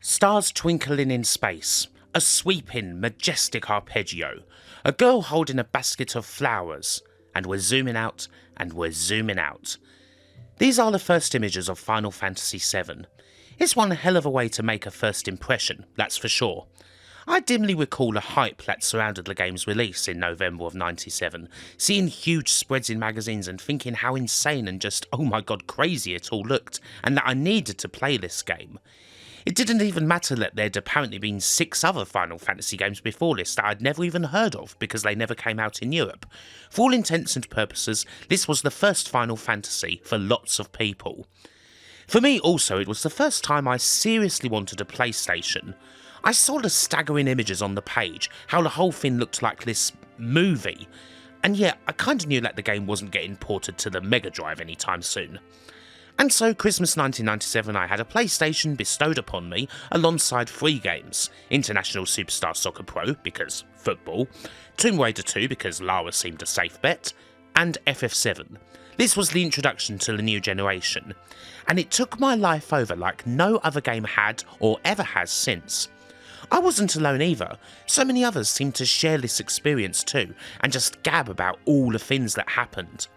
Stars twinkling in space, a sweeping, majestic arpeggio, a girl holding a basket of flowers, and we're zooming out, and we're zooming out. These are the first images of Final Fantasy VII. It's one hell of a way to make a first impression, that's for sure. I dimly recall the hype that surrounded the game's release in November of '97, seeing huge spreads in magazines and thinking how insane and just oh my god crazy it all looked, and that I needed to play this game. It didn't even matter that there'd apparently been 6 other Final Fantasy games before this that I'd never even heard of because they never came out in Europe. For all intents and purposes, this was the first Final Fantasy for lots of people. For me also, it was the first time I seriously wanted a PlayStation. I saw the staggering images on the page, how the whole thing looked like this movie, and yet I kinda knew that the game wasn't getting ported to the Mega Drive anytime soon. And so Christmas 1997 I had a PlayStation bestowed upon me alongside 3 games: International Superstar Soccer Pro, because football, Tomb Raider 2 because Lara seemed a safe bet, and FF7. This was the introduction to the new generation, and it took my life over like no other game had or ever has since. I wasn't alone either, so many others seemed to share this experience too, and just gab about all the things that happened.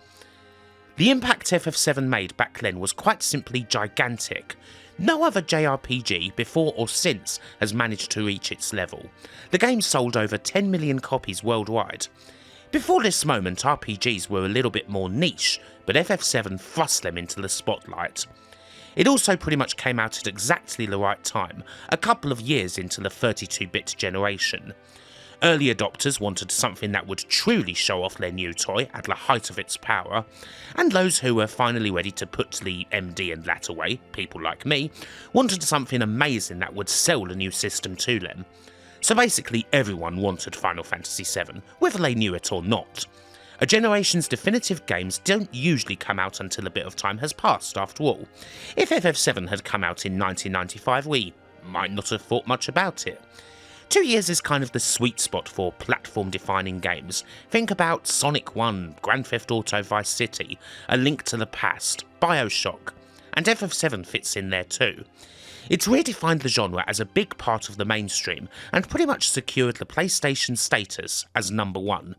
The impact FF7 made back then was quite simply gigantic. No other JRPG before or since has managed to reach its level. The game sold over 10 million copies worldwide. Before this moment, RPGs were a little bit more niche, but FF7 thrust them into the spotlight. It also pretty much came out at exactly the right time, a couple of years into the 32-bit generation. Early adopters wanted something that would truly show off their new toy at the height of its power, and those who were finally ready to put the MD and that away, people like me, wanted something amazing that would sell the new system to them. So basically everyone wanted Final Fantasy VII, whether they knew it or not. A generation's definitive games don't usually come out until a bit of time has passed after all. If FF7 had come out in 1995, we might not have thought much about it. 2 years is kind of the sweet spot for platform-defining games. Think about Sonic 1, Grand Theft Auto Vice City, A Link to the Past, Bioshock, and FF7 fits in there too. It's redefined the genre as a big part of the mainstream, and pretty much secured the PlayStation status as number 1.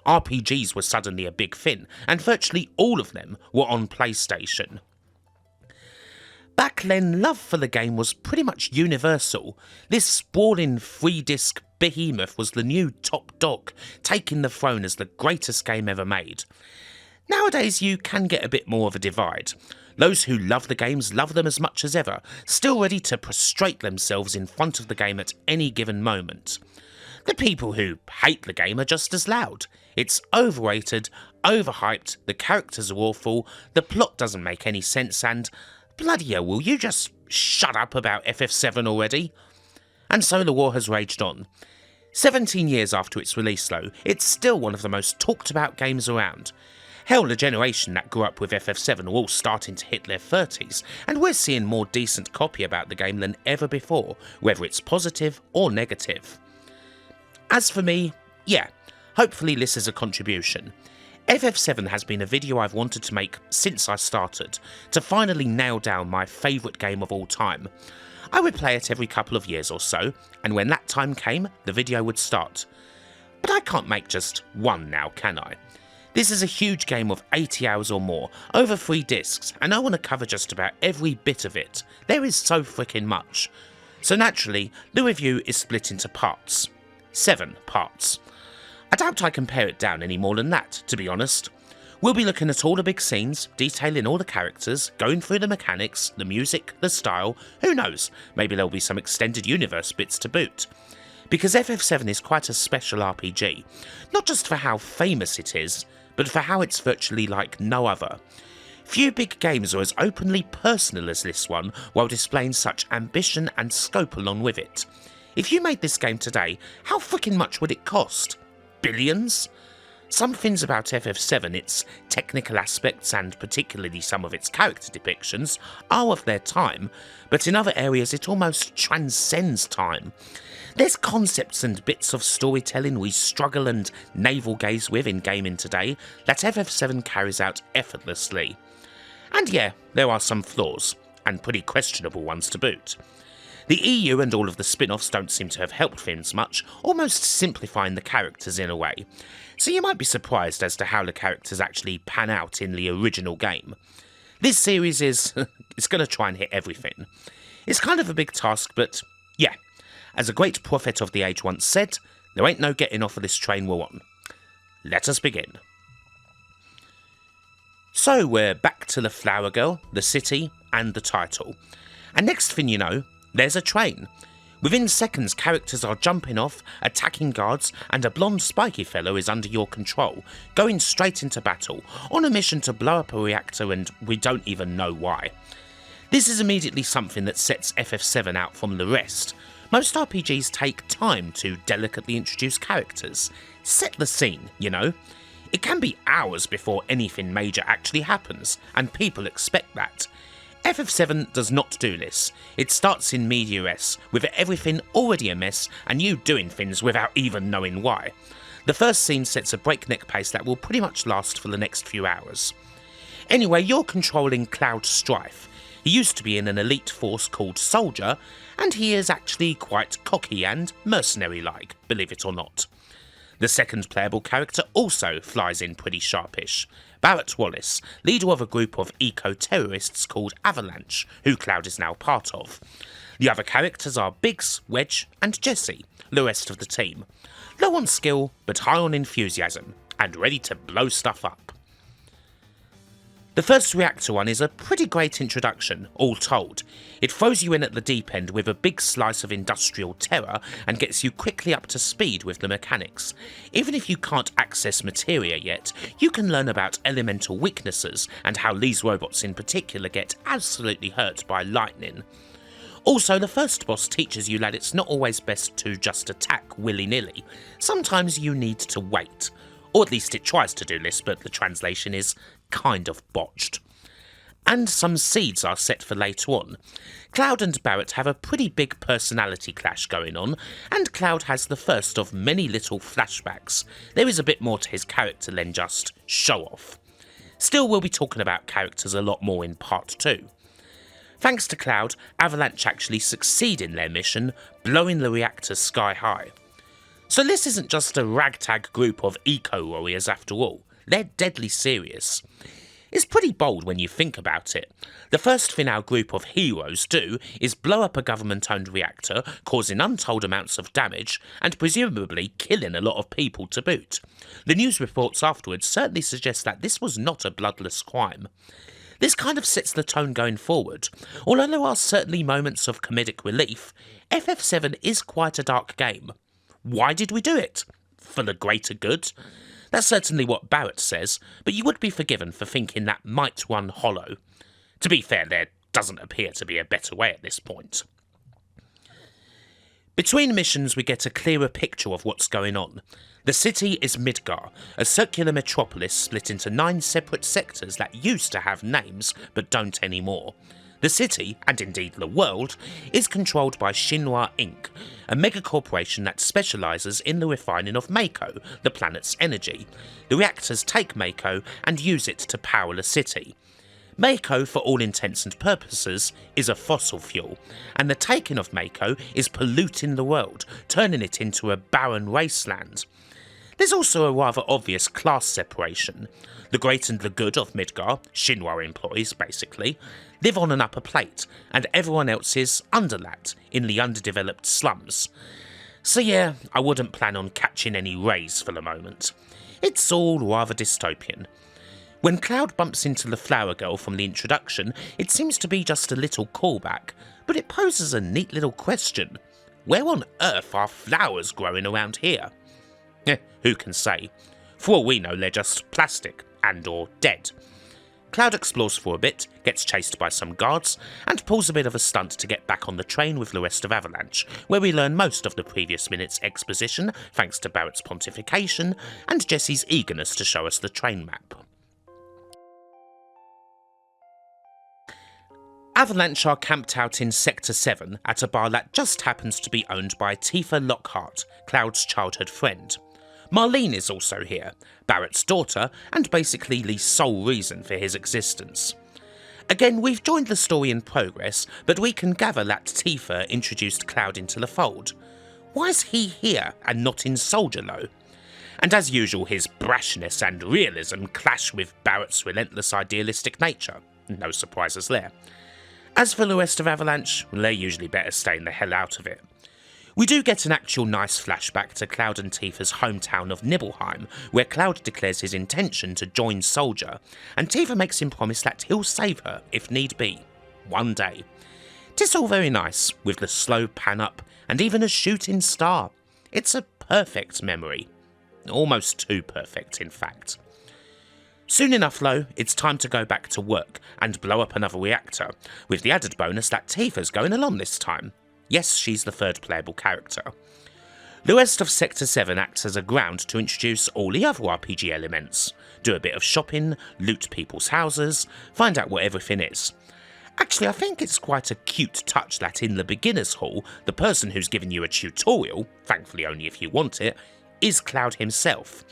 RPGs were suddenly a big thing, and virtually all of them were on PlayStation. Back then, love for the game was pretty much universal. This sprawling 3-disc behemoth was the new top dog, taking the throne as the greatest game ever made. Nowadays, you can get a bit more of a divide. Those who love the games love them as much as ever, still ready to prostrate themselves in front of the game at any given moment. The people who hate the game are just as loud. It's overrated, overhyped, the characters are awful, the plot doesn't make any sense, and bloody hell, will you just shut up about FF7 already? And so the war has raged on. 17 years after its release though, it's still one of the most talked about games around. Hell, the generation that grew up with FF7 are all starting to hit their 30s, and we're seeing more decent copy about the game than ever before, whether it's positive or negative. As for me, yeah, hopefully this is a contribution. FF7 has been a video I've wanted to make since I started, to finally nail down my favourite game of all time. I would play it every couple of years or so, and when that time came, the video would start. But I can't make just one now, can I? This is a huge game of 80 hours or more, over 3 discs, and I want to cover just about every bit of it. There is so frickin' much. So naturally, the review is split into parts. 7 parts. I doubt I can pare it down any more than that, to be honest. We'll be looking at all the big scenes, detailing all the characters, going through the mechanics, the music, the style, who knows, maybe there'll be some extended universe bits to boot. Because FF7 is quite a special RPG, not just for how famous it is, but for how it's virtually like no other. Few big games are as openly personal as this one, while displaying such ambition and scope along with it. If you made this game today, how freaking much would it cost? Billions? Some things about FF7, its technical aspects and particularly some of its character depictions, are of their time, but in other areas it almost transcends time. There's concepts and bits of storytelling we struggle and navel-gaze with in gaming today that FF7 carries out effortlessly. And yeah, there are some flaws, and pretty questionable ones to boot. The EU and all of the spin-offs don't seem to have helped things much, almost simplifying the characters in a way. So you might be surprised as to how the characters actually pan out in the original game. This series is it's going to try and hit everything. It's kind of a big task, but yeah, as a great prophet of the age once said, there ain't no getting off of this train we're on. Let us begin. So we're back to the Flower Girl, the city, and the title. And next thing you know, there's a train. Within seconds, characters are jumping off, attacking guards, and a blonde spiky fellow is under your control, going straight into battle, on a mission to blow up a reactor, and we don't even know why. This is immediately something that sets FF7 out from the rest. Most RPGs take time to delicately introduce characters, set the scene, you know. It can be hours before anything major actually happens, and people expect that. FF7 does not do this. It starts in media res, with everything already a mess and you doing things without even knowing why. The first scene sets a breakneck pace that will pretty much last for the next few hours. Anyway, you're controlling Cloud Strife. He used to be in an elite force called Soldier, and he is actually quite cocky and mercenary-like, believe it or not. The second playable character also flies in pretty sharpish. Barret Wallace, leader of a group of eco-terrorists called Avalanche, who Cloud is now part of. The other characters are Biggs, Wedge, and Jessie, the rest of the team. Low on skill, but high on enthusiasm, and ready to blow stuff up. The first Reactor one is a pretty great introduction, all told. It throws you in at the deep end with a big slice of industrial terror and gets you quickly up to speed with the mechanics. Even if you can't access Materia yet, you can learn about elemental weaknesses and how these robots in particular get absolutely hurt by lightning. Also, the first boss teaches you that it's not always best to just attack willy-nilly. Sometimes you need to wait. Or at least it tries to do this, but the translation is kind of botched. And some seeds are set for later on. Cloud and Barret have a pretty big personality clash going on, and Cloud has the first of many little flashbacks. There is a bit more to his character than just show off. Still, we'll be talking about characters a lot more in part 2. Thanks to Cloud, Avalanche actually succeed in their mission, blowing the reactor sky high. So this isn't just a ragtag group of eco-warriors after all, they're deadly serious. It's pretty bold when you think about it. The first thing our group of heroes do is blow up a government-owned reactor, causing untold amounts of damage, and presumably killing a lot of people to boot. The news reports afterwards certainly suggest that this was not a bloodless crime. This kind of sets the tone going forward. Although there are certainly moments of comedic relief, FF7 is quite a dark game. Why did we do it? For the greater good? That's certainly what Barret says, but you would be forgiven for thinking that might run hollow. To be fair, there doesn't appear to be a better way at this point. Between missions we get a clearer picture of what's going on. The city is Midgar, a circular metropolis split into 9 separate sectors that used to have names but don't anymore. The city, and indeed the world, is controlled by Shinra Inc., a megacorporation that specialises in the refining of Mako, the planet's energy. The reactors take Mako and use it to power the city. Mako, for all intents and purposes, is a fossil fuel, and the taking of Mako is polluting the world, turning it into a barren wasteland. There's also a rather obvious class separation. The great and the good of Midgar, Shinra employees basically, live on an upper plate, and everyone else is under that, in the underdeveloped slums. So yeah, I wouldn't plan on catching any rays for the moment. It's all rather dystopian. When Cloud bumps into the Flower Girl from the introduction, it seems to be just a little callback, but it poses a neat little question. Where on earth are flowers growing around here? Who can say? For all we know, they're just plastic and or dead. Cloud explores for a bit, gets chased by some guards, and pulls a bit of a stunt to get back on the train with the rest of Avalanche, where we learn most of the previous minute's exposition thanks to Barret's pontification and Jessie's eagerness to show us the train map. Avalanche are camped out in Sector 7 at a bar that just happens to be owned by Tifa Lockhart, Cloud's childhood friend. Marlene is also here, Barret's daughter, and basically the sole reason for his existence. Again, we've joined the story in progress, but we can gather that Tifa introduced Cloud into the fold. Why is he here and not in Soldier though? And as usual, his brashness and realism clash with Barret's relentless idealistic nature. No surprises there. As for the rest of Avalanche, they're usually better staying the hell out of it. We do get an actual nice flashback to Cloud and Tifa's hometown of Nibelheim, where Cloud declares his intention to join Soldier, and Tifa makes him promise that he'll save her, if need be, one day. Tis all very nice, with the slow pan up, and even a shooting star. It's a perfect memory. Almost too perfect, in fact. Soon enough though, it's time to go back to work and blow up another reactor, with the added bonus that Tifa's going along this time. Yes, she's the third playable character. The rest of Sector 7 acts as a ground to introduce all the other RPG elements, do a bit of shopping, loot people's houses, find out what everything is. Actually, I think it's quite a cute touch that in the beginner's hall, the person who's giving you a tutorial, thankfully only if you want it, is Cloud himself.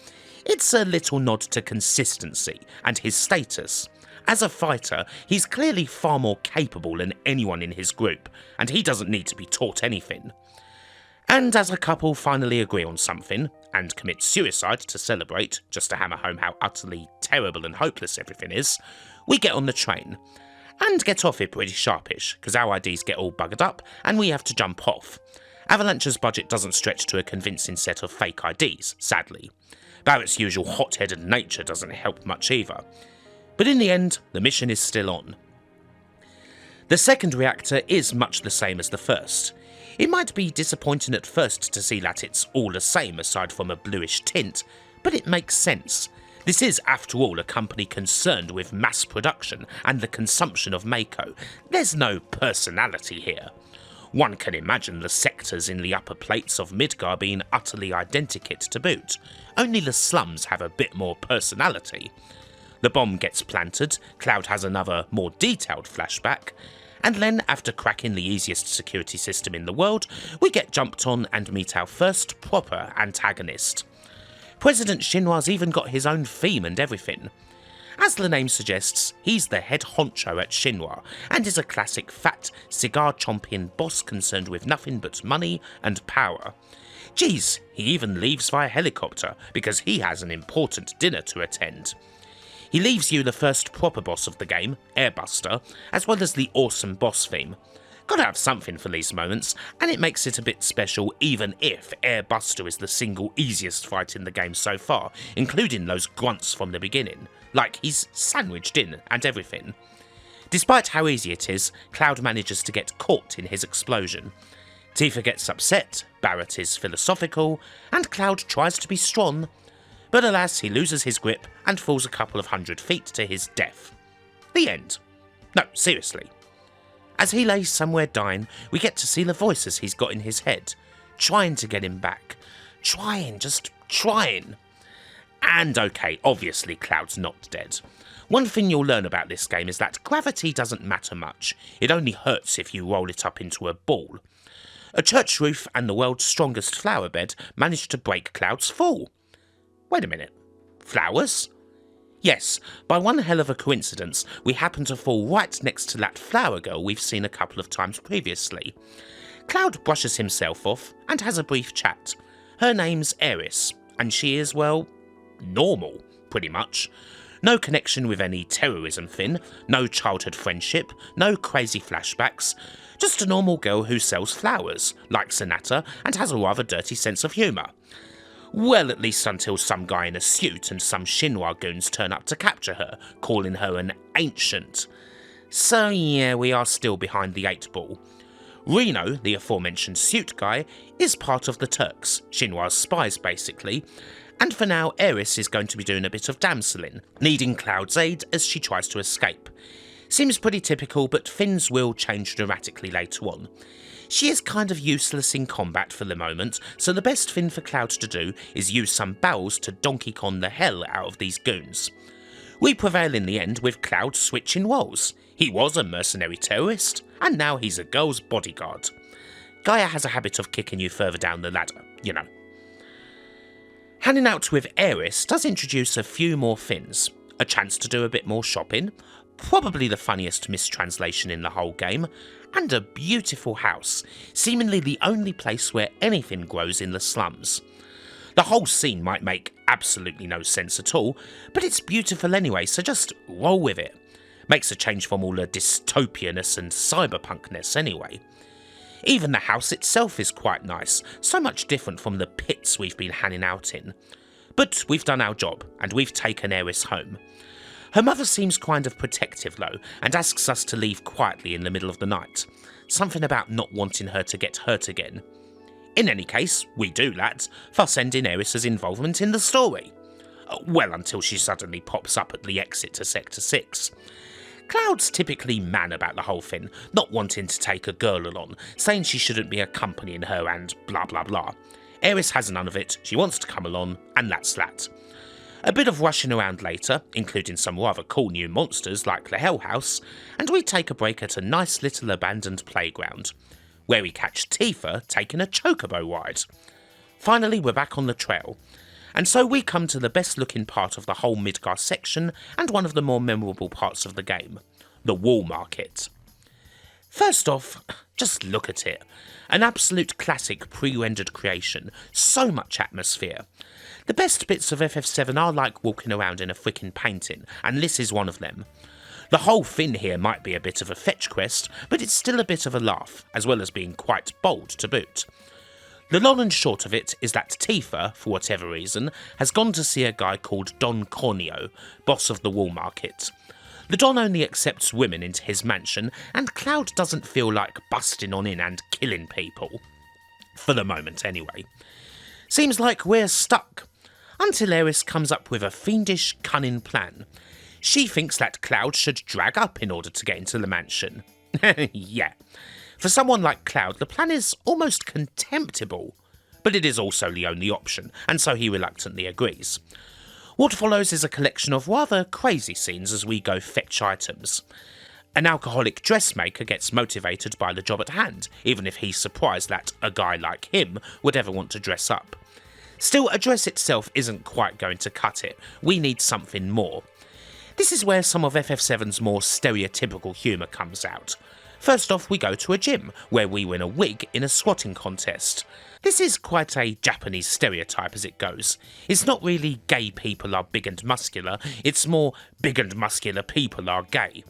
It's a little nod to consistency and his status. As a fighter, he's clearly far more capable than anyone in his group, and he doesn't need to be taught anything. And as a couple finally agree on something, and commit suicide to celebrate, just to hammer home how utterly terrible and hopeless everything is, we get on the train. And get off it pretty sharpish, because our IDs get all buggered up, and we have to jump off. Avalanche's budget doesn't stretch to a convincing set of fake IDs, sadly. Barret's usual hot-headed nature doesn't help much either. But in the end, the mission is still on. The second reactor is much the same as the first. It might be disappointing at first to see that it's all the same aside from a bluish tint, but it makes sense. This is, after all, a company concerned with mass production and the consumption of Mako. There's no personality here. One can imagine the sectors in the upper plates of Midgar being utterly identikit to boot. Only the slums have a bit more personality. The bomb gets planted, Cloud has another, more detailed flashback, and then, after cracking the easiest security system in the world, we get jumped on and meet our first proper antagonist. President Shinra's even got his own theme and everything. As the name suggests, he's the head honcho at Shinra, and is a classic fat, cigar-chomping boss concerned with nothing but money and power. Geez, he even leaves via helicopter, because he has an important dinner to attend. He leaves you the first proper boss of the game, Airbuster, as well as the awesome boss theme. Gotta have something for these moments, and it makes it a bit special even if Airbuster is the single easiest fight in the game so far, including those grunts from the beginning. Like he's sandwiched in and everything. Despite how easy it is, Cloud manages to get caught in his explosion. Tifa gets upset, Barret is philosophical, and Cloud tries to be strong. But alas, he loses his grip and falls a couple of 100 feet to his death. The end. No, seriously. As he lays somewhere dying, we get to see the voices he's got in his head, trying to get him back. Just trying. And okay, obviously Cloud's not dead. One thing you'll learn about this game is that gravity doesn't matter much. It only hurts if you roll it up into a ball. A church roof and the world's strongest flower bed managed to break Cloud's fall. Wait a minute. Flowers? Yes, by one hell of a coincidence, we happen to fall right next to that flower girl we've seen a couple of times previously. Cloud brushes himself off and has a brief chat. Her name's Aeris, and she is, well, normal, pretty much. No connection with any terrorism thing, no childhood friendship, no crazy flashbacks, just a normal girl who sells flowers, likes Sonata, and has a rather dirty sense of humour. Well, at least until some guy in a suit and some Shinra goons turn up to capture her, calling her an ancient. So yeah, we are still behind the 8 ball. Reno, the aforementioned suit guy, is part of the Turks, Shinra's spies basically, and for now Aeris is going to be doing a bit of damseling, needing Cloud's aid as she tries to escape. Seems pretty typical, but things will change dramatically later on. She is kind of useless in combat for the moment, so the best thing for Cloud to do is use some barrels to Donkey Kong the hell out of these goons. We prevail in the end with Cloud switching roles. He was a mercenary terrorist, and now he's a girl's bodyguard. Gaia has a habit of kicking you further down the ladder, you know. Hanging out with Aeris does introduce a few more things. A chance to do a bit more shopping, probably the funniest mistranslation in the whole game, and a beautiful house, seemingly the only place where anything grows in the slums. The whole scene might make absolutely no sense at all, but it's beautiful anyway, so just roll with it. Makes a change from all the dystopianness and cyberpunkness anyway. Even the house itself is quite nice, so much different from the pits we've been hanging out in. But we've done our job, and we've taken Aeris home. Her mother seems kind of protective though, and asks us to leave quietly in the middle of the night. Something about not wanting her to get hurt again. In any case, we do that, thus ending Aeris' involvement in the story. Well, until she suddenly pops up at the exit to Sector 6. Cloud's typically man about the whole thing, not wanting to take a girl along, saying she shouldn't be accompanying her and blah blah blah. Aeris has none of it, she wants to come along, and that's that. A bit of rushing around later, including some rather cool new monsters like the Hell House, and we take a break at a nice little abandoned playground, where we catch Tifa taking a chocobo ride. Finally, we're back on the trail, and so we come to the best looking part of the whole Midgar section and one of the more memorable parts of the game, the Wall Market. First off, just look at it. An absolute classic pre-rendered creation, so much atmosphere. The best bits of FF7 are like walking around in a freaking painting, and this is one of them. The whole thing here might be a bit of a fetch quest, but it's still a bit of a laugh, as well as being quite bold to boot. The long and short of it is that Tifa, for whatever reason, has gone to see a guy called Don Corneo, boss of the Wall Market. The Don only accepts women into his mansion, and Cloud doesn't feel like busting on in and killing people. For the moment, anyway. Seems like we're stuck. Until Aeris comes up with a fiendish, cunning plan. She thinks that Cloud should drag up in order to get into the mansion. Yeah. For someone like Cloud, the plan is almost contemptible. But it is also the only option, and so he reluctantly agrees. What follows is a collection of rather crazy scenes as we go fetch items. An alcoholic dressmaker gets motivated by the job at hand, even if he's surprised that a guy like him would ever want to dress up. Still, a dress itself isn't quite going to cut it. We need something more. This is where some of FF7's more stereotypical humour comes out. First off, we go to a gym, where we win a wig in a squatting contest. This is quite a Japanese stereotype as it goes. It's not really gay people are big and muscular, it's more big and muscular people are gay.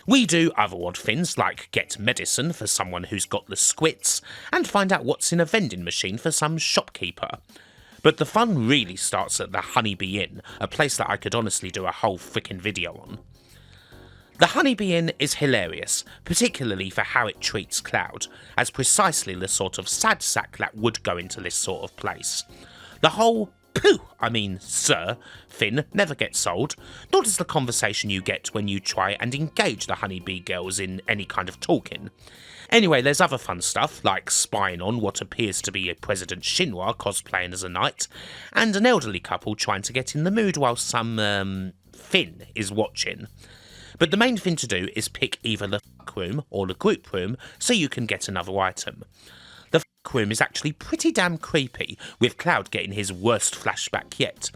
We do other odd things like get medicine for someone who's got the squits, and find out what's in a vending machine for some shopkeeper. But the fun really starts at the Honeybee Inn, a place that I could honestly do a whole frickin' video on. The Honeybee Inn is hilarious, particularly for how it treats Cloud, as precisely the sort of sad sack that would go into this sort of place. The whole sir, thing never gets sold, nor does the conversation you get when you try and engage the Honeybee girls in any kind of talking. Anyway, there's other fun stuff, like spying on what appears to be a President Shinra cosplaying as a knight, and an elderly couple trying to get in the mood while some, Finn is watching. But the main thing to do is pick either the fuck room or the group room so you can get another item. The fuck room is actually pretty damn creepy, with Cloud getting his worst flashback yet.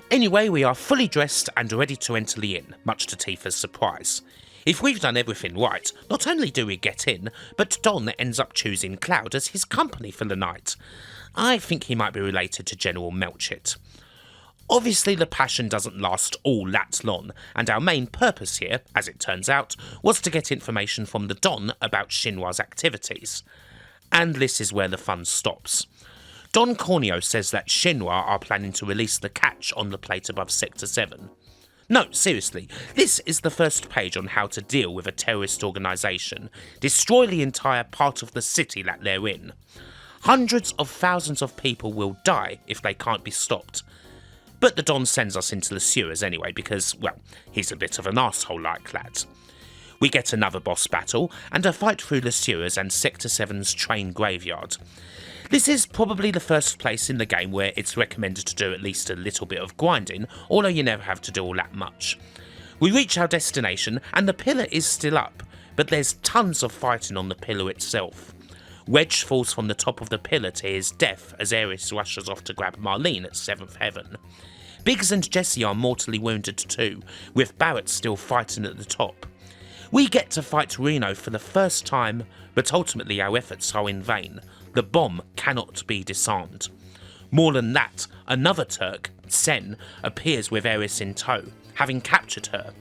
Anyway, we are fully dressed and ready to enter the inn, much to Tifa's surprise. If we've done everything right, not only do we get in, but Don ends up choosing Cloud as his company for the night. I think he might be related to General Melchett. Obviously, the passion doesn't last all that long, and our main purpose here, as it turns out, was to get information from the Don about Shinra's activities. And this is where the fun stops. Don Corneo says that Shinra are planning to release the catch on the plate above Sector 7. No, seriously, this is the first page on how to deal with a terrorist organisation, destroy the entire part of the city that they're in. Hundreds of thousands of people will die if they can't be stopped. But the Don sends us into the sewers anyway because, well, he's a bit of an arsehole like that. We get another boss battle, and a fight through the sewers and Sector 7's train graveyard. This is probably the first place in the game where it's recommended to do at least a little bit of grinding, although you never have to do all that much. We reach our destination, and the pillar is still up, but there's tons of fighting on the pillar itself. Wedge falls from the top of the pillar to his death as Aeris rushes off to grab Marlene at 7th Heaven. Biggs and Jessie are mortally wounded too, with Barret still fighting at the top. We get to fight Reno for the first time, but ultimately our efforts are in vain. The bomb cannot be disarmed. More than that, another Turk, Sen, appears with Aeris in tow, having captured her.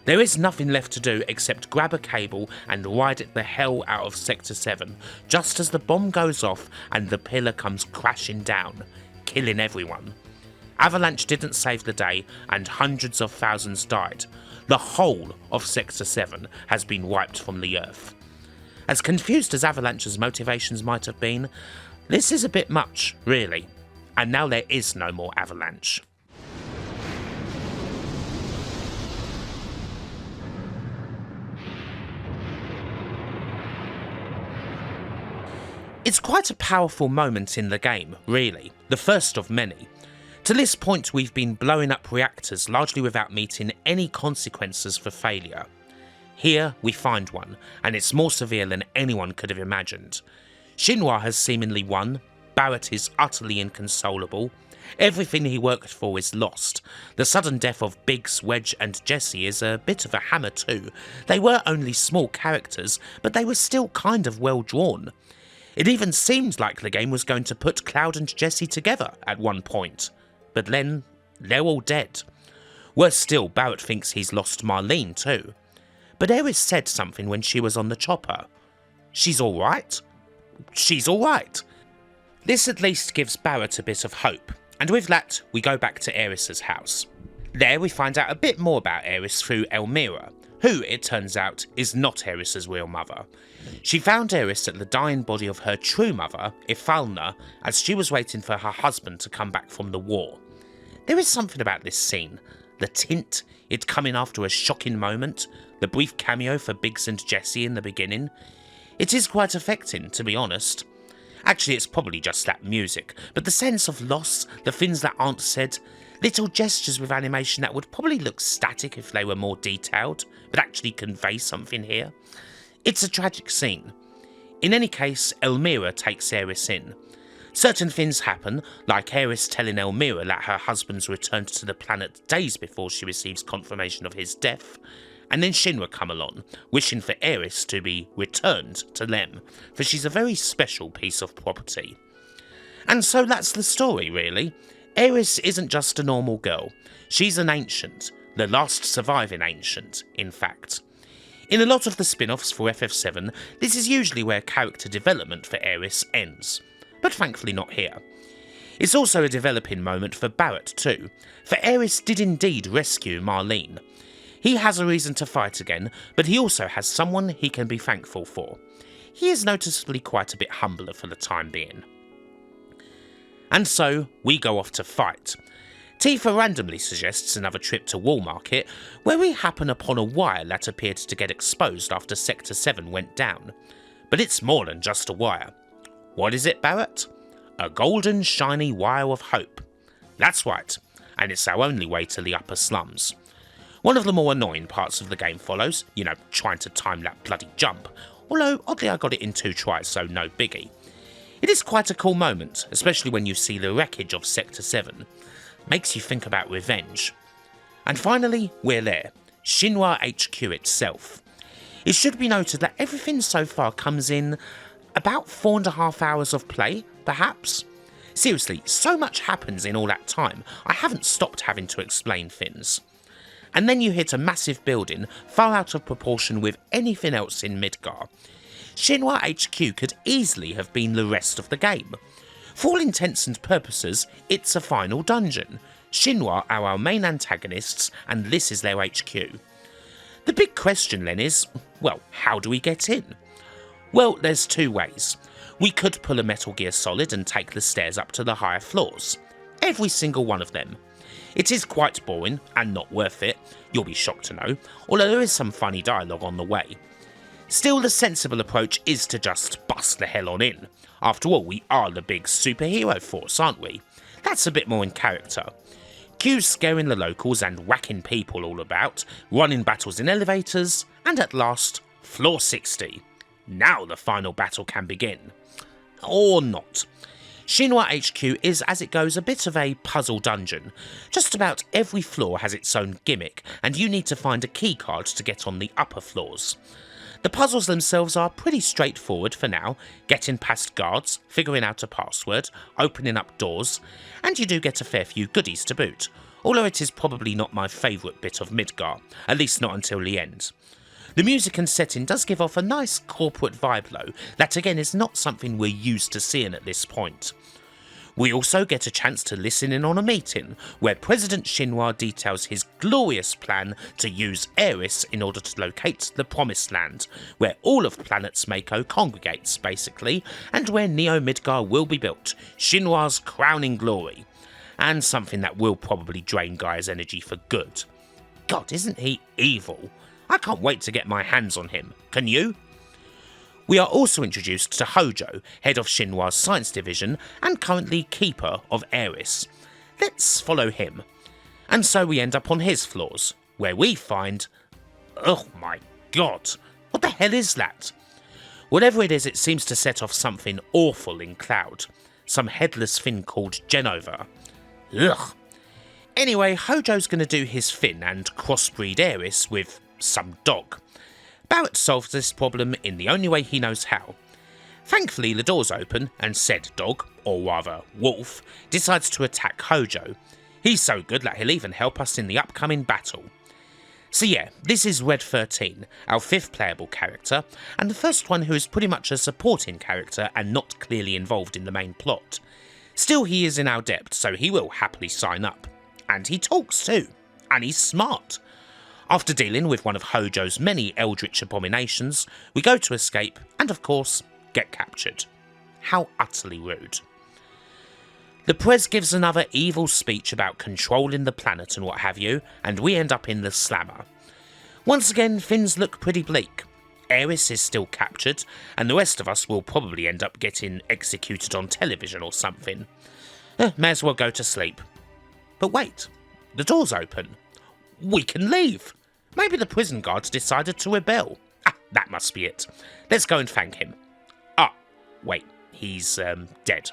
There is nothing left to do except grab a cable and ride it the hell out of Sector 7, just as the bomb goes off and the pillar comes crashing down, killing everyone. Avalanche didn't save the day and hundreds of thousands died. The whole of Sector 7 has been wiped from the Earth. As confused as Avalanche's motivations might have been, this is a bit much, really. And now there is no more Avalanche. It's quite a powerful moment in the game, really, the first of many. To this point we've been blowing up reactors largely without meeting any consequences for failure. Here we find one, and it's more severe than anyone could have imagined. Shinra has seemingly won, Barret is utterly inconsolable, everything he worked for is lost. The sudden death of Biggs, Wedge and Jessie is a bit of a hammer too. They were only small characters, but they were still kind of well drawn. It even seemed like the game was going to put Cloud and Jessie together at one point. But then, they're all dead. Worse still, Barret thinks he's lost Marlene too. But Aeris said something when she was on the chopper. She's alright? She's alright. This at least gives Barret a bit of hope, and with that, we go back to Aeris' house. There we find out a bit more about Aeris through Elmira, who, it turns out, is not Aeris' real mother. She found Aeris at the dying body of her true mother, Ifalna, as she was waiting for her husband to come back from the war. There is something about this scene. The tint, it coming after a shocking moment, the brief cameo for Biggs and Jessie in the beginning. It is quite affecting, to be honest. Actually, it's probably just that music, but the sense of loss, the things that aren't said, little gestures with animation that would probably look static if they were more detailed, but actually convey something here. It's a tragic scene. In any case, Elmira takes Aeris in. Certain things happen, like Aeris telling Elmira that her husband's returned to the planet days before she receives confirmation of his death, and then Shinra come along, wishing for Aeris to be returned to them, for she's a very special piece of property. And so that's the story, really. Aeris isn't just a normal girl. She's an ancient, the last surviving ancient, in fact. In a lot of the spin-offs for FF7, this is usually where character development for Aeris ends, but thankfully not here. It's also a developing moment for Barret too, for Aeris did indeed rescue Marlene. He has a reason to fight again, but he also has someone he can be thankful for. He is noticeably quite a bit humbler for the time being. And so, we go off to fight. Tifa randomly suggests another trip to Wall Market, where we happen upon a wire that appeared to get exposed after Sector 7 went down. But it's more than just a wire. What is it, Barret? A golden, shiny wire of hope. That's right, and it's our only way to the upper slums. One of the more annoying parts of the game follows, trying to time that bloody jump, although oddly I got it in 2 tries, so no biggie. It is quite a cool moment, especially when you see the wreckage of Sector 7. Makes you think about revenge. And finally, we're there, Shinra HQ itself. It should be noted that everything so far comes in about 4.5 hours of play, perhaps? Seriously, so much happens in all that time, I haven't stopped having to explain things. And then you hit a massive building, far out of proportion with anything else in Midgar. Shinra HQ could easily have been the rest of the game. For all intents and purposes, it's a final dungeon. Shinra are our main antagonists, and this is their HQ. The big question then is, well, how do we get in? Well, there's 2 ways. We could pull a Metal Gear Solid and take the stairs up to the higher floors. Every single one of them. It is quite boring, and not worth it, you'll be shocked to know, although there is some funny dialogue on the way. Still, the sensible approach is to just bust the hell on in. After all, we are the big superhero force, aren't we? That's a bit more in character. Q's scaring the locals and whacking people all about, running battles in elevators, and at last, floor 60. Now the final battle can begin. Or not. Shinra HQ is, as it goes, a bit of a puzzle dungeon. Just about every floor has its own gimmick, and you need to find a keycard to get on the upper floors. The puzzles themselves are pretty straightforward for now, getting past guards, figuring out a password, opening up doors, and you do get a fair few goodies to boot, although it is probably not my favourite bit of Midgar, at least not until the end. The music and setting does give off a nice corporate vibe though, that again is not something we're used to seeing at this point. We also get a chance to listen in on a meeting, where President Shinra details his glorious plan to use Aeris in order to locate the Promised Land, where all of planets Mako congregates basically, and where Neo Midgar will be built, Shinra's crowning glory, and something that will probably drain Gaia's energy for good. God, isn't he evil? I can't wait to get my hands on him, can you? We are also introduced to Hojo, head of Shinra's science division and currently keeper of Aeris. Let's follow him. And so we end up on his floors, where we find... oh my god, what the hell is that? Whatever it is, it seems to set off something awful in Cloud. Some headless thing called Genova. Ugh. Anyway, Hojo's gonna do his thing and crossbreed Aeris with some dog. Barret solves this problem in the only way he knows how. Thankfully, the doors open and said dog, or rather wolf, decides to attack Hojo. He's so good that he'll even help us in the upcoming battle. So yeah, this is Red 13, our 5th playable character, and the first one who is pretty much a supporting character and not clearly involved in the main plot. Still, he is in our depth, so he will happily sign up. And he talks too, and he's smart. After dealing with one of Hojo's many eldritch abominations, we go to escape and, of course, get captured. How utterly rude. The Prez gives another evil speech about controlling the planet and what have you, and we end up in the Slammer. Once again, things look pretty bleak. Aeris is still captured, and the rest of us will probably end up getting executed on television or something. May as well go to sleep. But wait, the door's open. We can leave. Maybe the prison guards decided to rebel. That must be it. Let's go and thank him. Wait, he's dead.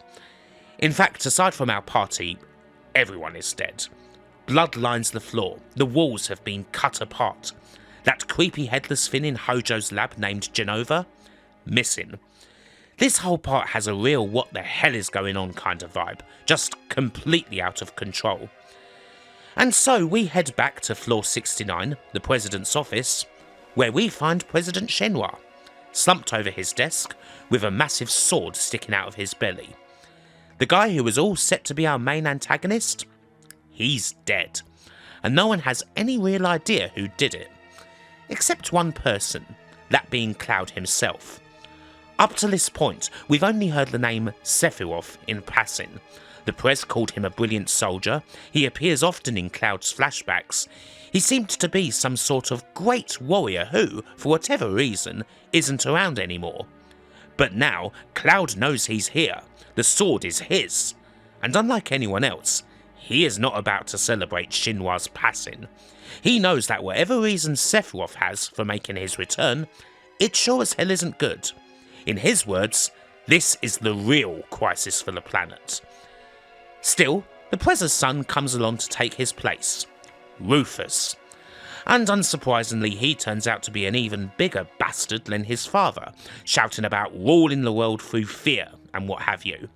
In fact, aside from our party, everyone is dead. Blood lines the floor. The walls have been cut apart. That creepy headless thing in Hojo's lab named Genova? Missing. This whole part has a real what the hell is going on kind of vibe. Just completely out of control. And so we head back to floor 69, the President's office, where we find President Shinra, slumped over his desk, with a massive sword sticking out of his belly. The guy who was all set to be our main antagonist? He's dead, and no one has any real idea who did it. Except one person, that being Cloud himself. Up to this point, we've only heard the name Sephiroth in passing. The press called him a brilliant soldier, he appears often in Cloud's flashbacks. He seemed to be some sort of great warrior who, for whatever reason, isn't around anymore. But now, Cloud knows he's here, the sword is his, and unlike anyone else, he is not about to celebrate Shinra's passing. He knows that whatever reason Sephiroth has for making his return, it sure as hell isn't good. In his words, this is the real crisis for the planet. Still, the Prez's son comes along to take his place, Rufus. And unsurprisingly, he turns out to be an even bigger bastard than his father, shouting about ruling the world through fear and what have you.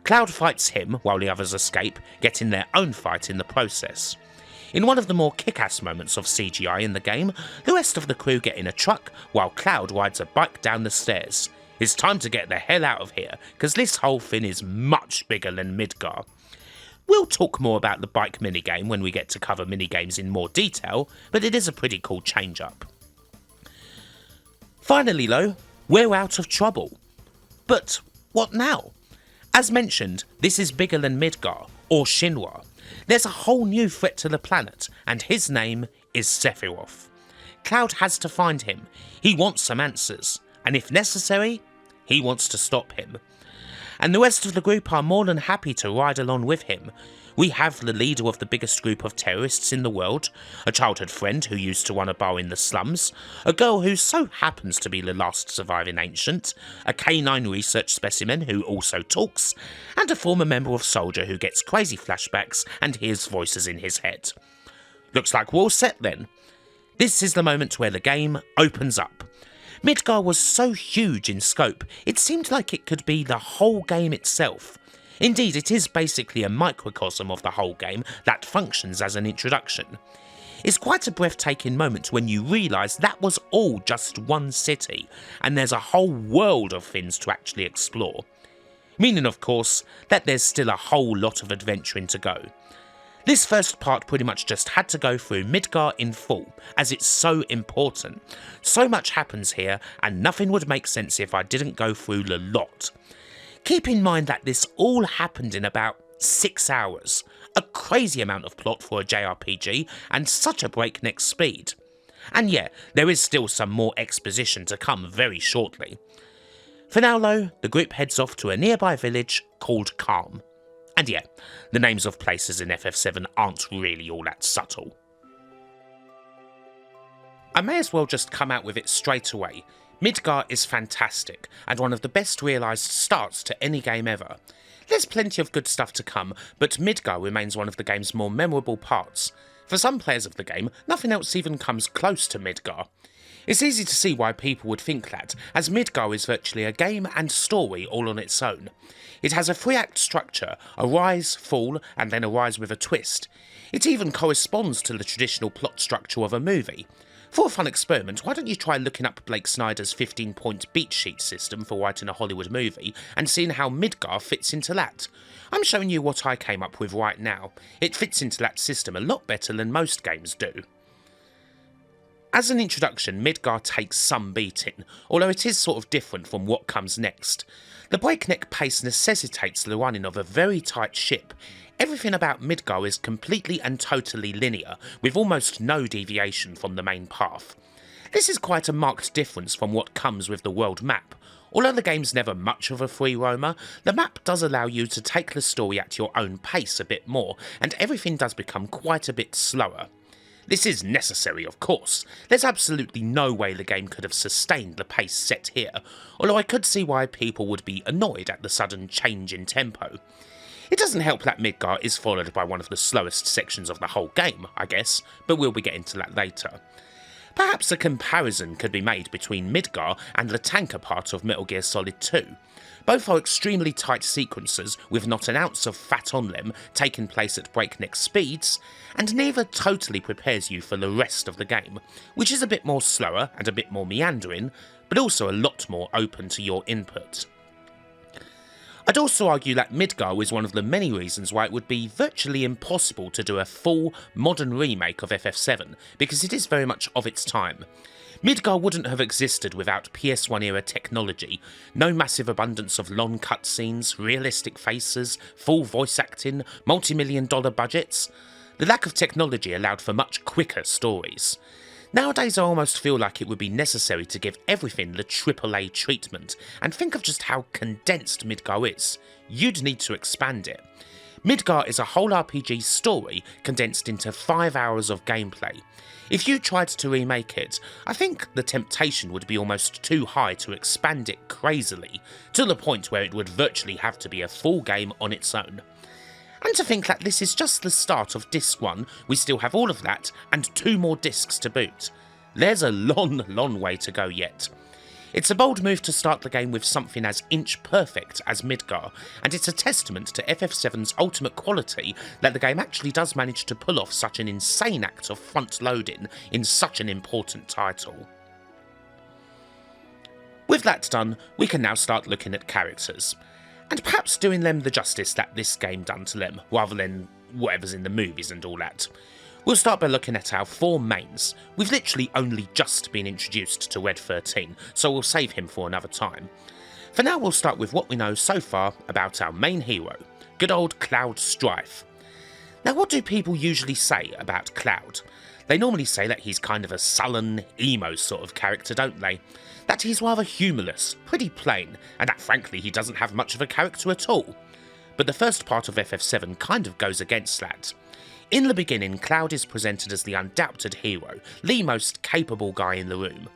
Cloud fights him while the others escape, getting their own fight in the process. In one of the more kick-ass moments of CGI in the game, the rest of the crew get in a truck while Cloud rides a bike down the stairs. It's time to get the hell out of here, because this whole thing is much bigger than Midgar. We'll talk more about the bike minigame when we get to cover minigames in more detail, but it is a pretty cool change-up. Finally though, we're out of trouble. But what now? As mentioned, this is bigger than Midgar, or Shinra. There's a whole new threat to the planet, and his name is Sephiroth. Cloud has to find him. He wants some answers, and if necessary, he wants to stop him. And the rest of the group are more than happy to ride along with him. We have the leader of the biggest group of terrorists in the world, a childhood friend who used to run a bar in the slums, a girl who so happens to be the last surviving ancient, a canine research specimen who also talks, and a former member of Soldier who gets crazy flashbacks and hears voices in his head. Looks like we're all set then. This is the moment where the game opens up. Midgar was so huge in scope, it seemed like it could be the whole game itself. Indeed, it is basically a microcosm of the whole game that functions as an introduction. It's quite a breathtaking moment when you realise that was all just one city, and there's a whole world of things to actually explore. Meaning, of course, that there's still a whole lot of adventuring to go. This first part pretty much just had to go through Midgar in full, as it's so important. So much happens here, and nothing would make sense if I didn't go through the lot. Keep in mind that this all happened in about 6 hours, a crazy amount of plot for a JRPG and such a breakneck speed. And yeah, there is still some more exposition to come very shortly. For now though, the group heads off to a nearby village called Kalm. And yeah, the names of places in FF7 aren't really all that subtle. I may as well just come out with it straight away. Midgar is fantastic, and one of the best realised starts to any game ever. There's plenty of good stuff to come, but Midgar remains one of the game's more memorable parts. For some players of the game, nothing else even comes close to Midgar. It's easy to see why people would think that, as Midgar is virtually a game and story all on its own. It has a 3-act structure, a rise, fall, and then a rise with a twist. It even corresponds to the traditional plot structure of a movie. For a fun experiment, why don't you try looking up Blake Snyder's 15-point beat sheet system for writing a Hollywood movie and seeing how Midgar fits into that? I'm showing you what I came up with right now. It fits into that system a lot better than most games do. As an introduction, Midgar takes some beating, although it is sort of different from what comes next. The breakneck pace necessitates the running of a very tight ship. Everything about Midgar is completely and totally linear, with almost no deviation from the main path. This is quite a marked difference from what comes with the world map. Although the game's never much of a free roamer, the map does allow you to take the story at your own pace a bit more, and everything does become quite a bit slower. This is necessary, of course. There's absolutely no way the game could have sustained the pace set here, although I could see why people would be annoyed at the sudden change in tempo. It doesn't help that Midgar is followed by one of the slowest sections of the whole game, I guess, but we'll be getting to that later. Perhaps a comparison could be made between Midgar and the tanker part of Metal Gear Solid 2. Both are extremely tight sequences with not an ounce of fat on them, taking place at breakneck speeds, and neither totally prepares you for the rest of the game, which is a bit more slower and a bit more meandering, but also a lot more open to your input. I'd also argue that Midgar is one of the many reasons why it would be virtually impossible to do a full, modern remake of FF7, because it is very much of its time. Midgar wouldn't have existed without PS1 era technology, no massive abundance of long cutscenes, realistic faces, full voice acting, multi-million-dollar budgets. The lack of technology allowed for much quicker stories. Nowadays I almost feel like it would be necessary to give everything the AAA treatment, and think of just how condensed Midgar is. You'd need to expand it. Midgar is a whole RPG story condensed into 5 hours of gameplay. If you tried to remake it, I think the temptation would be almost too high to expand it crazily, to the point where it would virtually have to be a full game on its own. And to think that this is just the start of Disc 1, we still have all of that, and 2 more discs to boot. There's a long way to go yet. It's a bold move to start the game with something as inch-perfect as Midgar, and it's a testament to FF7's ultimate quality that the game actually does manage to pull off such an insane act of front-loading in such an important title. With that done, we can now start looking at characters, and perhaps doing them the justice that this game done to them, rather than whatever's in the movies and all that. We'll start by looking at our 4 mains. We've literally only just been introduced to Red 13, so we'll save him for another time. For now we'll start with what we know so far about our main hero, good old Cloud Strife. Now what do people usually say about Cloud? They normally say that he's kind of a sullen, emo sort of character, don't they? That he's rather humourless, pretty plain, and that frankly he doesn't have much of a character at all. but the first part of FF7 kind of goes against that. In the beginning, Cloud is presented as the undoubted hero, the most capable guy in the room.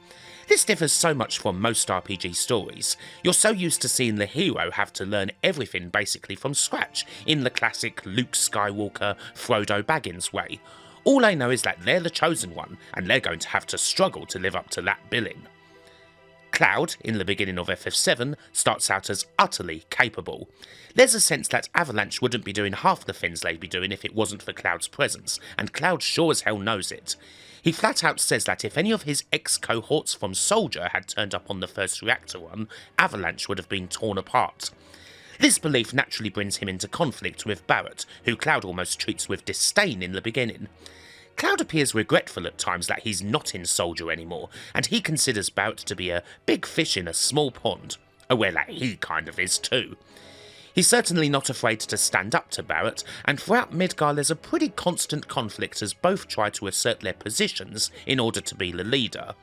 This differs so much from most RPG stories. You're so used to seeing the hero have to learn everything basically from scratch, in the classic Luke Skywalker, Frodo Baggins way. All they know is that they're the chosen one, and they're going to have to struggle to live up to that billing. Cloud, in the beginning of FF7, starts out as utterly capable. There's a sense that Avalanche wouldn't be doing half the things they'd be doing if it wasn't for Cloud's presence, and Cloud sure as hell knows it. He flat out says that if any of his ex-cohorts from Soldier had turned up on the first Reactor run, Avalanche would have been torn apart. This belief naturally brings him into conflict with Barret, who Cloud almost treats with disdain in the beginning. Cloud appears regretful at times that he's not in Soldier anymore, and he considers Barret to be a big fish in a small pond, aware that he kind of is too. He's certainly not afraid to stand up to Barret, and throughout Midgar there's a pretty constant conflict as both try to assert their positions in order to be the leader.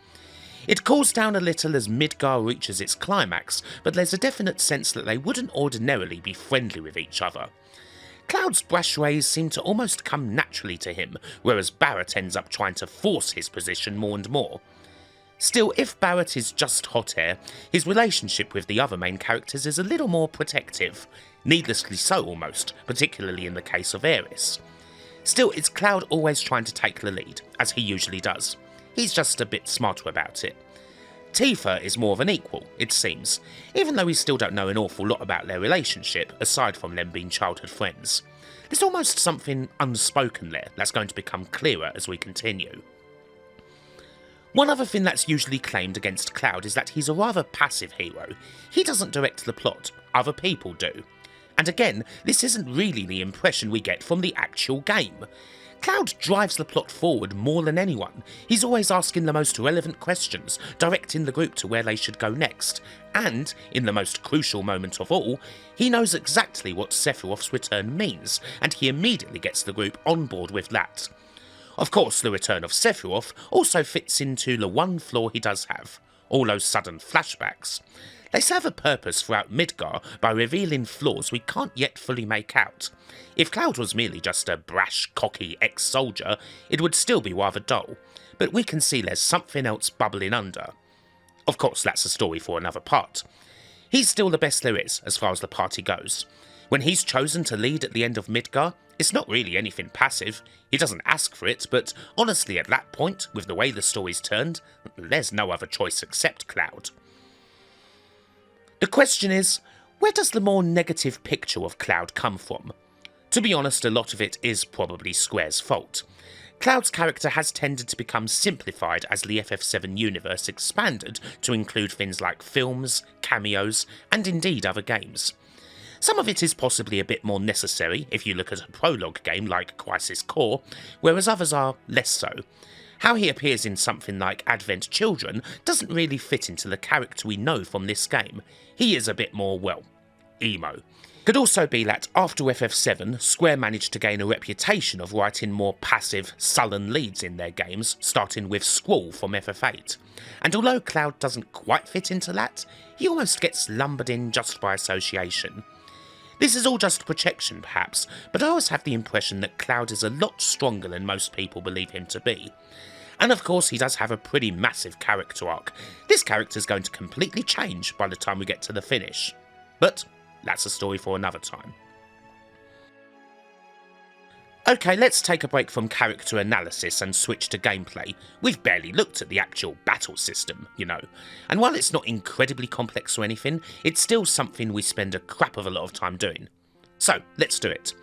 It cools down a little as Midgar reaches its climax, but there's a definite sense that they wouldn't ordinarily be friendly with each other. Cloud's brash ways seem to almost come naturally to him, whereas Barret ends up trying to force his position more and more. Still, if Barret is just hot air, his relationship with the other main characters is a little more protective. Needlessly so almost, particularly in the case of Aeris. Still, it's Cloud always trying to take the lead, as he usually does. He's just a bit smarter about it. Tifa is more of an equal, it seems, even though we still don't know an awful lot about their relationship, aside from them being childhood friends. There's almost something unspoken there that's going to become clearer as we continue. One other thing that's usually claimed against Cloud is that he's a rather passive hero. He doesn't direct the plot, other people do. And again, this isn't really the impression we get from the actual game. Cloud drives the plot forward more than anyone. He's always asking the most relevant questions, directing the group to where they should go next, and, in the most crucial moment of all, he knows exactly what Sephiroth's return means, and he immediately gets the group on board with that. Of course, the return of Sephiroth also fits into the one flaw he does have, all those sudden flashbacks. They serve a purpose throughout Midgar by revealing flaws we can't yet fully make out. If Cloud was merely just a brash, cocky ex-soldier, it would still be rather dull, but we can see there's something else bubbling under. Of course, that's a story for another part. He's still the best there is, as far as the party goes. When he's chosen to lead at the end of Midgar, it's not really anything passive. He doesn't ask for it, but honestly at that point, with the way the story's turned, there's no other choice except Cloud. The question is, where does the more negative picture of Cloud come from? To be honest, a lot of it is probably Square's fault. Cloud's character has tended to become simplified as the FF7 universe expanded to include things like films, cameos, and indeed other games. Some of it is possibly a bit more necessary if you look at a prologue game like Crisis Core, whereas others are less so. How he appears in something like Advent Children doesn't really fit into the character we know from this game. He is a bit more, well, emo. Could also be that after FF7, Square managed to gain a reputation of writing more passive, sullen leads in their games, starting with Squall from FF8. And although Cloud doesn't quite fit into that, he almost gets lumbered in just by association. This is all just projection perhaps, but I always have the impression that Cloud is a lot stronger than most people believe him to be. And of course he does have a pretty massive character arc. This character is going to completely change by the time we get to the finish. But that's a story for another time. Okay, let's take a break from character analysis and switch to gameplay. We've barely looked at the actual battle system, you know. And while it's not incredibly complex or anything, it's still something we spend a crap of a lot of time doing. So, let's do it.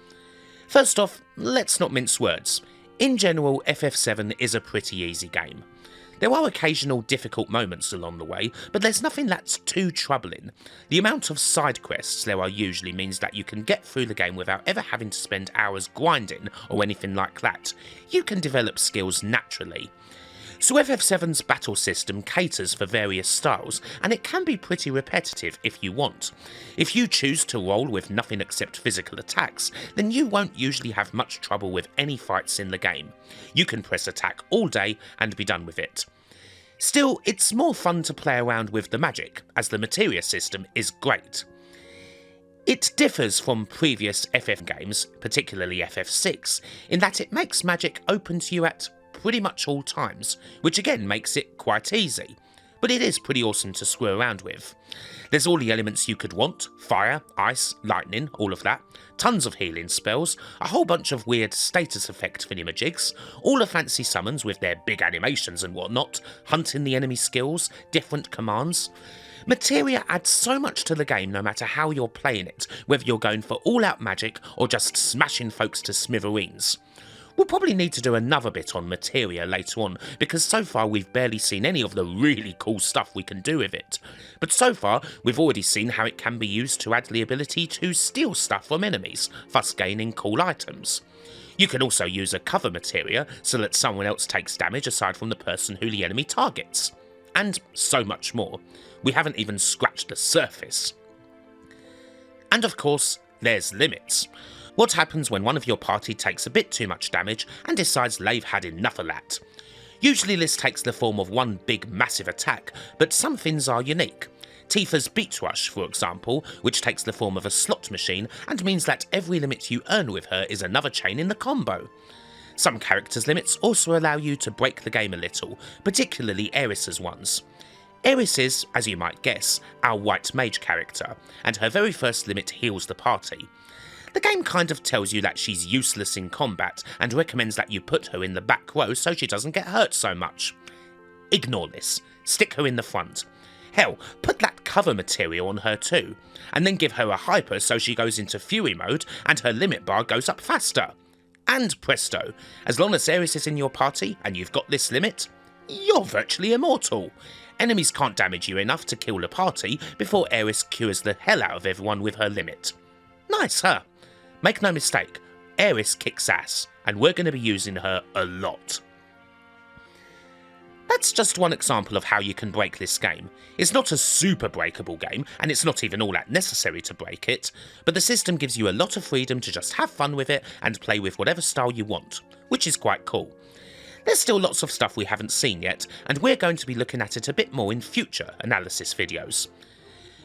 First off, let's not mince words. In general, FF7 is a pretty easy game. There are occasional difficult moments along the way, but there's nothing that's too troubling. The amount of side quests there are usually means that you can get through the game without ever having to spend hours grinding or anything like that. You can develop skills naturally. So FF7's battle system caters for various styles, and it can be pretty repetitive if you want. If you choose to roll with nothing except physical attacks, then you won't usually have much trouble with any fights in the game. You can press attack all day and be done with it. Still, it's more fun to play around with the magic, as the Materia system is great. It differs from previous FF games, particularly FF6, in that it makes magic open to you at pretty much all times, which again makes it quite easy. But it is pretty awesome to screw around with. There's all the elements you could want: fire, ice, lightning, all of that, tons of healing spells, a whole bunch of weird status effect thingy-majigs, all the fancy summons with their big animations and whatnot, hunting the enemy skills, different commands. Materia adds so much to the game no matter how you're playing it, whether you're going for all-out magic or just smashing folks to smithereens. We'll probably need to do another bit on Materia later on, because so far we've barely seen any of the really cool stuff we can do with it. But so far, we've already seen how it can be used to add the ability to steal stuff from enemies, thus gaining cool items. You can also use a cover Materia so that someone else takes damage aside from the person who the enemy targets. And so much more. We haven't even scratched the surface. And of course, there's limits. What happens when one of your party takes a bit too much damage and decides they've had enough of that? Usually this takes the form of one big massive attack, but some things are unique. Tifa's Beat Rush, for example, which takes the form of a slot machine and means that every limit you earn with her is another chain in the combo. Some characters' limits also allow you to break the game a little, particularly Aeris's ones. Aeris is, as you might guess, our white mage character, and her very first limit heals the party. The game kind of tells you that she's useless in combat and recommends that you put her in the back row so she doesn't get hurt so much. Ignore this, stick her in the front. Hell, put that cover Materia on her too, and then give her a hyper so she goes into fury mode and her limit bar goes up faster. And presto, as long as Aeris is in your party and you've got this limit, you're virtually immortal. Enemies can't damage you enough to kill the party before Aeris cures the hell out of everyone with her limit. Nice, huh? Make no mistake, Aeris kicks ass, and we're going to be using her a lot. That's just one example of how you can break this game. It's not a super breakable game, and it's not even all that necessary to break it, but the system gives you a lot of freedom to just have fun with it and play with whatever style you want, which is quite cool. There's still lots of stuff we haven't seen yet, and we're going to be looking at it a bit more in future analysis videos.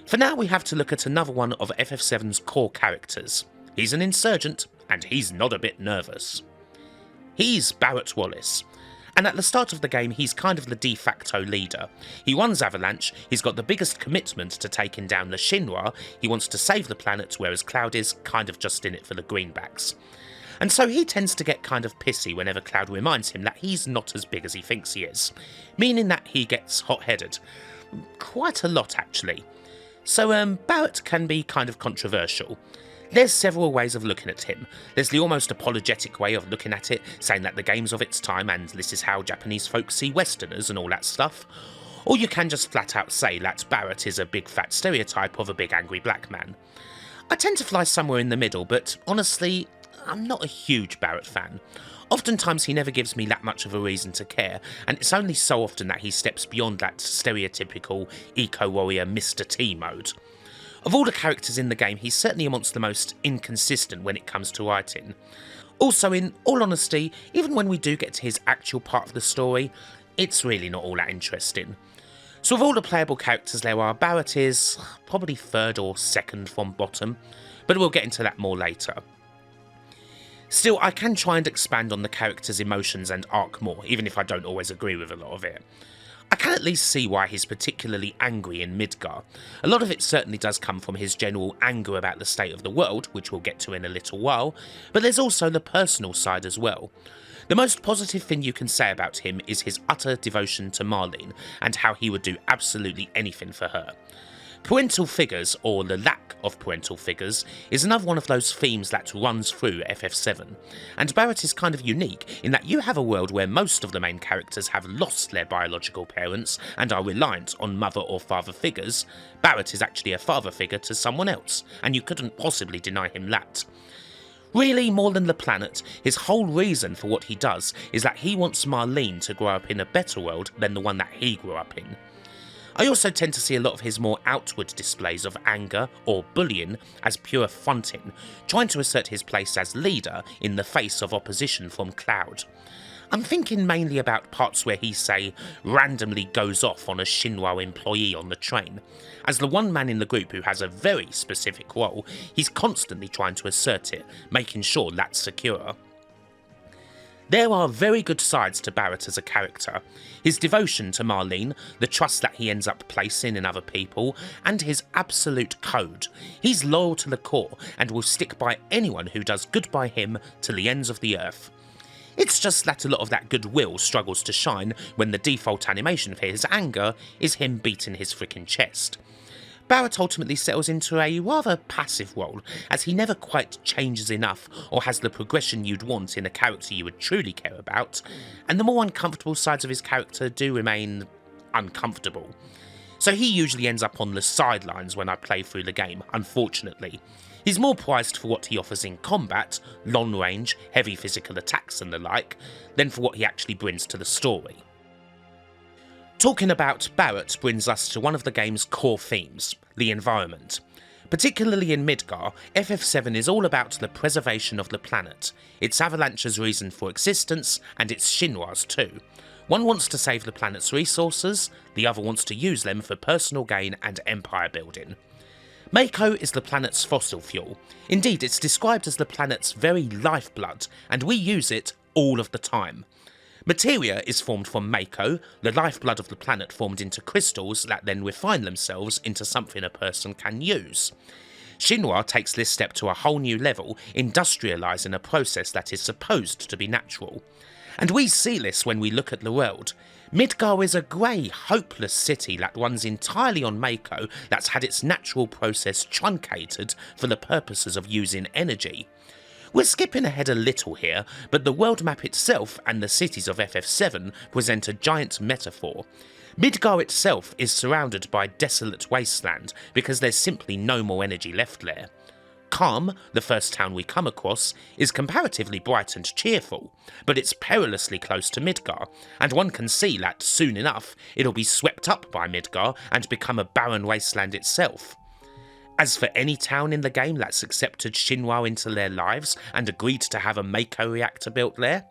For now, we have to look at another one of FF7's core characters. He's an insurgent, and he's not a bit nervous. He's Barret Wallace, and at the start of the game he's kind of the de facto leader. He runs Avalanche, he's got the biggest commitment to taking down the Shinra, he wants to save the planet, whereas Cloud is kind of just in it for the greenbacks. And so he tends to get kind of pissy whenever Cloud reminds him that he's not as big as he thinks he is, meaning that he gets hot-headed. Quite a lot, actually. So Barret can be kind of controversial. There's several ways of looking at him. There's the almost apologetic way of looking at it, saying that the game's of its time and this is how Japanese folks see Westerners and all that stuff. Or you can just flat out say that Barret is a big fat stereotype of a big angry black man. I tend to fly somewhere in the middle, but honestly, I'm not a huge Barret fan. Oftentimes he never gives me that much of a reason to care, and it's only so often that he steps beyond that stereotypical eco-warrior Mr. T mode. Of all the characters in the game, he's certainly amongst the most inconsistent when it comes to writing. Also, in all honesty, even when we do get to his actual part of the story, it's really not all that interesting. So of all the playable characters there are, Barret is probably third or second from bottom, but we'll get into that more later. Still, I can try and expand on the character's emotions and arc more, even if I don't always agree with a lot of it. I can at least see why he's particularly angry in Midgar. A lot of it certainly does come from his general anger about the state of the world, which we'll get to in a little while, but there's also the personal side as well. The most positive thing you can say about him is his utter devotion to Marlene, and how he would do absolutely anything for her. Parental figures, or the lack of parental figures, is another one of those themes that runs through FF7, and Barret is kind of unique in that you have a world where most of the main characters have lost their biological parents and are reliant on mother or father figures. Barret is actually a father figure to someone else, and you couldn't possibly deny him that. Really, more than the planet, his whole reason for what he does is that he wants Marlene to grow up in a better world than the one that he grew up in. I also tend to see a lot of his more outward displays of anger or bullying as pure fronting, trying to assert his place as leader in the face of opposition from Cloud. I'm thinking mainly about parts where he, say, randomly goes off on a Shinra employee on the train. As the one man in the group who has a very specific role, he's constantly trying to assert it, making sure that's secure. There are very good sides to Barret as a character. His devotion to Marlene, the trust that he ends up placing in other people, and his absolute code. He's loyal to the core and will stick by anyone who does good by him till the ends of the earth. It's just that a lot of that goodwill struggles to shine when the default animation for his anger is him beating his freaking chest. Barret ultimately settles into a rather passive role, as he never quite changes enough or has the progression you'd want in a character you would truly care about, and the more uncomfortable sides of his character do remain uncomfortable. So he usually ends up on the sidelines when I play through the game, unfortunately. He's more prized for what he offers in combat, long range, heavy physical attacks and the like, than for what he actually brings to the story. Talking about Barret brings us to one of the game's core themes, the environment. Particularly in Midgar, FF7 is all about the preservation of the planet, its Avalanche's reason for existence, and its Shinra's too. One wants to save the planet's resources, the other wants to use them for personal gain and empire building. Mako is the planet's fossil fuel. Indeed, it's described as the planet's very lifeblood, and we use it all of the time. Materia is formed from Mako, the lifeblood of the planet formed into crystals that then refine themselves into something a person can use. Shinra takes this step to a whole new level, industrialising a process that is supposed to be natural. And we see this when we look at the world. Midgar is a grey, hopeless city that runs entirely on Mako that's had its natural process truncated for the purposes of using energy. We're skipping ahead a little here, but the world map itself and the cities of FF7 present a giant metaphor. Midgar itself is surrounded by desolate wasteland because there's simply no more energy left there. Kalm, the first town we come across, is comparatively bright and cheerful, but it's perilously close to Midgar, and one can see that soon enough it'll be swept up by Midgar and become a barren wasteland itself. As for any town in the game that's accepted Shinra into their lives and agreed to have a Mako reactor built there,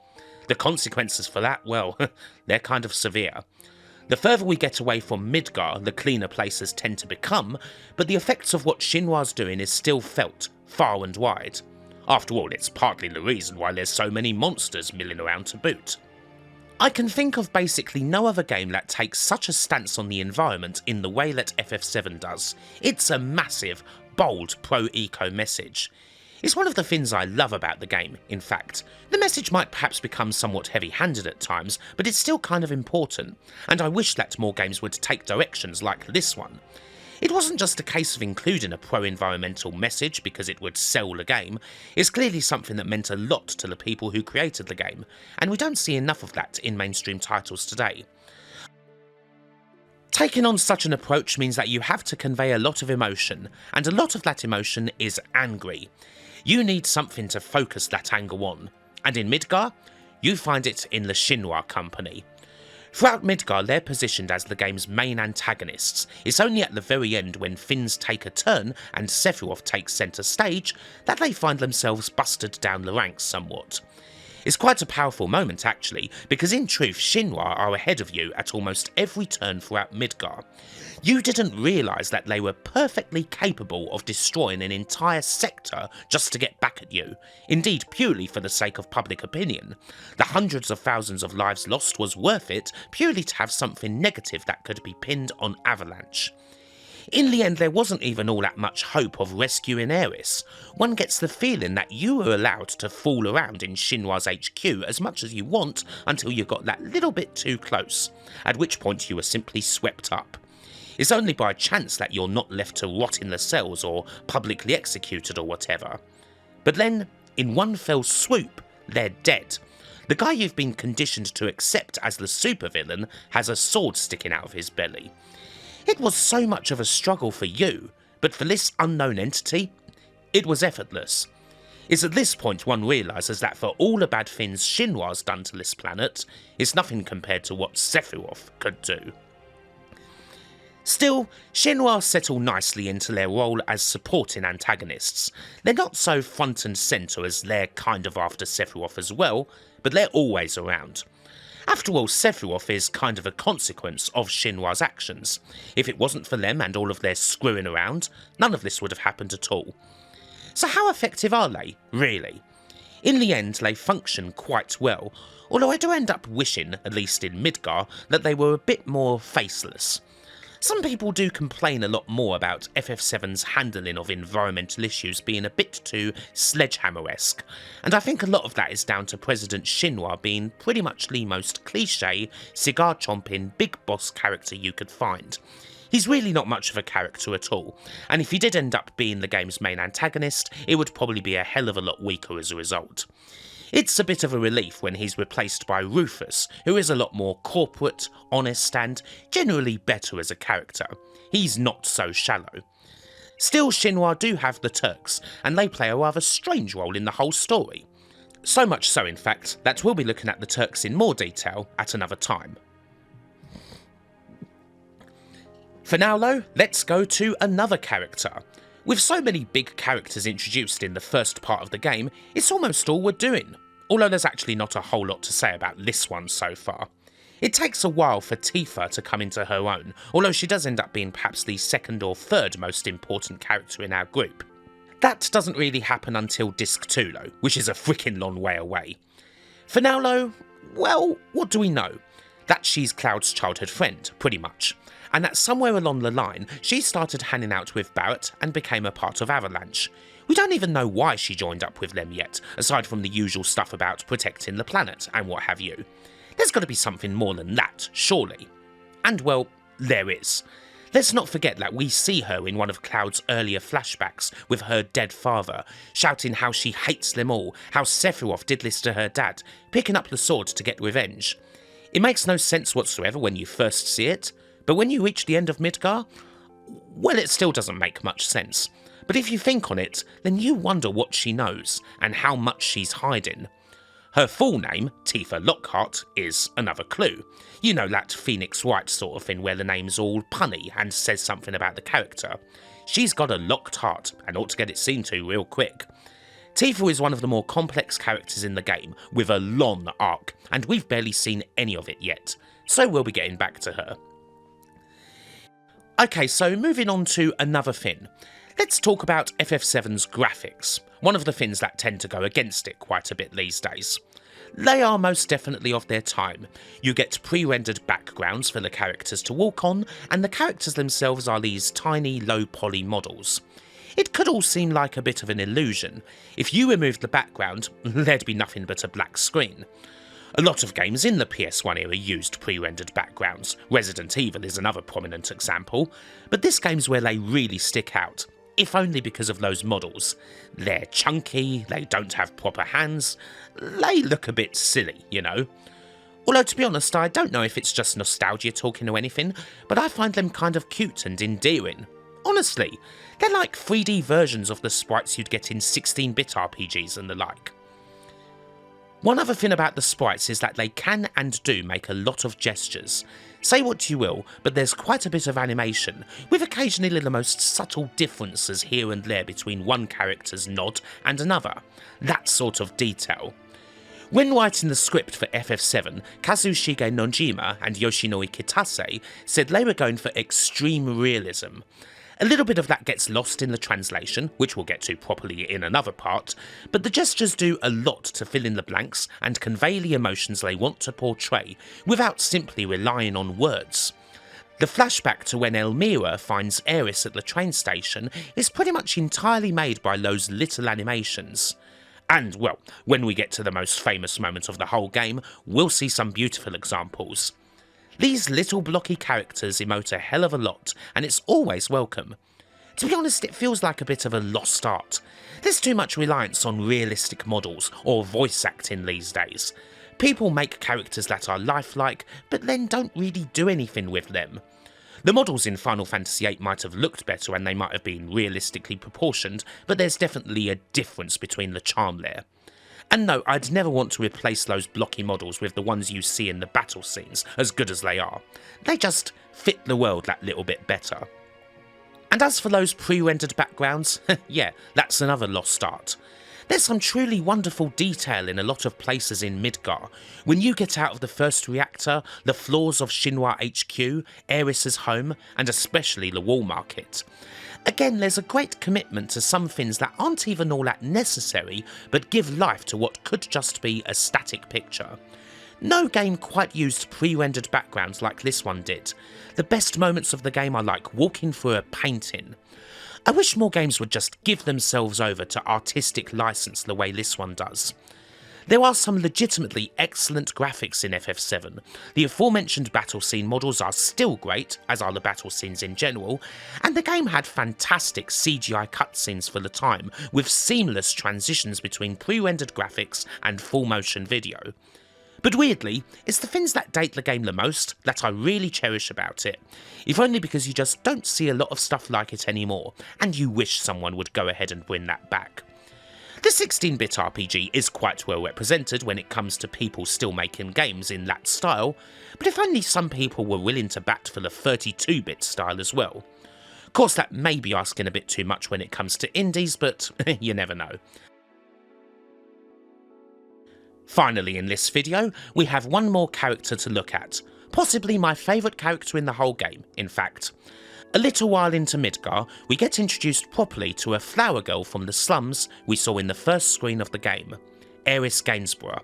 the consequences for that, well, they're kind of severe. The further we get away from Midgar, the cleaner places tend to become, but the effects of what Shinra's doing is still felt far and wide. After all, it's partly the reason why there's so many monsters milling around to boot. I can think of basically no other game that takes such a stance on the environment in the way that FF7 does. It's a massive, bold pro-eco message. It's one of the things I love about the game, in fact. The message might perhaps become somewhat heavy-handed at times, but it's still kind of important, and I wish that more games would take directions like this one. It wasn't just a case of including a pro-environmental message because it would sell the game, it's clearly something that meant a lot to the people who created the game, and we don't see enough of that in mainstream titles today. Taking on such an approach means that you have to convey a lot of emotion, and a lot of that emotion is angry. You need something to focus that anger on, and in Midgar, you find it in the Shinra Company. Throughout Midgar, they're positioned as the game's main antagonists. It's only at the very end, when things take a turn and Sephiroth takes centre stage, that they find themselves busted down the ranks somewhat. It's quite a powerful moment actually, because in truth Shinra are ahead of you at almost every turn throughout Midgar. You didn't realise that they were perfectly capable of destroying an entire sector just to get back at you, indeed purely for the sake of public opinion. The hundreds of thousands of lives lost was worth it purely to have something negative that could be pinned on Avalanche. In the end, there wasn't even all that much hope of rescuing Aeris. One gets the feeling that you were allowed to fool around in Shinra's HQ as much as you want until you got that little bit too close, at which point you were simply swept up. It's only by chance that you're not left to rot in the cells or publicly executed or whatever. But then, in one fell swoop, they're dead. The guy you've been conditioned to accept as the supervillain has a sword sticking out of his belly. It was so much of a struggle for you, but for this unknown entity, it was effortless. It's at this point one realises that for all the bad things Shinra's done to this planet, it's nothing compared to what Sephiroth could do. Still, Shinra settle nicely into their role as supporting antagonists. They're not so front and centre as they're kind of after Sephiroth as well, but they're always around. After all, Sephiroth is kind of a consequence of Shinra's actions. If it wasn't for them and all of their screwing around, none of this would have happened at all. So how effective are they, really? In the end, they function quite well, although I do end up wishing, at least in Midgar, that they were a bit more faceless. Some people do complain a lot more about FF7's handling of environmental issues being a bit too sledgehammer-esque, and I think a lot of that is down to President Shinra being pretty much the most cliché, cigar-chomping, big boss character you could find. He's really not much of a character at all, and if he did end up being the game's main antagonist, it would probably be a hell of a lot weaker as a result. It's a bit of a relief when he's replaced by Rufus, who is a lot more corporate, honest, and generally better as a character. He's not so shallow. Still, Shinra do have the Turks, and they play a rather strange role in the whole story. So much so, in fact, that we'll be looking at the Turks in more detail at another time. For now though, let's go to another character. With so many big characters introduced in the first part of the game, it's almost all we're doing. Although there's actually not a whole lot to say about this one so far. It takes a while for Tifa to come into her own, although she does end up being perhaps the second or third most important character in our group. That doesn't really happen until Disc 2 though, which is a freaking long way away. For now though, well, what do we know? That she's Cloud's childhood friend, pretty much. And that somewhere along the line, she started hanging out with Barret and became a part of Avalanche. We don't even know why she joined up with them yet, aside from the usual stuff about protecting the planet and what have you. There's got to be something more than that, surely. And well, there is. Let's not forget that we see her in one of Cloud's earlier flashbacks with her dead father, shouting how she hates them all, how Sephiroth did this to her dad, picking up the sword to get revenge. It makes no sense whatsoever when you first see it, but when you reach the end of Midgar, well, it still doesn't make much sense. But if you think on it, then you wonder what she knows, and how much she's hiding. Her full name, Tifa Lockhart, is another clue. You know, that Phoenix Wright sort of thing where the name's all punny and says something about the character. She's got a locked heart, and ought to get it seen to real quick. Tifa is one of the more complex characters in the game, with a long arc, and we've barely seen any of it yet, so we'll be getting back to her. Okay, so moving on to another thing. Let's talk about FF7's graphics, one of the things that tend to go against it quite a bit these days. They are most definitely of their time. You get pre-rendered backgrounds for the characters to walk on, and the characters themselves are these tiny low-poly models. It could all seem like a bit of an illusion. If you removed the background, there'd be nothing but a black screen. A lot of games in the PS1 era used pre-rendered backgrounds. Resident Evil is another prominent example, but this game's where they really stick out, if only because of those models. They're chunky, they don't have proper hands, they look a bit silly, you know. Although to be honest, I don't know if it's just nostalgia talking or anything, but I find them kind of cute and endearing. Honestly, they're like 3D versions of the sprites you'd get in 16-bit RPGs and the like. One other thing about the sprites is that they can and do make a lot of gestures. Say what you will, but there's quite a bit of animation, with occasionally the most subtle differences here and there between one character's nod and another. That sort of detail. When writing the script for FF7, Kazushige Nojima and Yoshinori Kitase said they were going for extreme realism. A little bit of that gets lost in the translation, which we'll get to properly in another part, but the gestures do a lot to fill in the blanks and convey the emotions they want to portray, without simply relying on words. The flashback to when Elmira finds Aeris at the train station is pretty much entirely made by those little animations. And, well, when we get to the most famous moment of the whole game, we'll see some beautiful examples. These little blocky characters emote a hell of a lot, and it's always welcome. To be honest, it feels like a bit of a lost art. There's too much reliance on realistic models or voice acting these days. People make characters that are lifelike, but then don't really do anything with them. The models in Final Fantasy VIII might have looked better and they might have been realistically proportioned, but there's definitely a difference between the charm there. And no, I'd never want to replace those blocky models with the ones you see in the battle scenes, as good as they are. They just fit the world that little bit better. And as for those pre-rendered backgrounds, yeah, that's another lost art. There's some truly wonderful detail in a lot of places in Midgar. When you get out of the first reactor, the floors of Shinra HQ, Aeris' home, and especially the wall market. Again, there's a great commitment to some things that aren't even all that necessary, but give life to what could just be a static picture. No game quite used pre-rendered backgrounds like this one did. The best moments of the game are like walking through a painting. I wish more games would just give themselves over to artistic license the way this one does. There are some legitimately excellent graphics in FF7. The aforementioned battle scene models are still great, as are the battle scenes in general, and the game had fantastic CGI cutscenes for the time, with seamless transitions between pre-rendered graphics and full motion video. But weirdly, it's the things that date the game the most that I really cherish about it, if only because you just don't see a lot of stuff like it anymore, and you wish someone would go ahead and bring that back. The 16-bit RPG is quite well represented when it comes to people still making games in that style, but if only some people were willing to bat for the 32-bit style as well. Of course, that may be asking a bit too much when it comes to indies, but you never know. Finally in this video, we have one more character to look at, possibly my favourite character in the whole game, in fact. A little while into Midgar, we get introduced properly to a flower girl from the slums we saw in the first screen of the game, Aeris Gainsborough.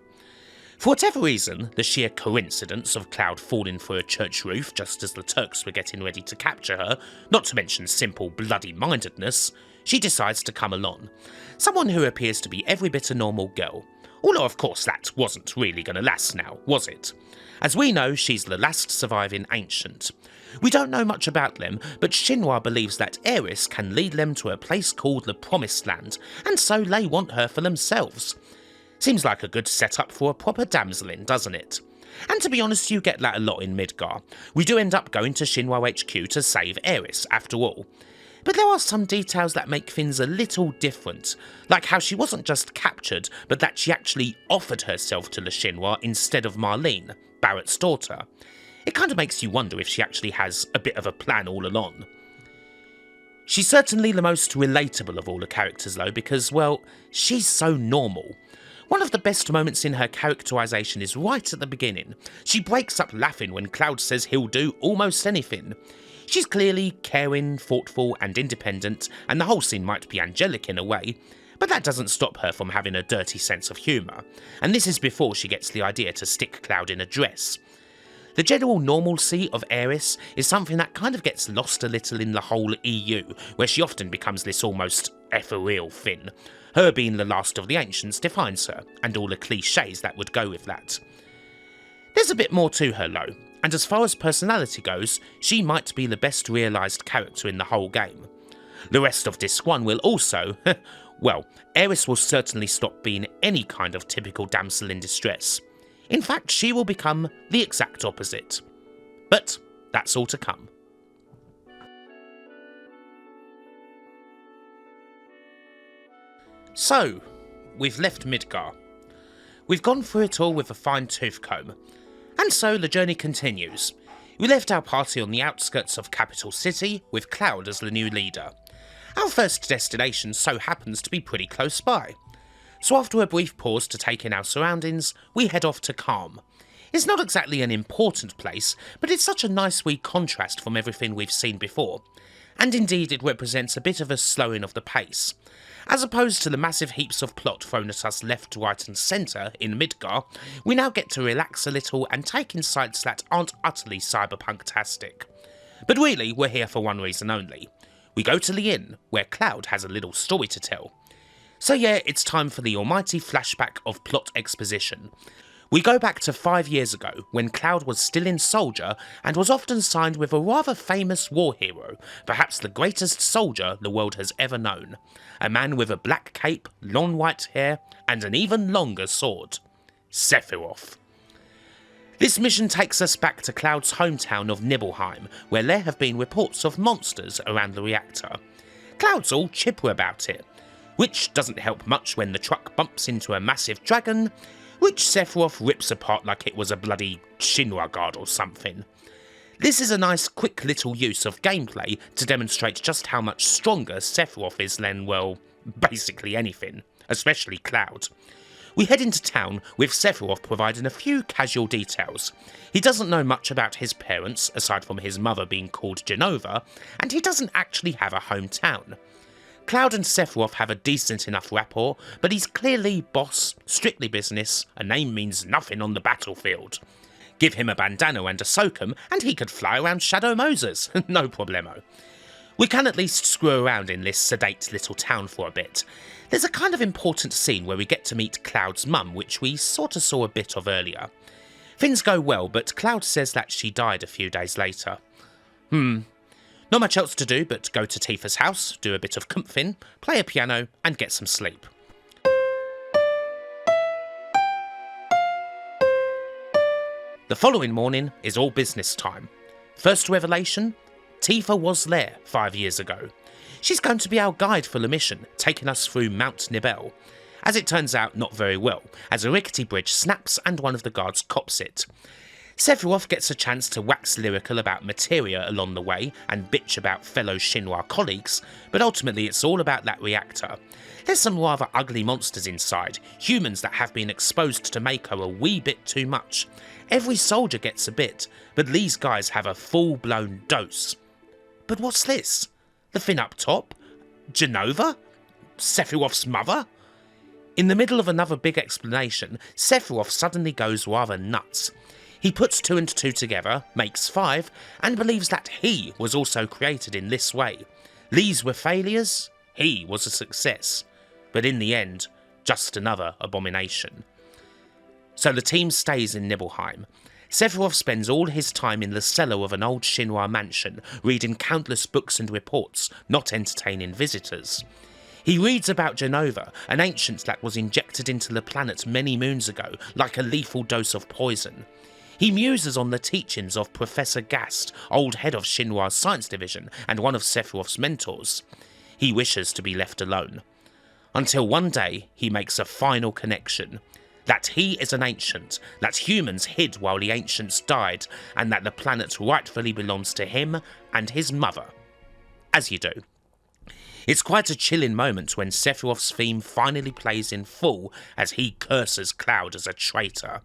For whatever reason, the sheer coincidence of Cloud falling through a church roof just as the Turks were getting ready to capture her, not to mention simple bloody-mindedness, she decides to come along. Someone who appears to be every bit a normal girl. Although of course that wasn't really going to last now, was it? As we know, she's the last surviving ancient. We don't know much about them, but Shinra believes that Aeris can lead them to a place called the Promised Land, and so they want her for themselves. Seems like a good setup for a proper damselin, doesn't it? And to be honest, you get that a lot in Midgar. We do end up going to Shinra HQ to save Aeris, after all. But there are some details that make things a little different, like how she wasn't just captured, but that she actually offered herself to the Shinra instead of Marlene, Barret's daughter. It kind of makes you wonder if she actually has a bit of a plan all along. She's certainly the most relatable of all the characters though, because, well, she's so normal. One of the best moments in her characterisation is right at the beginning. She breaks up laughing when Cloud says he'll do almost anything. She's clearly caring, thoughtful and independent, and the whole scene might be angelic in a way, but that doesn't stop her from having a dirty sense of humour, and this is before she gets the idea to stick Cloud in a dress. The general normalcy of Aeris is something that kind of gets lost a little in the whole EU, where she often becomes this almost ethereal thing. Her being the last of the ancients defines her, and all the cliches that would go with that. There's a bit more to her though, and as far as personality goes, she might be the best realised character in the whole game. The rest of Disc 1 will also, well, Aeris will certainly stop being any kind of typical damsel in distress. In fact, she will become the exact opposite. But that's all to come. So, we've left Midgar. We've gone through it all with a fine-tooth comb. And so the journey continues. We left our party on the outskirts of Capital City, with Cloud as the new leader. Our first destination so happens to be pretty close by. So after a brief pause to take in our surroundings, we head off to Kalm. It's not exactly an important place, but it's such a nice wee contrast from everything we've seen before. And indeed it represents a bit of a slowing of the pace. As opposed to the massive heaps of plot thrown at us left, right and centre in Midgar, we now get to relax a little and take in sights that aren't utterly cyberpunk-tastic. But really, we're here for one reason only. We go to the inn, where Cloud has a little story to tell. So yeah, it's time for the almighty flashback of plot exposition. We go back to 5 years ago, when Cloud was still in Soldier and was often signed with a rather famous war hero, perhaps the greatest soldier the world has ever known. A man with a black cape, long white hair, and an even longer sword. Sephiroth. This mission takes us back to Cloud's hometown of Nibelheim, where there have been reports of monsters around the reactor. Cloud's all chipper about it. which doesn't help much when the truck bumps into a massive dragon, which Sephiroth rips apart like it was a bloody Shinra guard or something. This is a nice quick little use of gameplay to demonstrate just how much stronger Sephiroth is than, well, basically anything, especially Cloud. We head into town with Sephiroth providing a few casual details. He doesn't know much about his parents, aside from his mother being called Jenova, and he doesn't actually have a hometown. Cloud and Sephiroth have a decent enough rapport, but he's clearly boss, strictly business, a name means nothing on the battlefield. Give him a bandana and a soakum, and he could fly around Shadow Moses, no problemo. We can at least screw around in this sedate little town for a bit. There's a kind of important scene where we get to meet Cloud's mum, which we sorta saw a bit of earlier. Things go well, but Cloud says that she died a few days later. Not much else to do but go to Tifa's house, do a bit of comfing, play a piano, and get some sleep. The following morning is all business time. First revelation, Tifa was there 5 years ago. She's going to be our guide for the mission, taking us through Mount Nibel. As it turns out, not very well, as a rickety bridge snaps and one of the guards cops it. Sephiroth gets a chance to wax lyrical about Materia along the way and bitch about fellow Shinra colleagues, but ultimately it's all about that reactor. There's some rather ugly monsters inside, humans that have been exposed to Mako a wee bit too much. Every soldier gets a bit, but these guys have a full-blown dose. But what's this? The thing up top? Jenova? Sephiroth's mother? In the middle of another big explanation, Sephiroth suddenly goes rather nuts. He puts 2 and 2 together, makes 5, and believes that he was also created in this way. These were failures, he was a success. But in the end, just another abomination. So the team stays in Nibelheim. Sephiroth spends all his time in the cellar of an old Shinra mansion, reading countless books and reports, not entertaining visitors. He reads about Jenova, an ancient that was injected into the planet many moons ago, like a lethal dose of poison. He muses on the teachings of Professor Gast, old head of Shinra's science division and one of Sephiroth's mentors. He wishes to be left alone. Until one day, he makes a final connection. That he is an ancient, that humans hid while the ancients died, and that the planet rightfully belongs to him and his mother. As you do. It's quite a chilling moment when Sephiroth's theme finally plays in full as he curses Cloud as a traitor.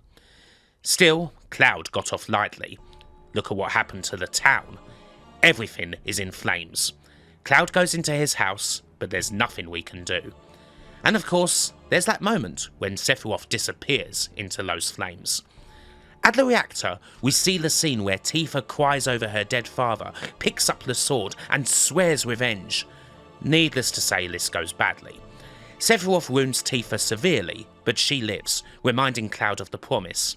Still, Cloud got off lightly. Look at what happened to the town. Everything is in flames. Cloud goes into his house, but there's nothing we can do. And of course, there's that moment when Sephiroth disappears into those flames. At the reactor, we see the scene where Tifa cries over her dead father, picks up the sword, and swears revenge. Needless to say, this goes badly. Sephiroth wounds Tifa severely, but she lives, reminding Cloud of the promise.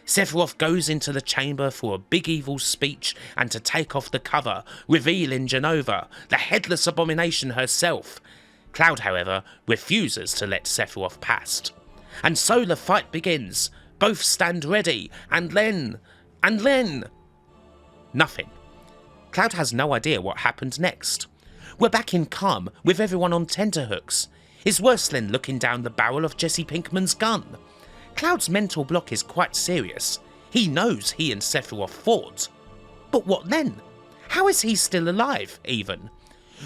Sephiroth goes into the chamber for a big evil speech and to take off the cover, revealing Jenova, the headless abomination herself. Cloud, however, refuses to let Sephiroth past. And so the fight begins. Both stand ready, and then... nothing. Cloud has no idea what happened next. We're back in Kalm, with everyone on tenterhooks. It's worse than looking down the barrel of Jesse Pinkman's gun. Cloud's mental block is quite serious. He knows he and Sephiroth fought. But what then? How is he still alive, even?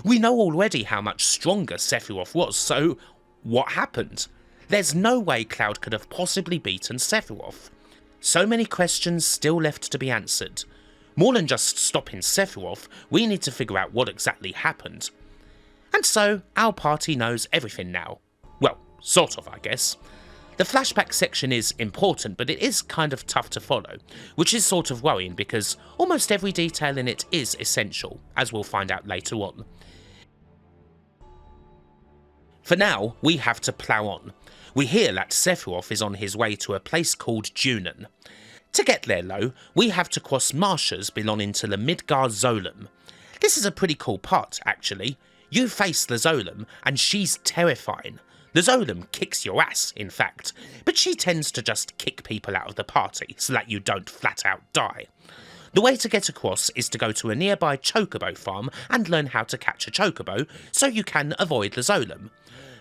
We know already how much stronger Sephiroth was, so what happened? There's no way Cloud could have possibly beaten Sephiroth. So many questions still left to be answered. More than just stopping Sephiroth, we need to figure out what exactly happened. And so, our party knows everything now. Well, sort of, I guess. The flashback section is important, but it is kind of tough to follow, which is sort of worrying because almost every detail in it is essential, as we'll find out later on. For now, we have to plough on. We hear that Sephiroth is on his way to a place called Junon. To get there though, we have to cross marshes belonging to the Midgar Zolom. This is a pretty cool part, actually. You face the Zolom, and she's terrifying. The Zolom kicks your ass, in fact, but she tends to just kick people out of the party so that you don't flat out die. The way to get across is to go to a nearby chocobo farm and learn how to catch a chocobo so you can avoid the Zolom.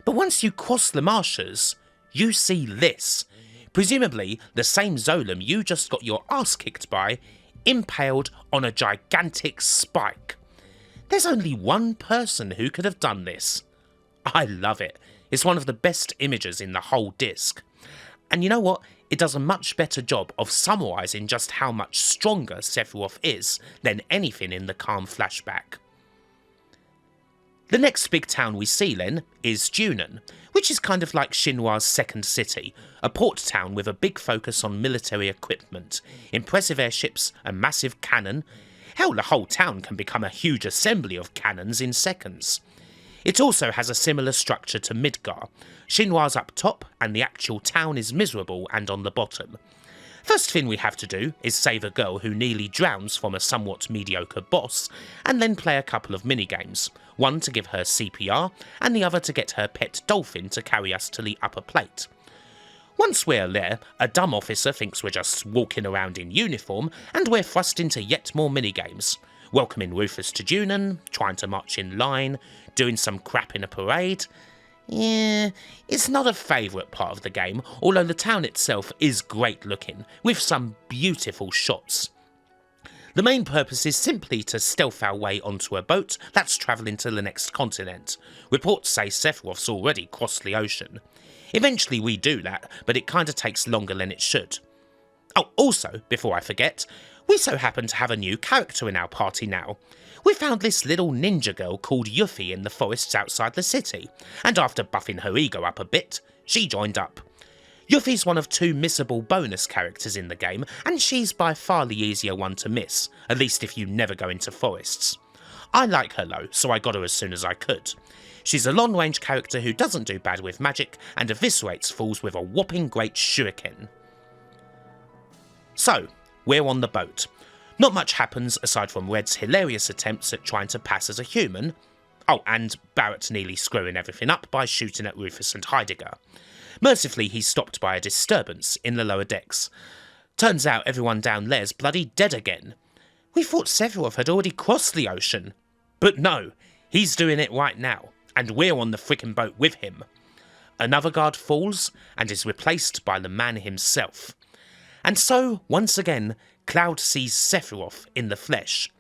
But once you cross the marshes, you see this. Presumably the same Zolom you just got your ass kicked by, impaled on a gigantic spike. There's only one person who could have done this. I love it. It's one of the best images in the whole disc. And you know what? It does a much better job of summarising just how much stronger Sephiroth is than anything in the Kalm flashback. The next big town we see then is Junon, which is kind of like Shinra's second city, a port town with a big focus on military equipment, impressive airships, a massive cannon. Hell, the whole town can become a huge assembly of cannons in seconds. It also has a similar structure to Midgar. Shinra's up top and the actual town is miserable and on the bottom. First thing we have to do is save a girl who nearly drowns from a somewhat mediocre boss, and then play a couple of minigames, one to give her CPR and the other to get her pet dolphin to carry us to the upper plate. Once we're there, a dumb officer thinks we're just walking around in uniform and we're thrust into yet more minigames. Welcoming Rufus to Junon, trying to march in line, doing some crap in a parade. Yeah, it's not a favourite part of the game, although the town itself is great looking, with some beautiful shots. The main purpose is simply to stealth our way onto a boat that's travelling to the next continent. Reports say Sephiroth's already crossed the ocean. Eventually we do that, but it kinda takes longer than it should. Oh, also, before I forget, we so happen to have a new character in our party now. We found this little ninja girl called Yuffie in the forests outside the city, and after buffing her ego up a bit, she joined up. Yuffie's one of 2 missable bonus characters in the game, and she's by far the easier one to miss, at least if you never go into forests. I like her though, so I got her as soon as I could. She's a long-range character who doesn't do bad with magic, and eviscerates fools with a whopping great shuriken. So, we're on the boat. Not much happens aside from Red's hilarious attempts at trying to pass as a human. Oh, and Barret nearly screwing everything up by shooting at Rufus and Heidegger. Mercifully, he's stopped by a disturbance in the lower decks. Turns out everyone down there's bloody dead again. We thought Sephiroth had already crossed the ocean. But no, he's doing it right now, and we're on the frickin' boat with him. Another guard falls, and is replaced by the man himself. And so, once again, Cloud sees Sephiroth in the flesh.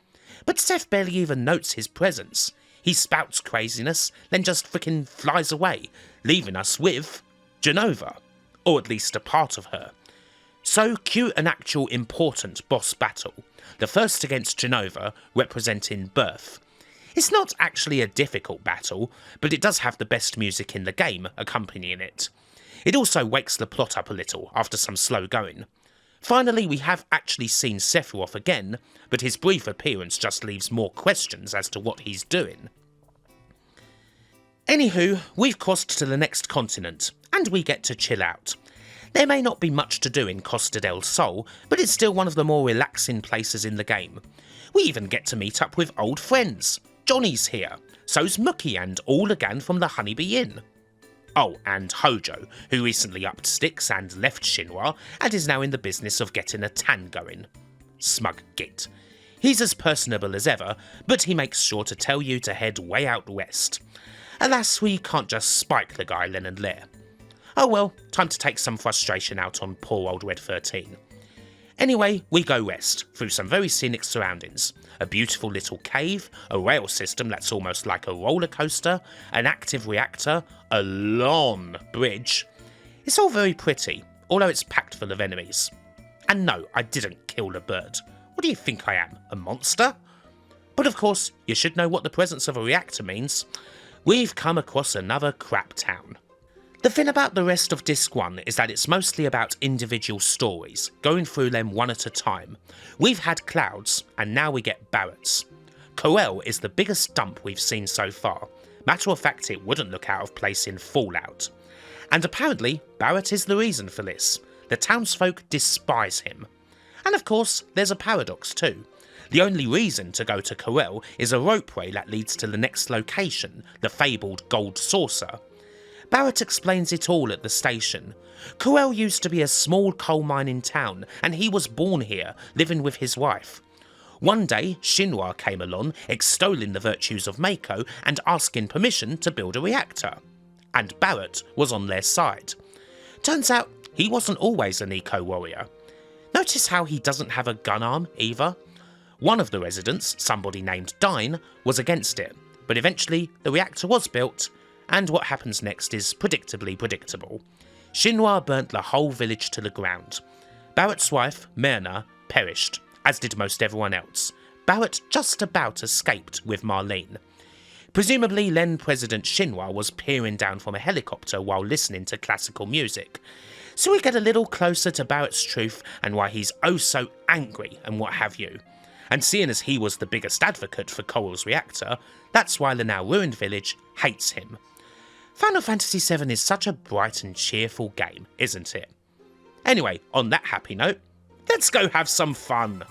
But Seph barely even notes his presence. He spouts craziness, then just frickin' flies away, leaving us with Jenova. Or at least a part of her. So cue an actual important boss battle. The first against Jenova, representing Birth. It's not actually a difficult battle, but it does have the best music in the game accompanying it. It also wakes the plot up a little after some slow going. Finally, we have actually seen Sephiroth again, but his brief appearance just leaves more questions as to what he's doing. Anywho, we've crossed to the next continent, and we get to chill out. There may not be much to do in Costa del Sol, but it's still one of the more relaxing places in the game. We even get to meet up with old friends. Johnny's here, so's Mookie and all again from the Honeybee Inn. Oh, and Hojo, who recently upped sticks and left Shinra, and is now in the business of getting a tan going. Smug git. He's as personable as ever, but he makes sure to tell you to head way out west. Alas, we can't just spike the guy then and there. Oh well, time to take some frustration out on poor old Red 13. Anyway, we go west, through some very scenic surroundings. A beautiful little cave, a rail system that's almost like a roller coaster, an active reactor, a long bridge. It's all very pretty, although it's packed full of enemies. And no, I didn't kill the bird. What do you think I am, a monster? But of course, you should know what the presence of a reactor means. We've come across another crap town. The thing about the rest of Disc 1 is that it's mostly about individual stories, going through them one at a time. We've had Cloud's, and now we get Barret's. Coel is the biggest dump we've seen so far. Matter of fact, it wouldn't look out of place in Fallout. And apparently, Barret is the reason for this. The townsfolk despise him. And of course, there's a paradox too. The only reason to go to Coel is a ropeway that leads to the next location, the fabled Gold Saucer. Barret explains it all at the station. Coel used to be a small coal mine in town, and he was born here, living with his wife. One day, Shinra came along, extolling the virtues of Mako and asking permission to build a reactor. and Barret was on their side. Turns out he wasn't always an eco-warrior. Notice how he doesn't have a gun arm either? One of the residents, somebody named Dine, was against it, but eventually the reactor was built, and what happens next is predictably predictable. Shinra burnt the whole village to the ground. Barret's wife, Myrna, perished, as did most everyone else. Barret just about escaped with Marlene. Presumably then President Shinra was peering down from a helicopter while listening to classical music. So we get a little closer to Barret's truth and why he's oh so angry and what have you. And seeing as he was the biggest advocate for Coral's reactor, that's why the now ruined village hates him. Final Fantasy VII is such a bright and cheerful game, isn't it? Anyway, on that happy note, let's go have some fun!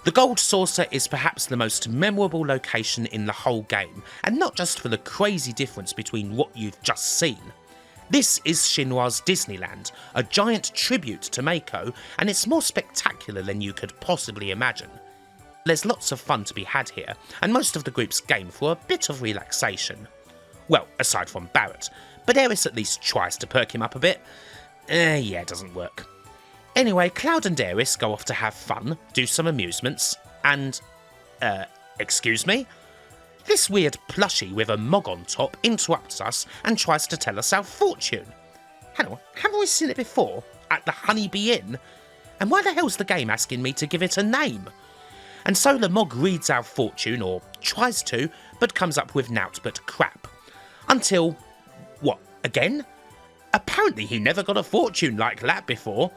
The Gold Saucer is perhaps the most memorable location in the whole game, and not just for the crazy difference between what you've just seen. This is Shinra's Disneyland, a giant tribute to Mako, and it's more spectacular than you could possibly imagine. There's lots of fun to be had here, and most of the groups game for a bit of relaxation. Well, aside from Barret, but Aeris at least tries to perk him up a bit. Yeah, it doesn't work. Anyway, Cloud and Aeris go off to have fun, do some amusements, and... excuse me? This weird plushie with a mog on top interrupts us and tries to tell us our fortune. Hang on, haven't we seen it before? At the Honeybee Inn? And why the hell's the game asking me to give it a name? And so the mog reads our fortune, or tries to, but comes up with nout but crap. Until... what, again? Apparently he never got a fortune like that before.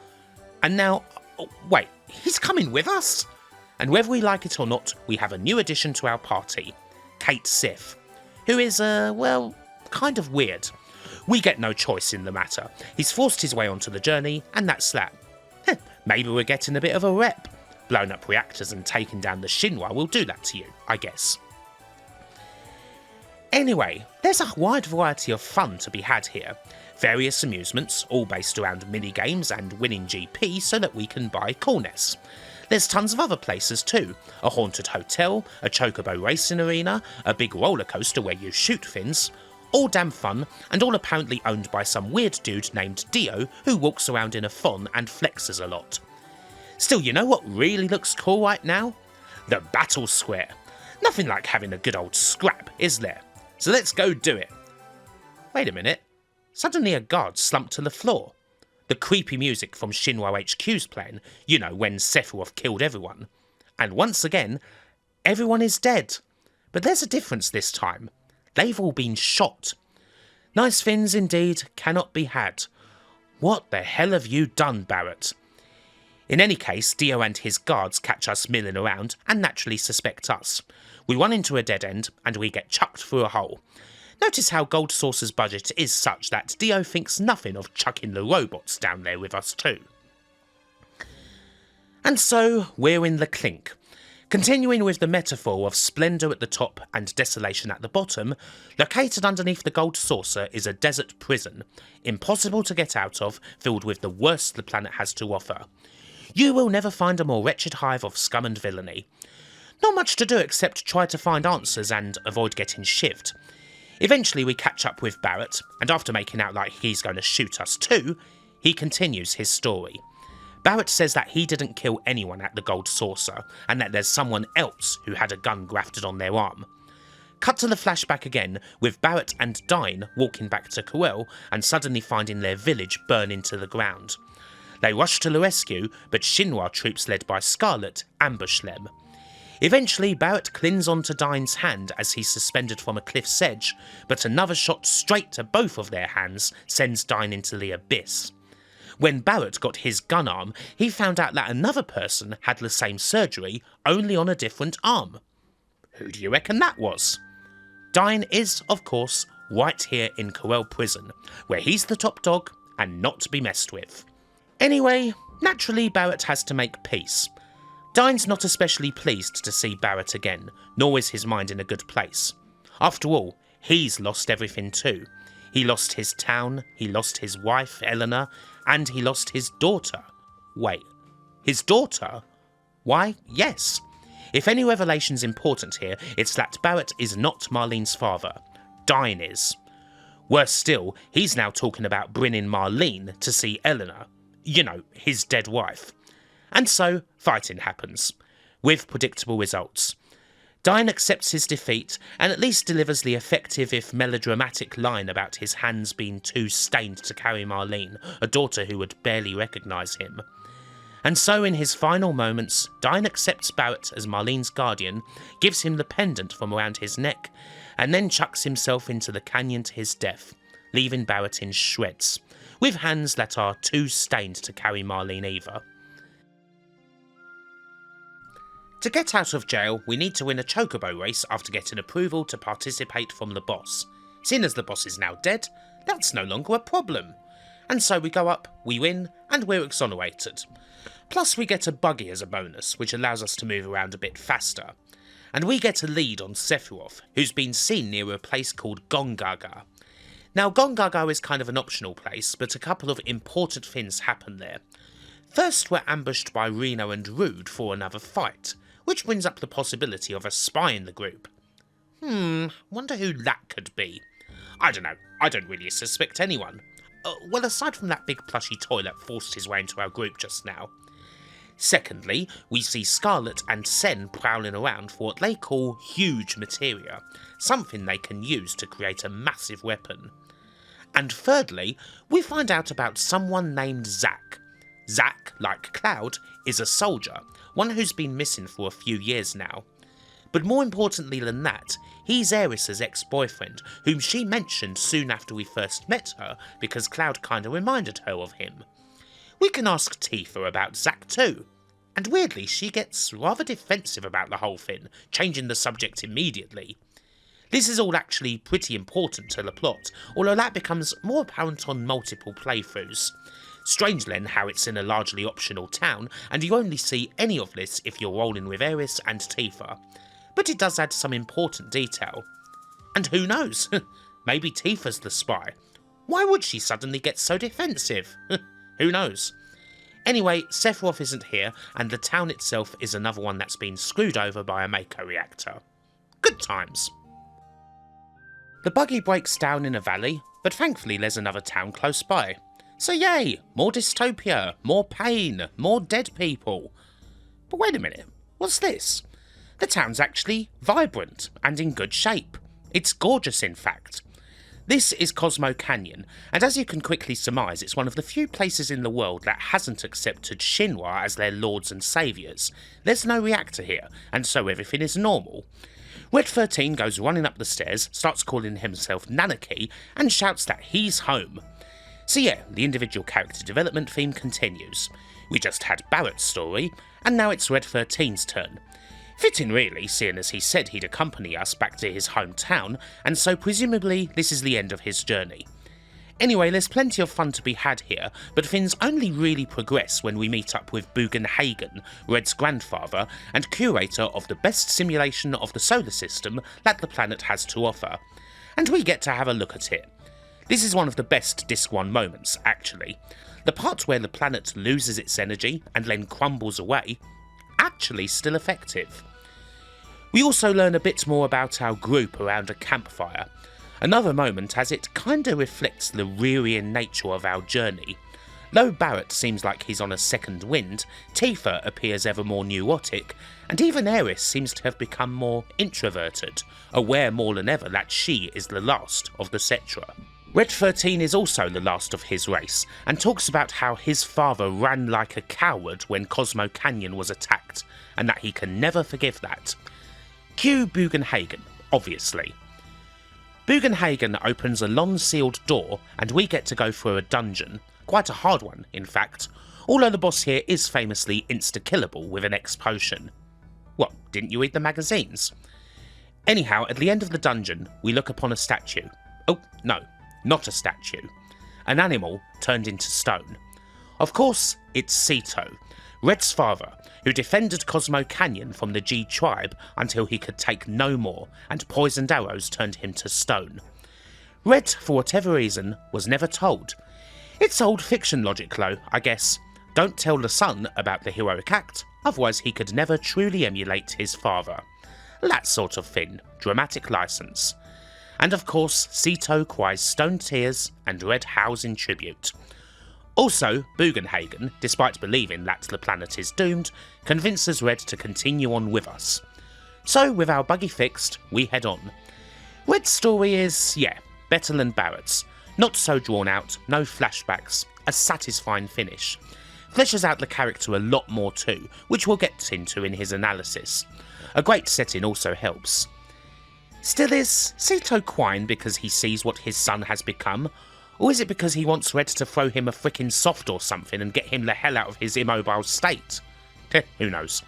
And now... oh, wait, he's coming with us? And whether we like it or not, we have a new addition to our party. Cait Sith, who is, well, kind of weird. We get no choice in the matter. He's forced his way onto the journey, and that's that. Maybe we're getting a bit of a rep. Blowing up reactors and taking down the Shinra will do that to you, I guess. Anyway, there's a wide variety of fun to be had here. Various amusements, all based around minigames and winning GP so that we can buy coolness. There's tons of other places too. A haunted hotel, a chocobo racing arena, a big roller coaster where you shoot things. All damn fun, and all apparently owned by some weird dude named Dio who walks around in a phon and flexes a lot. Still, you know what really looks cool right now? The battle square. Nothing like having a good old scrap, is there? So let's go do it. Wait a minute. Suddenly a guard slumped to the floor. The creepy music from Shinra HQ's playing, you know, when Sephiroth killed everyone. And once again, everyone is dead. But there's a difference this time. They've all been shot. Nice things indeed cannot be had. What the hell have you done, Barret? In any case, Dio and his guards catch us milling around and naturally suspect us. We run into a dead end and we get chucked through a hole. Notice how Gold Saucer's budget is such that Dio thinks nothing of chucking the robots down there with us too. And so, we're in the clink. Continuing with the metaphor of splendour at the top and desolation at the bottom, located underneath the Gold Saucer is a desert prison, impossible to get out of, filled with the worst the planet has to offer. You will never find a more wretched hive of scum and villainy. Not much to do except try to find answers and avoid getting shivved. Eventually we catch up with Barret, and after making out like he's going to shoot us too, he continues his story. Barret says that he didn't kill anyone at the Gold Saucer, and that there's someone else who had a gun grafted on their arm. Cut to the flashback again, with Barret and Dine walking back to Corel and suddenly finding their village burn into the ground. They rush to the rescue, but Shinra troops led by Scarlet ambush them. Eventually, Barret clings onto Dine's hand as he's suspended from a cliff's edge, but another shot straight to both of their hands sends Dine into the abyss. When Barret got his gun arm, he found out that another person had the same surgery, only on a different arm. Who do you reckon that was? Dine is, of course, right here in Corel Prison, where he's the top dog and not to be messed with. Anyway, naturally Barret has to make peace. Dine's not especially pleased to see Barret again, nor is his mind in a good place. After all, he's lost everything too. He lost his town, he lost his wife, Eleanor, and he lost his daughter. Wait, his daughter? Why, yes. If any revelation's important here, it's that Barret is not Marlene's father. Dine is. Worse still, he's now talking about bringing Marlene to see Eleanor, you know, his dead wife. And so, fighting happens, with predictable results. Dine accepts his defeat and at least delivers the effective if melodramatic line about his hands being too stained to carry Marlene, a daughter who would barely recognise him. And so in his final moments, Dine accepts Barret as Marlene's guardian, gives him the pendant from around his neck, and then chucks himself into the canyon to his death, leaving Barret in shreds, with hands that are too stained to carry Marlene either. To get out of jail, we need to win a chocobo race after getting approval to participate from the boss. Seeing as the boss is now dead, that's no longer a problem. And so we go up, we win, and we're exonerated. Plus we get a buggy as a bonus, which allows us to move around a bit faster. And we get a lead on Sephiroth, who's been seen near a place called Gongaga. Now Gongaga is kind of an optional place, but a couple of important things happen there. First, we're ambushed by Reno and Rude for another fight, which brings up the possibility of a spy in the group. Wonder who that could be. I don't know, I don't really suspect anyone. Well, aside from that big plushy toy that forced his way into our group just now. Secondly, we see Scarlet and Sen prowling around for what they call huge materia, something they can use to create a massive weapon. And thirdly, we find out about someone named Zack. Zack, like Cloud, is a soldier, one who's been missing for a few years now. But more importantly than that, he's Aeris' ex-boyfriend, whom she mentioned soon after we first met her because Cloud kinda reminded her of him. We can ask Tifa about Zack too. And weirdly, she gets rather defensive about the whole thing, changing the subject immediately. This is all actually pretty important to the plot, although that becomes more apparent on multiple playthroughs. Strange then how it's in a largely optional town, and you only see any of this if you're rolling with Aeris and Tifa. But it does add some important detail. And who knows, maybe Tifa's the spy. Why would she suddenly get so defensive? Who knows? Anyway, Sephiroth isn't here, and the town itself is another one that's been screwed over by a Mako reactor. Good times. The buggy breaks down in a valley, but thankfully there's another town close by. So yay, more dystopia, more pain, more dead people. But wait a minute, what's this? The town's actually vibrant and in good shape. It's gorgeous in fact. This is Cosmo Canyon, and as you can quickly surmise, it's one of the few places in the world that hasn't accepted Shinra as their lords and saviours. There's no reactor here, and so everything is normal. Red 13 goes running up the stairs, starts calling himself Nanaki, and shouts that he's home. So yeah, the individual character development theme continues. We just had Barret's story, and now it's Red 13's turn. Fitting really, seeing as he said he'd accompany us back to his hometown, and so presumably this is the end of his journey. Anyway, there's plenty of fun to be had here, but things only really progress when we meet up with Bugenhagen, Red's grandfather, and curator of the best simulation of the solar system that the planet has to offer. And we get to have a look at it. This is one of the best Disc 1 moments, actually. The part where the planet loses its energy and then crumbles away, actually still effective. We also learn a bit more about our group around a campfire. Another moment as it kinda reflects the wearying nature of our journey. Though Barret seems like he's on a second wind, Tifa appears ever more neurotic, and even Aeris seems to have become more introverted, aware more than ever that she is the last of the Cetra. Red 13 is also the last of his race, and talks about how his father ran like a coward when Cosmo Canyon was attacked, and that he can never forgive that. Cue Bugenhagen, obviously. Bugenhagen opens a long-sealed door, and we get to go through a dungeon, quite a hard one in fact, although the boss here is famously insta-killable with an X potion. What, didn't you read the magazines? Anyhow, at the end of the dungeon, we look upon a statue. Oh, no, not a statue. An animal turned into stone. Of course, it's Ceto, Red's father, who defended Cosmo Canyon from the G tribe until he could take no more, and poisoned arrows turned him to stone. Red, for whatever reason, was never told. It's old fiction logic though, I guess. Don't tell the son about the heroic act, otherwise he could never truly emulate his father. That sort of thing, dramatic license. and of course Sito cries stone tears and red howls in tribute. Also, Bugenhagen, despite believing that the planet is doomed, convinces Red to continue on with us. So, with our buggy fixed, we head on. Red's story is, better than Barret's. Not so drawn out, no flashbacks, a satisfying finish. Fleshes out the character a lot more too, which we'll get into in his analysis. A great setting also helps. Still, is Sito crying because he sees what his son has become? Or is it because he wants Red to throw him a frickin' soft or something and get him the hell out of his immobile state? Who knows.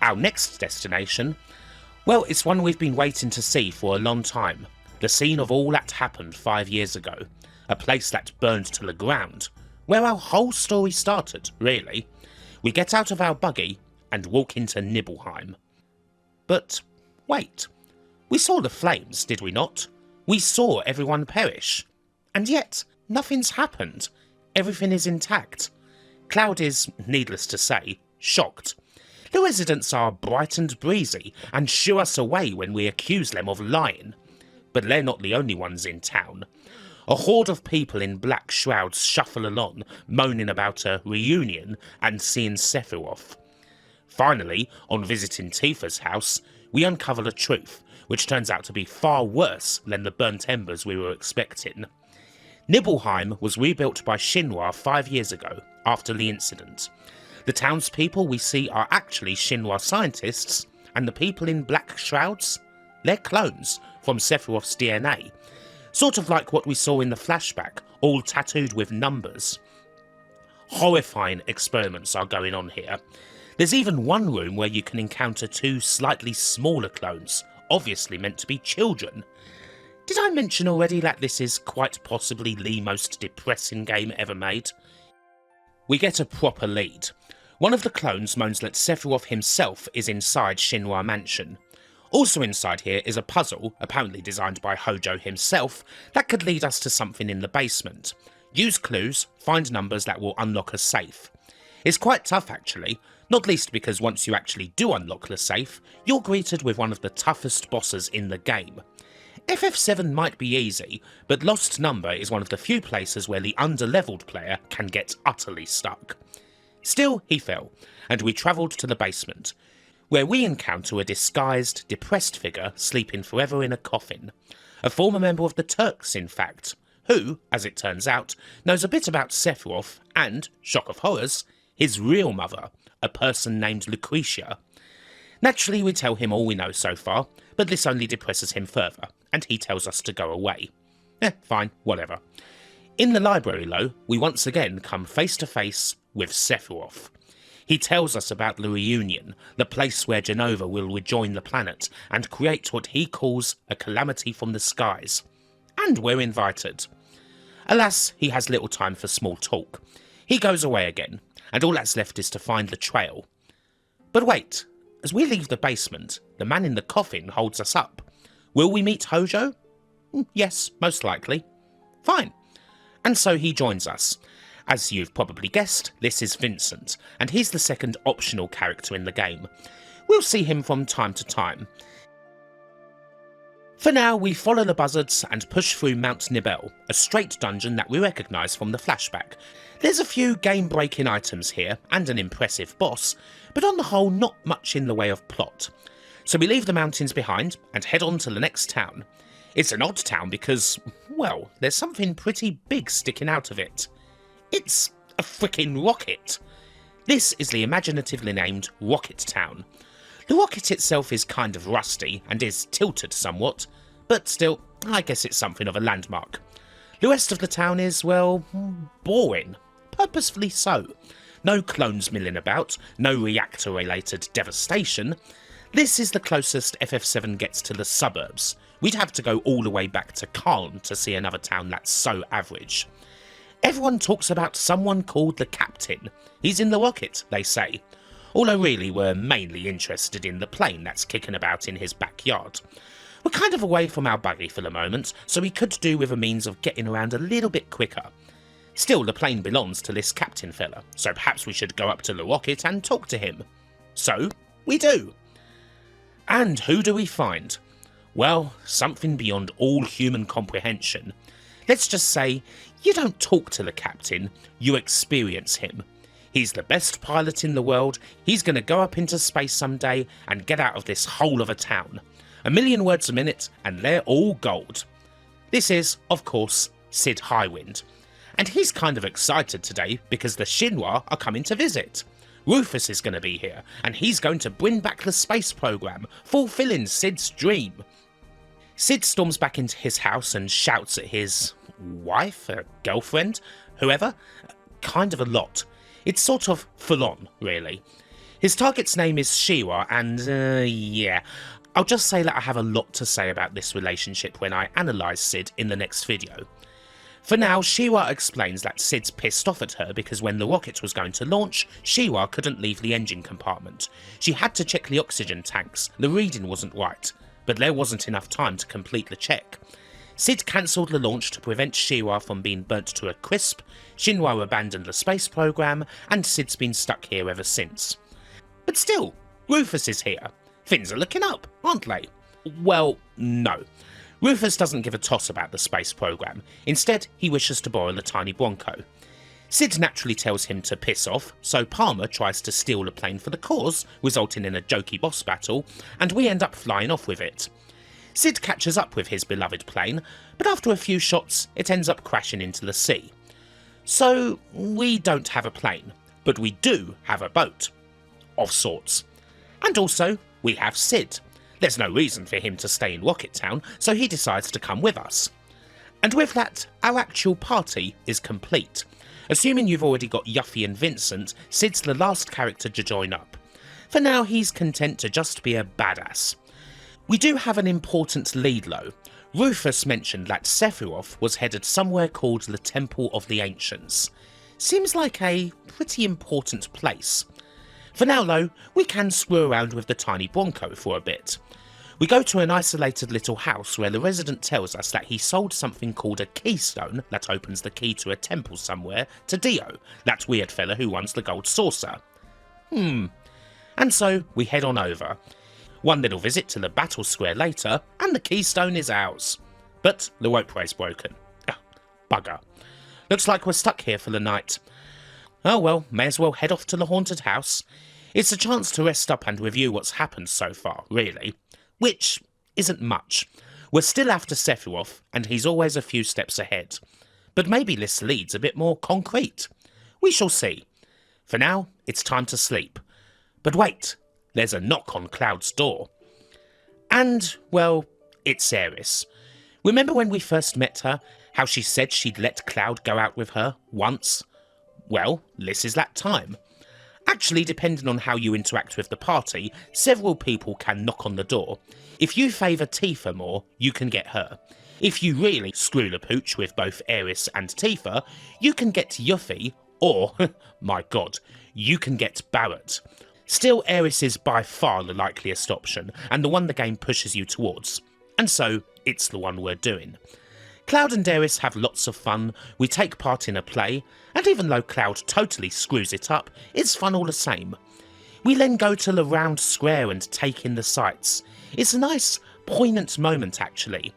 Our next destination? Well, it's one we've been waiting to see for a long time. The scene of all that happened 5 years ago. A place that burned to the ground. Where our whole story started, really. We get out of our buggy and walk into Nibelheim. But wait. We saw the flames, did we not? We saw everyone perish. And yet, nothing's happened. Everything is intact. Cloud is, needless to say, shocked. The residents are bright and breezy and shoo us away when we accuse them of lying. But they're not the only ones in town. A horde of people in black shrouds shuffle along, moaning about a reunion and seeing Sephiroth. Finally, on visiting Tifa's house, we uncover the truth, which turns out to be far worse than the burnt embers we were expecting. Nibelheim was rebuilt by Shinra 5 years ago, after the incident. The townspeople we see are actually Shinra scientists, and the people in black shrouds? They're clones from Sephiroth's DNA. Sort of like what we saw in the flashback, all tattooed with numbers. Horrifying experiments are going on here. There's even one room where you can encounter 2 slightly smaller clones, obviously meant to be children. Did I mention already that this is quite possibly the most depressing game ever made? We get a proper lead. One of the clones moans that Sephiroth himself is inside Shinra Mansion. Also inside here is a puzzle, apparently designed by Hojo himself, that could lead us to something in the basement. Use clues, find numbers that will unlock a safe. It's quite tough actually, not least because once you actually do unlock the safe, you're greeted with one of the toughest bosses in the game. FF7 might be easy, but Lost Number is one of the few places where the underleveled player can get utterly stuck. Still, he fell, and we travelled to the basement, where we encounter a disguised, depressed figure sleeping forever in a coffin. A former member of the Turks, in fact, who, as it turns out, knows a bit about Sephiroth and, shock of horrors, his real mother, a person named Lucretia. Naturally, we tell him all we know so far, but this only depresses him further, and he tells us to go away. Fine, whatever. In the library, though, we once again come face to face with Sephiroth. He tells us about the reunion, the place where Genova will rejoin the planet and create what he calls a calamity from the skies. And we're invited. Alas, he has little time for small talk. He goes away again, and all that's left is to find the trail. But wait, as we leave the basement, the man in the coffin holds us up. Will we meet Hojo? Yes, most likely. Fine. And so he joins us. As you've probably guessed, this is Vincent, and he's the second optional character in the game. We'll see him from time to time. For now, we follow the buzzards and push through Mount Nibel, a straight dungeon that we recognise from the flashback. There's a few game-breaking items here, and an impressive boss, but on the whole not much in the way of plot. So we leave the mountains behind and head on to the next town. It's an odd town because, well, there's something pretty big sticking out of it. It's a frickin' rocket. This is the imaginatively named Rocket Town. The rocket itself is kind of rusty and is tilted somewhat, but still, I guess it's something of a landmark. The rest of the town is, well, boring. Purposefully so. No clones milling about, no reactor-related devastation. This is the closest FF7 gets to the suburbs. We'd have to go all the way back to Kalm to see another town that's so average. Everyone talks about someone called the Captain. He's in the rocket, they say. Although really we're mainly interested in the plane that's kicking about in his backyard. We're kind of away from our buggy for the moment, so we could do with a means of getting around a little bit quicker. Still, the plane belongs to this captain fella, so perhaps we should go up to the rocket and talk to him. So, we do. And who do we find? Well, something beyond all human comprehension. Let's just say, you don't talk to the captain, you experience him. He's the best pilot in the world, he's going to go up into space someday and get out of this hole of a town. 1,000,000 words a minute and they're all gold. This is, of course, Cid Highwind. And he's kind of excited today because the Shinra are coming to visit. Rufus is going to be here, and he's going to bring back the space program, fulfilling Cid's dream. Cid storms back into his house and shouts at his wife, girlfriend, whoever, kind of a lot. It's sort of full on, really. His target's name is Shira, and yeah, I'll just say that I have a lot to say about this relationship when I analyse Cid in the next video. For now, Shira explains that Cid's pissed off at her because when the rocket was going to launch, Shira couldn't leave the engine compartment. She had to check the oxygen tanks, the reading wasn't right, but there wasn't enough time to complete the check. Cid cancelled the launch to prevent Shira from being burnt to a crisp, Shinra abandoned the space program, and Cid's been stuck here ever since. But still, Rufus is here. Things are looking up, aren't they? Well, no. Rufus doesn't give a toss about the space program. Instead, he wishes to borrow the tiny Bronco. Cid naturally tells him to piss off, so Palmer tries to steal the plane for the cause, resulting in a jokey boss battle, and we end up flying off with it. Cid catches up with his beloved plane, but after a few shots, it ends up crashing into the sea. So, we don't have a plane, but we do have a boat. Of sorts. And also, we have Cid. There's no reason for him to stay in Rocket Town, so he decides to come with us. And with that, our actual party is complete. Assuming you've already got Yuffie and Vincent, Cid's the last character to join up. For now, he's content to just be a badass. We do have an important lead though. Rufus mentioned that Sephiroth was headed somewhere called the Temple of the Ancients. Seems like a pretty important place. For now though, we can screw around with the tiny Bronco for a bit. We go to an isolated little house where the resident tells us that he sold something called a keystone that opens the key to a temple somewhere to Dio, that weird fella who runs the gold saucer. And so we head on over. One little visit to the battle square later, and the keystone is ours. But the ropeway's broken. Bugger. Looks like we're stuck here for the night. Oh well, may as well head off to the haunted house. It's a chance to rest up and review what's happened so far, really. Which isn't much. We're still after Sephiroth, and he's always a few steps ahead. But maybe this lead's a bit more concrete. We shall see. For now, it's time to sleep. But wait, there's a knock on Cloud's door. And, well, it's Aeris. Remember when we first met her, how she said she'd let Cloud go out with her, once? Well, this is that time. Actually, depending on how you interact with the party, several people can knock on the door. If you favour Tifa more, you can get her. If you really screw the pooch with both Aeris and Tifa, you can get Yuffie, or, my god, you can get Barret. Still, Aeris is by far the likeliest option, and the one the game pushes you towards. And so, it's the one we're doing. Cloud and Aeris have lots of fun, we take part in a play, and even though Cloud totally screws it up, it's fun all the same. We then go to the round square and take in the sights. It's a nice, poignant moment actually.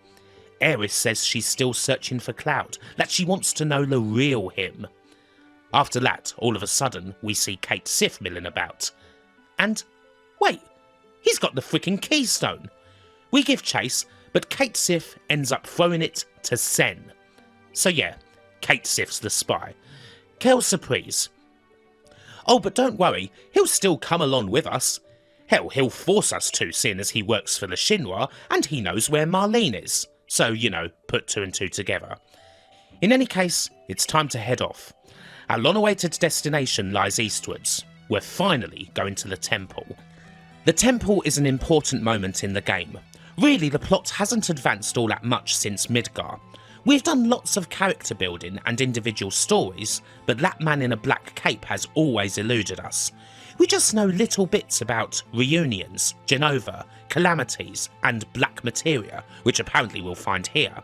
Aeris says she's still searching for Cloud, that she wants to know the real him. After that, all of a sudden, we see Cait Sith milling about. And, wait, he's got the freaking keystone. We give chase, but Cait Sith ends up throwing it to Sen. So yeah, Cait Sith's the spy. Quelle surprise. Oh, but don't worry, he'll still come along with us. Hell, he'll force us to, seeing as he works for the Shinra, and he knows where Marlene is. So, you know, put two and two together. In any case, it's time to head off. Our long-awaited destination lies eastwards. We're finally going to the temple. The temple is an important moment in the game. Really, the plot hasn't advanced all that much since Midgar. We've done lots of character building and individual stories, but that man in a black cape has always eluded us. We just know little bits about reunions, Genova, calamities, and black materia, which apparently we'll find here.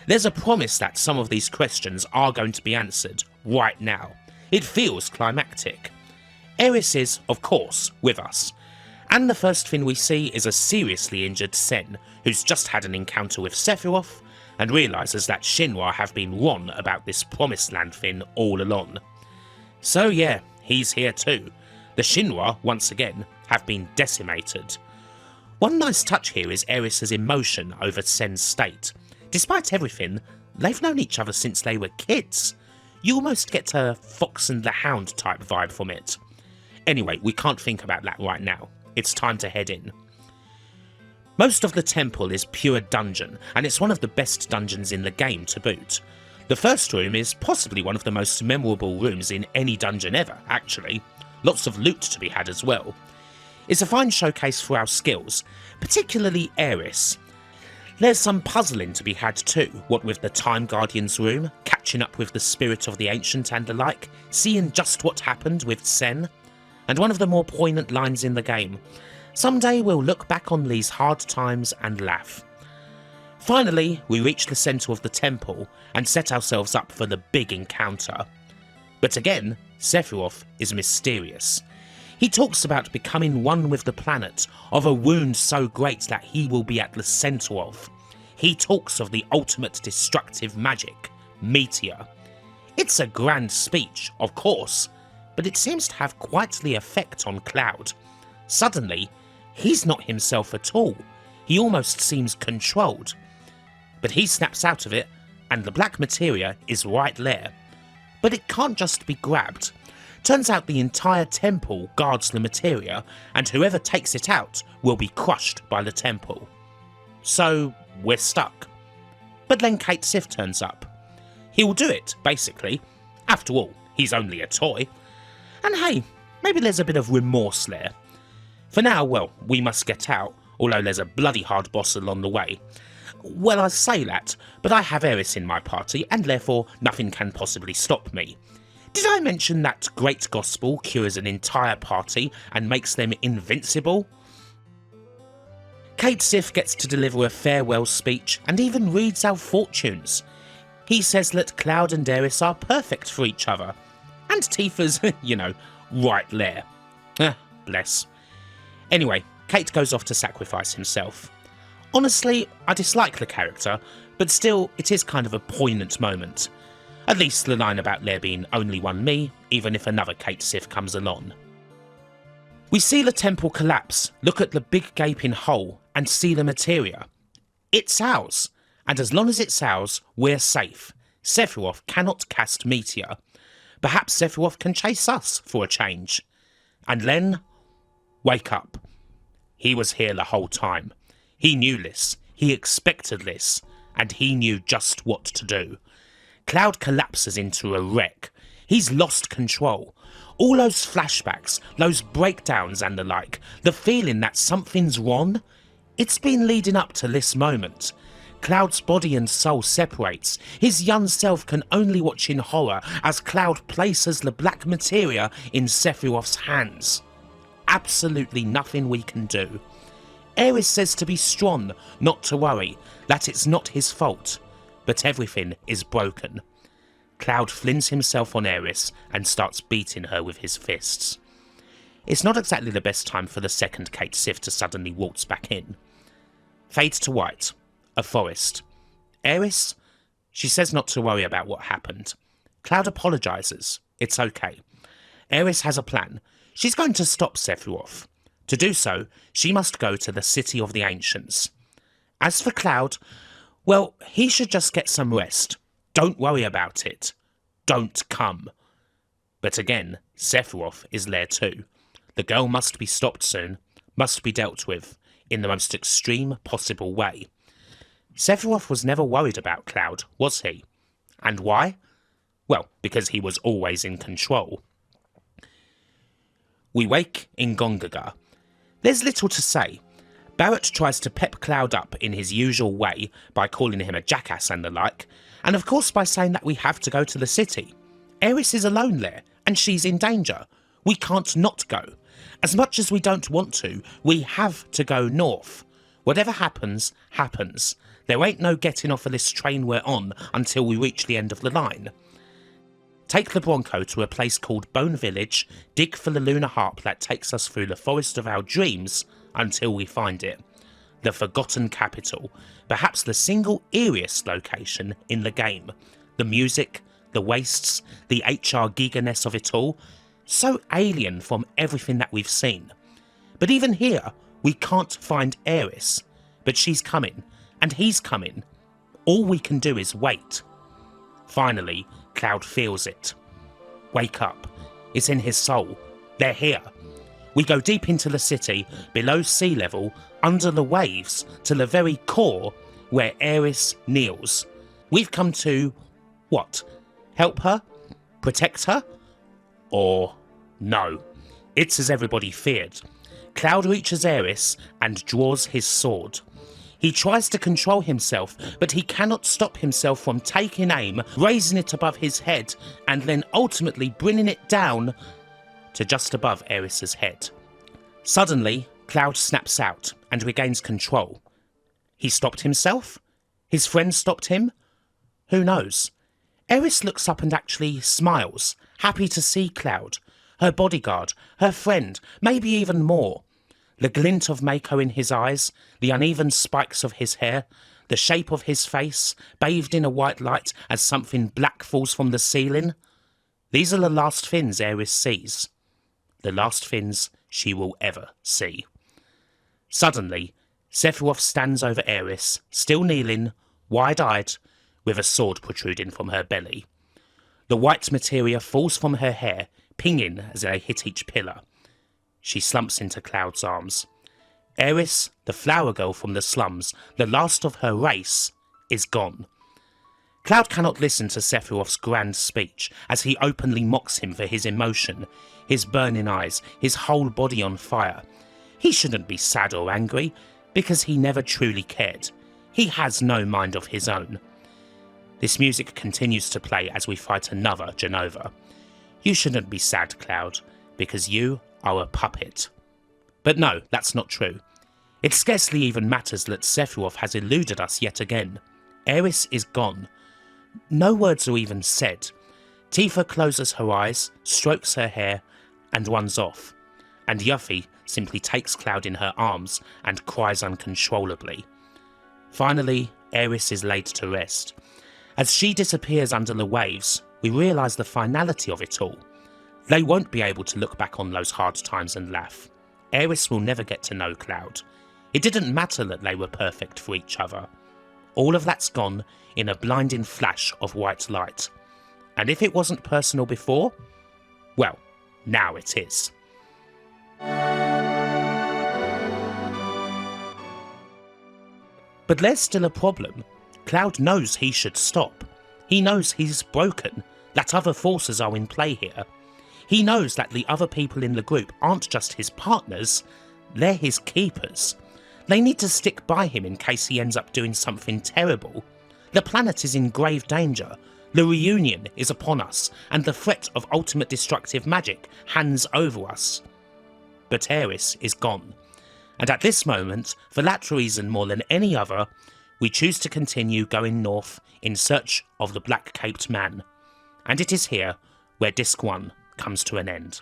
There's a promise that some of these questions are going to be answered right now. It feels climactic. Aeris is, of course, with us. And the first thing we see is a seriously injured Sen, who's just had an encounter with Sephiroth, and realises that Shinra have been wrong about this Promised Land thing all along. So yeah, he's here too. The Shinra, once again, have been decimated. One nice touch here is Aeris' emotion over Sen's state. Despite everything, they've known each other since they were kids. You almost get a Fox and the Hound type vibe from it. Anyway, we can't think about that right now. It's time to head in. Most of the temple is pure dungeon, and it's one of the best dungeons in the game to boot. The first room is possibly one of the most memorable rooms in any dungeon ever, actually. Lots of loot to be had as well. It's a fine showcase for our skills, particularly Aeris. There's some puzzling to be had too, what with the Time Guardian's room, catching up with the Spirit of the Ancient and the like, seeing just what happened with Sen. And one of the more poignant lines in the game, someday we'll look back on these hard times and laugh. Finally, we reach the centre of the temple and set ourselves up for the big encounter. But again, Sephiroth is mysterious. He talks about becoming one with the planet, of a wound so great that he will be at the centre of. He talks of the ultimate destructive magic, Materia. It's a grand speech, of course, but it seems to have quite the effect on Cloud. Suddenly, he's not himself at all. He almost seems controlled. But he snaps out of it, and the black materia is right there. But it can't just be grabbed. Turns out the entire temple guards the materia, and whoever takes it out will be crushed by the temple. So, we're stuck. But then Cait Sith turns up. He'll do it, basically. After all, he's only a toy. And hey, maybe there's a bit of remorse there. For now, well, we must get out, although there's a bloody hard boss along the way. Well, I say that, but I have Aeris in my party, and therefore nothing can possibly stop me. Did I mention that great gospel cures an entire party and makes them invincible? Cait Sith gets to deliver a farewell speech and even reads our fortunes. He says that Cloud and Aeris are perfect for each other. And Tifa's, right there. Bless. Anyway, Cait goes off to sacrifice himself. Honestly, I dislike the character, but still, it is kind of a poignant moment. At least the line about there being only one me, even if another Cait Sith comes along. We see the temple collapse, look at the big gaping hole, and see the materia. It's ours, and as long as it's ours, we're safe. Sephiroth cannot cast Meteor. Perhaps Sephiroth can chase us for a change. And then, wake up. He was here the whole time. He knew this, he expected this, and he knew just what to do. Cloud collapses into a wreck. He's lost control. All those flashbacks, those breakdowns and the like, the feeling that something's wrong, it's been leading up to this moment. Cloud's body and soul separates. His young self can only watch in horror as Cloud places the black materia in Sephiroth's hands. Absolutely nothing we can do. Aeris says to be strong, not to worry, that it's not his fault. But everything is broken. Cloud flings himself on Aeris and starts beating her with his fists. It's not exactly the best time for the second Cait Sith to suddenly waltz back in. Fade to white. A forest. Aeris? She says not to worry about what happened. Cloud apologises. It's okay. Aeris has a plan. She's going to stop Sephiroth. To do so, she must go to the City of the Ancients. As for Cloud, well, he should just get some rest. Don't worry about it. Don't come. But again, Sephiroth is there too. The girl must be stopped soon, must be dealt with, in the most extreme possible way. Sephiroth was never worried about Cloud, was he? And why? Well, because he was always in control. We wake in Gongaga. There's little to say. Barret tries to pep Cloud up in his usual way by calling him a jackass and the like, and of course by saying that we have to go to the city. Aeris is alone there, and she's in danger. We can't not go. As much as we don't want to, we have to go north. Whatever happens, happens. There ain't no getting off of this train we're on until we reach the end of the line. take the Bronco to a place called Bone Village, dig for the lunar harp that takes us through the forest of our dreams until we find it. The Forgotten Capital, perhaps the single eeriest location in the game. The music, the wastes, the HR giganess of it all, so alien from everything that we've seen. But even here, we can't find Aeris, but she's coming, and he's coming. All we can do is wait. Finally, Cloud feels it. Wake up. It's in his soul. They're here. We go deep into the city, below sea level, under the waves, to the very core where Aeris kneels. We've come to, what? Help her? Protect her? Or no. It's as everybody feared. Cloud reaches Aeris and draws his sword. He tries to control himself, but he cannot stop himself from taking aim, raising it above his head, and then ultimately bringing it down to just above Aeris's head. Suddenly, Cloud snaps out and regains control. He stopped himself? His friend stopped him? Who knows? Aeris looks up and actually smiles, happy to see Cloud, her bodyguard, her friend, maybe even more. The glint of Mako in his eyes, the uneven spikes of his hair, the shape of his face, bathed in a white light as something black falls from the ceiling. These are the last things Aeris sees. The last things she will ever see. Suddenly, Sephiroth stands over Aeris, still kneeling, wide-eyed, with a sword protruding from her belly. The white materia falls from her hair, pinging as they hit each pillar. She slumps into Cloud's arms. Aeris, the flower girl from the slums, the last of her race, is gone. Cloud cannot listen to Sephiroth's grand speech as he openly mocks him for his emotion, his burning eyes, his whole body on fire. He shouldn't be sad or angry, because he never truly cared. He has no mind of his own. This music continues to play as we fight another Jenova. You shouldn't be sad, Cloud, because you are a puppet. But no, that's not true. It scarcely even matters that Sephiroth has eluded us yet again. Aeris is gone. No words are even said. Tifa closes her eyes, strokes her hair, and runs off. And Yuffie simply takes Cloud in her arms and cries uncontrollably. Finally, Aeris is laid to rest. As she disappears under the waves, we realise the finality of it all. They won't be able to look back on those hard times and laugh. Aeris will never get to know Cloud. It didn't matter that they were perfect for each other. All of that's gone in a blinding flash of white light. And if it wasn't personal before, well, now it is. But there's still a problem. Cloud knows he should stop. He knows he's broken, that other forces are in play here. He knows that the other people in the group aren't just his partners, they're his keepers. They need to stick by him in case he ends up doing something terrible. The planet is in grave danger, the reunion is upon us, and the threat of ultimate destructive magic hangs over us. But Aeris is gone, and at this moment, for that reason more than any other, we choose to continue going north in search of the black-caped man. And it is here where Disc 1 comes to an end.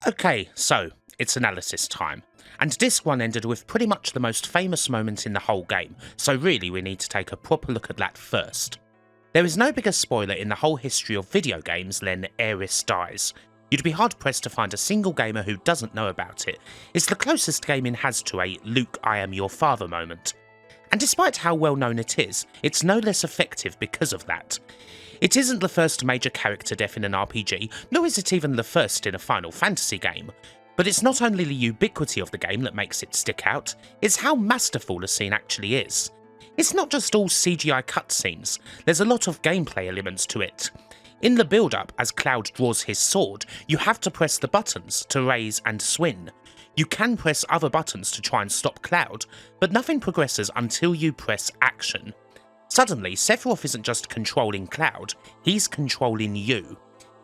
Okay, so it's analysis time. And Disc 1 ended with pretty much the most famous moment in the whole game, so really we need to take a proper look at that first. There is no bigger spoiler in the whole history of video games than Aeris dies. You'd be hard pressed to find a single gamer who doesn't know about it. It's the closest gaming has to a Luke, I am your father moment. And despite how well known it is, it's no less effective because of that. It isn't the first major character death in an RPG, nor is it even the first in a Final Fantasy game. But it's not only the ubiquity of the game that makes it stick out, it's how masterful the scene actually is. It's not just all CGI cutscenes, there's a lot of gameplay elements to it. In the build-up, as Cloud draws his sword, you have to press the buttons to raise and swing. You can press other buttons to try and stop Cloud, but nothing progresses until you press action. Suddenly, Sephiroth isn't just controlling Cloud, he's controlling you.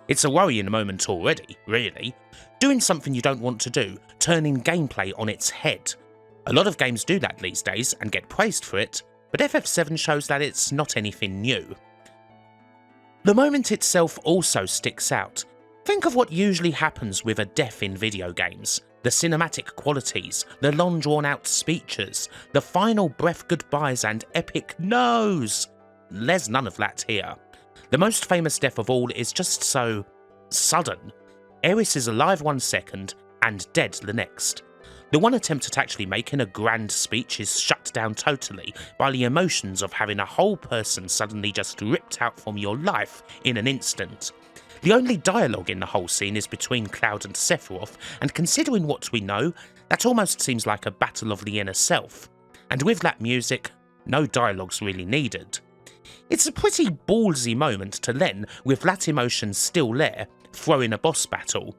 It's a worrying moment already, really. Doing something you don't want to do, turning gameplay on its head. A lot of games do that these days and get praised for it, but FF7 shows that it's not anything new. The moment itself also sticks out. Think of what usually happens with a death in video games. The cinematic qualities, the long drawn out speeches, the final breath goodbyes and epic no's. There's none of that here. The most famous death of all is just so sudden. Aeris is alive 1 second and dead the next. The one attempt at actually making a grand speech is shut down totally by the emotions of having a whole person suddenly just ripped out from your life in an instant. The only dialogue in the whole scene is between Cloud and Sephiroth, and considering what we know, that almost seems like a battle of the inner self. And with that music, no dialogue's really needed. It's a pretty ballsy moment to then, with that emotion still there, throw in a boss battle.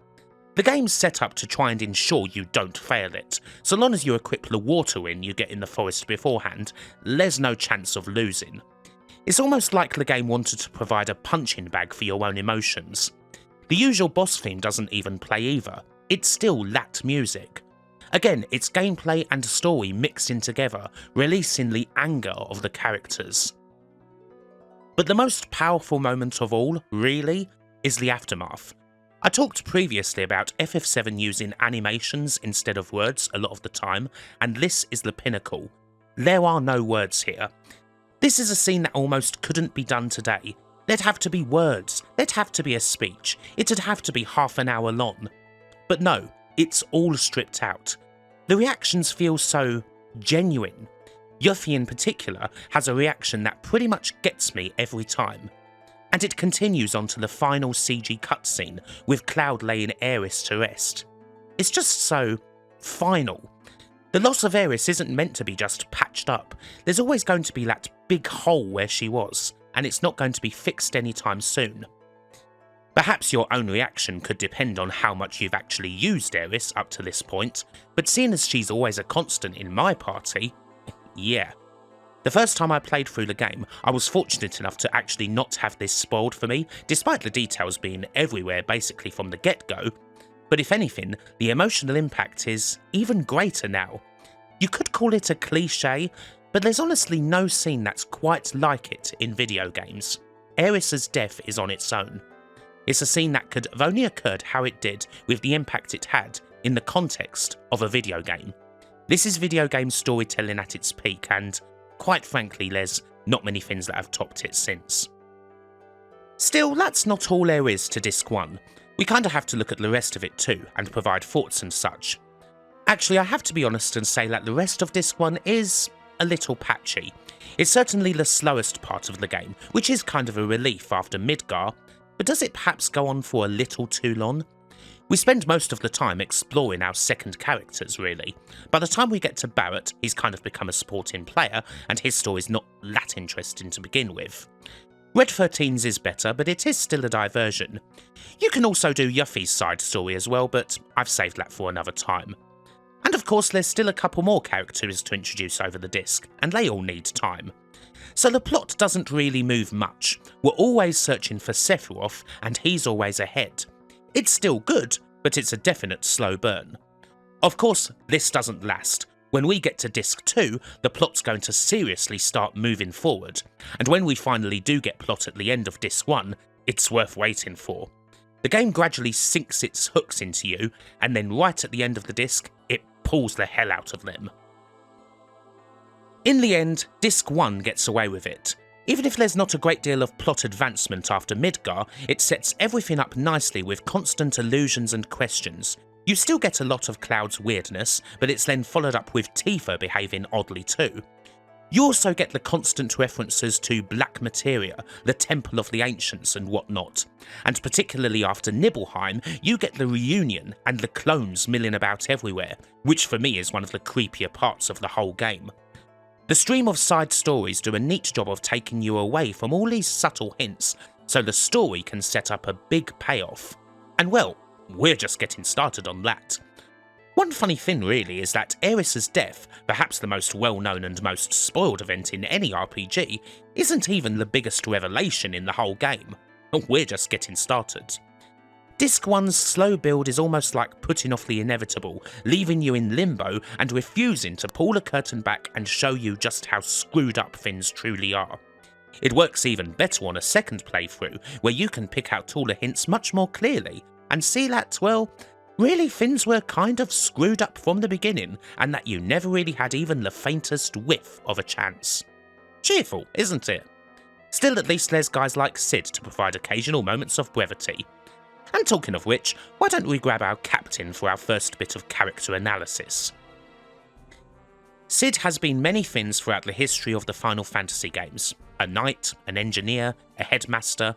The game's set up to try and ensure you don't fail it. So long as you equip the water you get in the forest beforehand, there's no chance of losing. It's almost like the game wanted to provide a punching bag for your own emotions. The usual boss theme doesn't even play either, it's still that music. Again, it's gameplay and story mixing together, releasing the anger of the characters. But the most powerful moment of all, really, is the aftermath. I talked previously about FF7 using animations instead of words a lot of the time, and this is the pinnacle. There are no words here. This is a scene that almost couldn't be done today. There'd have to be words, there'd have to be a speech, it'd have to be half an hour long. But no, it's all stripped out. The reactions feel so genuine. Yuffie in particular has a reaction that pretty much gets me every time. And it continues on to the final CG cutscene with Cloud laying Aeris to rest. It's just so final. The loss of Aeris isn't meant to be just patched up. There's always going to be that big hole where she was, and it's not going to be fixed anytime soon. Perhaps your own reaction could depend on how much you've actually used Aeris up to this point, but seeing as she's always a constant in my party, yeah. The first time I played through the game, I was fortunate enough to actually not have this spoiled for me, despite the details being everywhere basically from the get-go. But if anything, the emotional impact is even greater now. You could call it a cliche, but there's honestly no scene that's quite like it in video games. Aeris' death is on its own. It's a scene that could have only occurred how it did with the impact it had in the context of a video game. This is video game storytelling at its peak, and quite frankly, there's not many things that have topped it since. Still, that's not all there is to Disc 1. We kinda have to look at the rest of it too, and provide thoughts and such. Actually, I have to be honest and say that the rest of Disc 1 is a little patchy. It's certainly the slowest part of the game, which is kind of a relief after Midgar, but does it perhaps go on for a little too long? We spend most of the time exploring our second characters, really. By the time we get to Barret, he's kind of become a supporting player, and his story's not that interesting to begin with. Red 13's is better, but it is still a diversion. You can also do Yuffie's side story as well, but I've saved that for another time. And of course there's still a couple more characters to introduce over the disc, and they all need time. So the plot doesn't really move much. We're always searching for Sephiroth, and he's always ahead. It's still good, but it's a definite slow burn. Of course, this doesn't last. When we get to Disc 2, the plot's going to seriously start moving forward, and when we finally do get plot at the end of Disc 1, it's worth waiting for. The game gradually sinks its hooks into you, and then right at the end of the disc, it pulls the hell out of them. In the end, Disc 1 gets away with it. Even if there's not a great deal of plot advancement after Midgar, it sets everything up nicely with constant allusions and questions. You still get a lot of Cloud's weirdness, but it's then followed up with Tifa behaving oddly too. You also get the constant references to Black Materia, the Temple of the Ancients and whatnot. And particularly after Nibelheim, you get the reunion and the clones milling about everywhere, which for me is one of the creepier parts of the whole game. The stream of side stories do a neat job of taking you away from all these subtle hints, so the story can set up a big payoff. And well, we're just getting started on that. One funny thing really is that Aeris' death, perhaps the most well-known and most spoiled event in any RPG, isn't even the biggest revelation in the whole game. We're just getting started. Disc 1's slow build is almost like putting off the inevitable, leaving you in limbo and refusing to pull the curtain back and show you just how screwed up things truly are. It works even better on a second playthrough, where you can pick out all the hints much more clearly, and see that, well, really things were kind of screwed up from the beginning, and that you never really had even the faintest whiff of a chance. Cheerful, isn't it? Still, at least there's guys like Cid to provide occasional moments of brevity. And talking of which, why don't we grab our captain for our first bit of character analysis? Cid has been many things throughout the history of the Final Fantasy games. A knight, an engineer, a headmaster.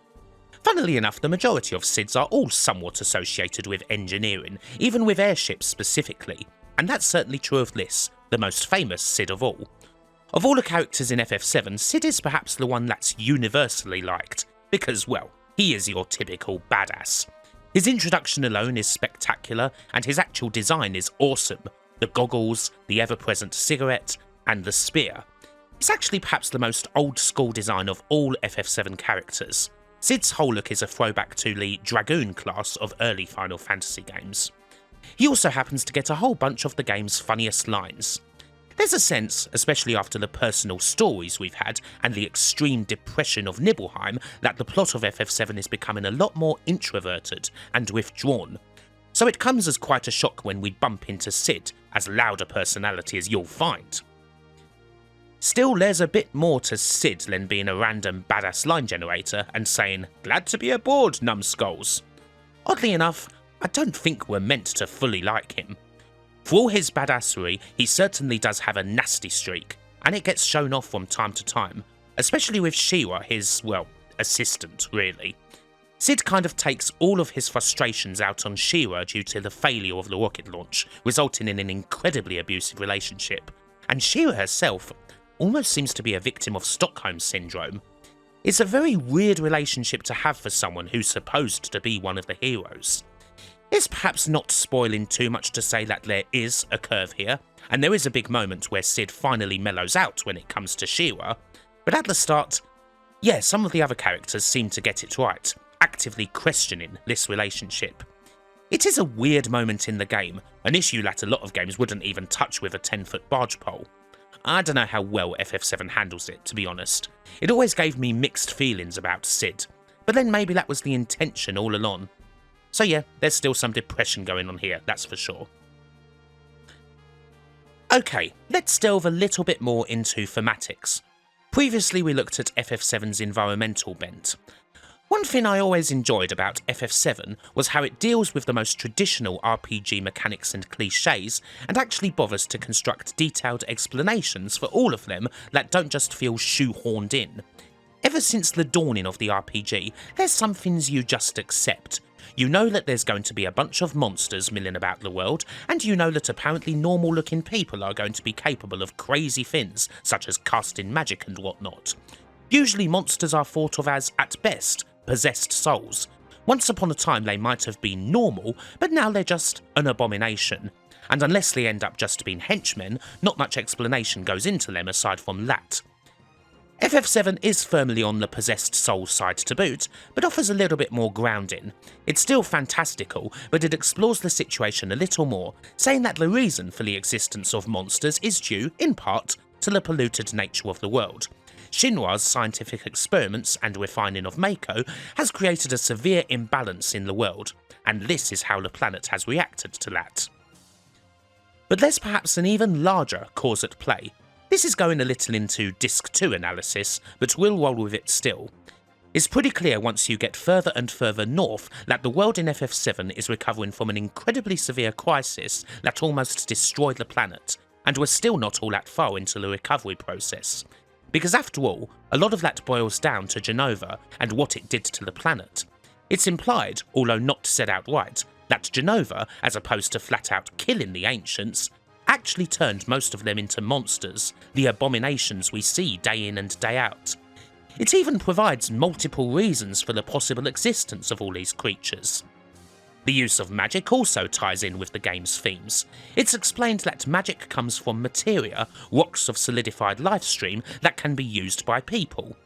Funnily enough, the majority of Cids are all somewhat associated with engineering, even with airships specifically, and that's certainly true of Liss, the most famous Cid of all. Of all the characters in FF7, Cid is perhaps the one that's universally liked, because, well, he is your typical badass. His introduction alone is spectacular, and his actual design is awesome. The goggles, the ever-present cigarette, and the spear. It's actually perhaps the most old-school design of all FF7 characters. Cid's whole look is a throwback to the Dragoon class of early Final Fantasy games. He also happens to get a whole bunch of the game's funniest lines. There's a sense, especially after the personal stories we've had and the extreme depression of Nibelheim, that the plot of FF7 is becoming a lot more introverted and withdrawn. So it comes as quite a shock when we bump into Cid, as loud a personality as you'll find. Still, there's a bit more to Cid than being a random badass line generator and saying, "Glad to be aboard, numbskulls." Oddly enough, I don't think we're meant to fully like him. For all his badassery, he certainly does have a nasty streak, and it gets shown off from time to time, especially with Shira, his, well, assistant, really. Cid kind of takes all of his frustrations out on Shira due to the failure of the rocket launch, resulting in an incredibly abusive relationship, and Shira herself almost seems to be a victim of Stockholm Syndrome. It's a very weird relationship to have for someone who's supposed to be one of the heroes. It's perhaps not spoiling too much to say that there is a curve here, and there is a big moment where Cid finally mellows out when it comes to Shira, but at the start, yeah, some of the other characters seem to get it right, actively questioning this relationship. It is a weird moment in the game, an issue that a lot of games wouldn't even touch with a 10-foot barge pole. I don't know how well FF7 handles it, to be honest. It always gave me mixed feelings about Cid, but then maybe that was the intention all along. So yeah, there's still some depression going on here, that's for sure. Okay, let's delve a little bit more into thematics. Previously we looked at FF7's environmental bent. One thing I always enjoyed about FF7 was how it deals with the most traditional RPG mechanics and cliches, and actually bothers to construct detailed explanations for all of them that don't just feel shoehorned in. Ever since the dawning of the RPG, there's some things you just accept. You know that there's going to be a bunch of monsters milling about the world, and you know that apparently normal looking people are going to be capable of crazy things, such as casting magic and whatnot. Usually monsters are thought of as, at best, possessed souls. Once upon a time they might have been normal, but now they're just an abomination. And unless they end up just being henchmen, not much explanation goes into them aside from that. FF7 is firmly on the possessed soul side to boot, but offers a little bit more grounding. It's still fantastical, but it explores the situation a little more, saying that the reason for the existence of monsters is due, in part, to the polluted nature of the world. Shinra's scientific experiments and refining of Mako has created a severe imbalance in the world, and this is how the planet has reacted to that. But there's perhaps an even larger cause at play. This is going a little into Disc 2 analysis, but we'll roll with it still. It's pretty clear once you get further and further north that the world in FF7 is recovering from an incredibly severe crisis that almost destroyed the planet, and we're still not all that far into the recovery process. Because after all, a lot of that boils down to Jenova and what it did to the planet. It's implied, although not said outright, that Jenova, as opposed to flat out killing the ancients, actually turned most of them into monsters, the abominations we see day in and day out. It even provides multiple reasons for the possible existence of all these creatures. The use of magic also ties in with the game's themes. It's explained that magic comes from materia, rocks of solidified Lifestream that can be used by people.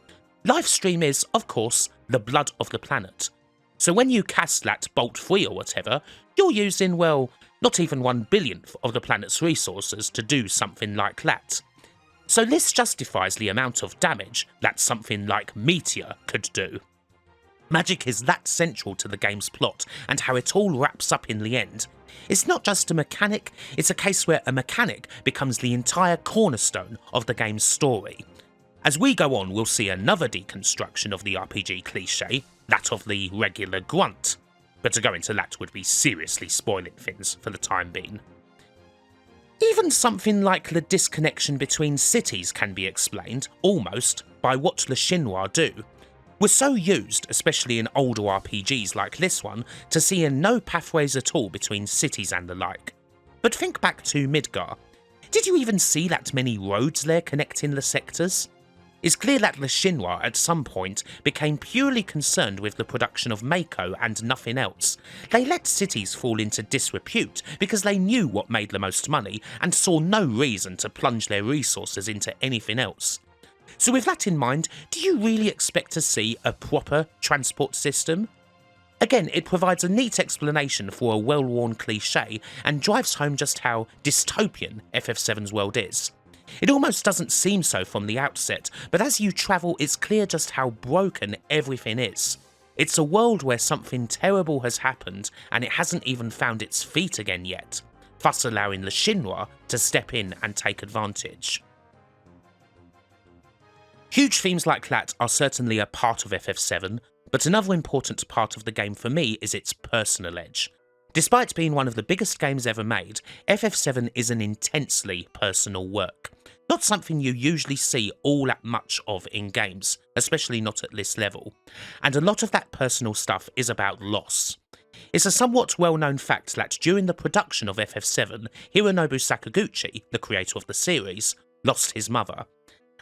Lifestream is, of course, the blood of the planet. So when you cast that Bolt 3 or whatever, you're using, well, not even 1/1000th of the planet's resources to do something like that. So this justifies the amount of damage that something like Meteor could do. Magic is that central to the game's plot and how it all wraps up in the end. It's not just a mechanic, it's a case where a mechanic becomes the entire cornerstone of the game's story. As we go on, we'll see another deconstruction of the RPG cliche, that of the regular grunt. But to go into that would be seriously spoiling things for the time being. Even something like the disconnection between cities can be explained, almost, by what the Shinra do. We're so used, especially in older RPGs like this one, to seeing no pathways at all between cities and the like. But think back to Midgar. Did you even see that many roads there connecting the sectors? It's clear that the Shinra at some point became purely concerned with the production of Mako and nothing else. They let cities fall into disrepute because they knew what made the most money and saw no reason to plunge their resources into anything else. So with that in mind, do you really expect to see a proper transport system? Again, it provides a neat explanation for a well-worn cliche and drives home just how dystopian FF7's world is. It almost doesn't seem so from the outset, but as you travel it's clear just how broken everything is. It's a world where something terrible has happened and it hasn't even found its feet again yet, thus allowing the Shinra to step in and take advantage. Huge themes like that are certainly a part of FF7, but another important part of the game for me is its personal edge. Despite being one of the biggest games ever made, FF7 is an intensely personal work. Not something you usually see all that much of in games, especially not at this level. And a lot of that personal stuff is about loss. It's a somewhat well-known fact that during the production of FF7, Hironobu Sakaguchi, the creator of the series, lost his mother.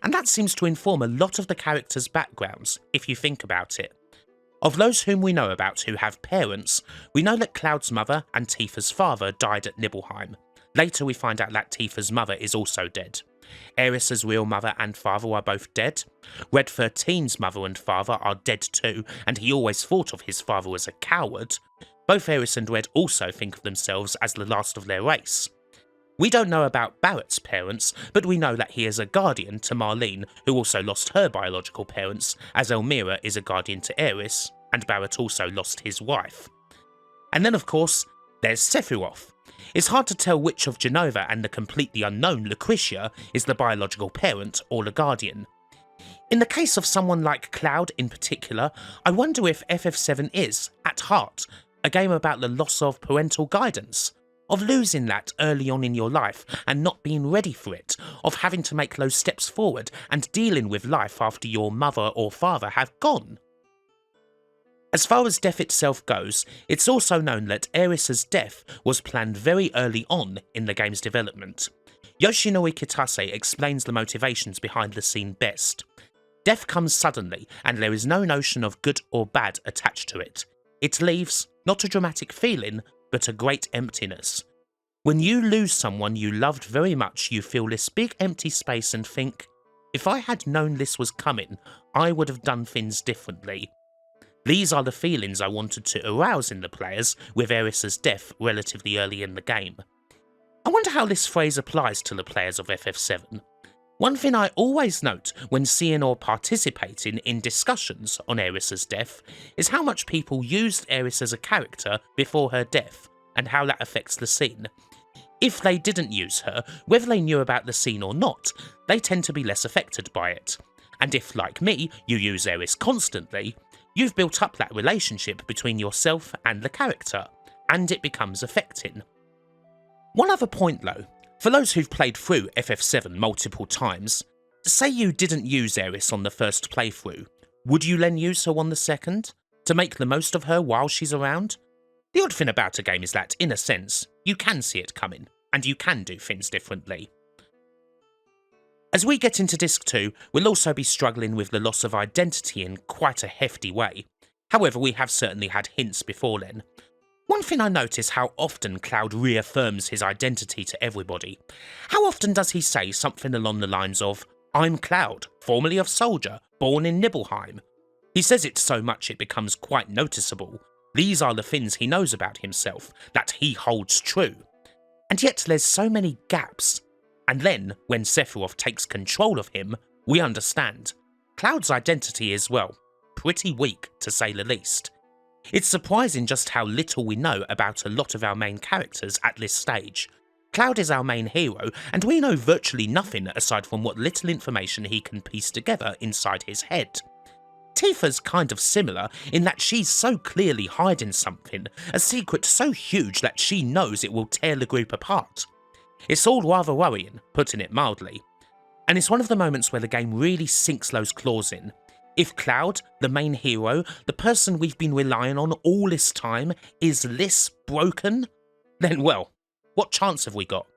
And that seems to inform a lot of the characters' backgrounds, if you think about it. Of those whom we know about who have parents, we know that Cloud's mother and Tifa's father died at Nibelheim. Later we find out that Tifa's mother is also dead. Aeris' real mother and father are both dead. Red 13's mother and father are dead too, and he always thought of his father as a coward. Both Aeris and Red also think of themselves as the last of their race. We don't know about Barret's parents, but we know that he is a guardian to Marlene, who also lost her biological parents, as Elmira is a guardian to Aeris, and Barret also lost his wife. And then of course, there's Sephiroth. It's hard to tell which of Genova and the completely unknown Lucretia is the biological parent or the guardian. In the case of someone like Cloud in particular, I wonder if FF7 is, at heart, a game about the loss of parental guidance. Of losing that early on in your life and not being ready for it, of having to make those steps forward and dealing with life after your mother or father have gone. As far as death itself goes, it's also known that Aeris' death was planned very early on in the game's development. Yoshinori Kitase explains the motivations behind the scene best. Death comes suddenly, and there is no notion of good or bad attached to it. It leaves, not a dramatic feeling, but a great emptiness. When you lose someone you loved very much, you feel this big empty space and think, if I had known this was coming, I would have done things differently. These are the feelings I wanted to arouse in the players with Aeris' death relatively early in the game. I wonder how this phrase applies to the players of FF7. One thing I always note when seeing or participating in discussions on Aeris' death is how much people used Aeris as a character before her death, and how that affects the scene. If they didn't use her, whether they knew about the scene or not, they tend to be less affected by it. And if, like me, you use Aeris constantly, you've built up that relationship between yourself and the character, and it becomes affecting. One other point though, for those who've played through FF7 multiple times, say you didn't use Aeris on the first playthrough, would you then use her on the second? To make the most of her while she's around? The odd thing about a game is that, in a sense, you can see it coming, and you can do things differently. As we get into Disc 2, we'll also be struggling with the loss of identity in quite a hefty way. However, we have certainly had hints before then. One thing I notice how often Cloud reaffirms his identity to everybody. How often does he say something along the lines of, "I'm Cloud, formerly of Soldier, born in Nibelheim"? He says it so much it becomes quite noticeable. These are the things he knows about himself, that he holds true. And yet there's so many gaps. And then, when Sephiroth takes control of him, we understand. Cloud's identity is, well, pretty weak to say the least. It's surprising just how little we know about a lot of our main characters at this stage. Cloud is our main hero, and we know virtually nothing aside from what little information he can piece together inside his head. Tifa's kind of similar in that she's so clearly hiding something, a secret so huge that she knows it will tear the group apart. It's all rather worrying, putting it mildly. And it's one of the moments where the game really sinks those claws in. If Cloud, the main hero, the person we've been relying on all this time, is this broken, then well, what chance have we got?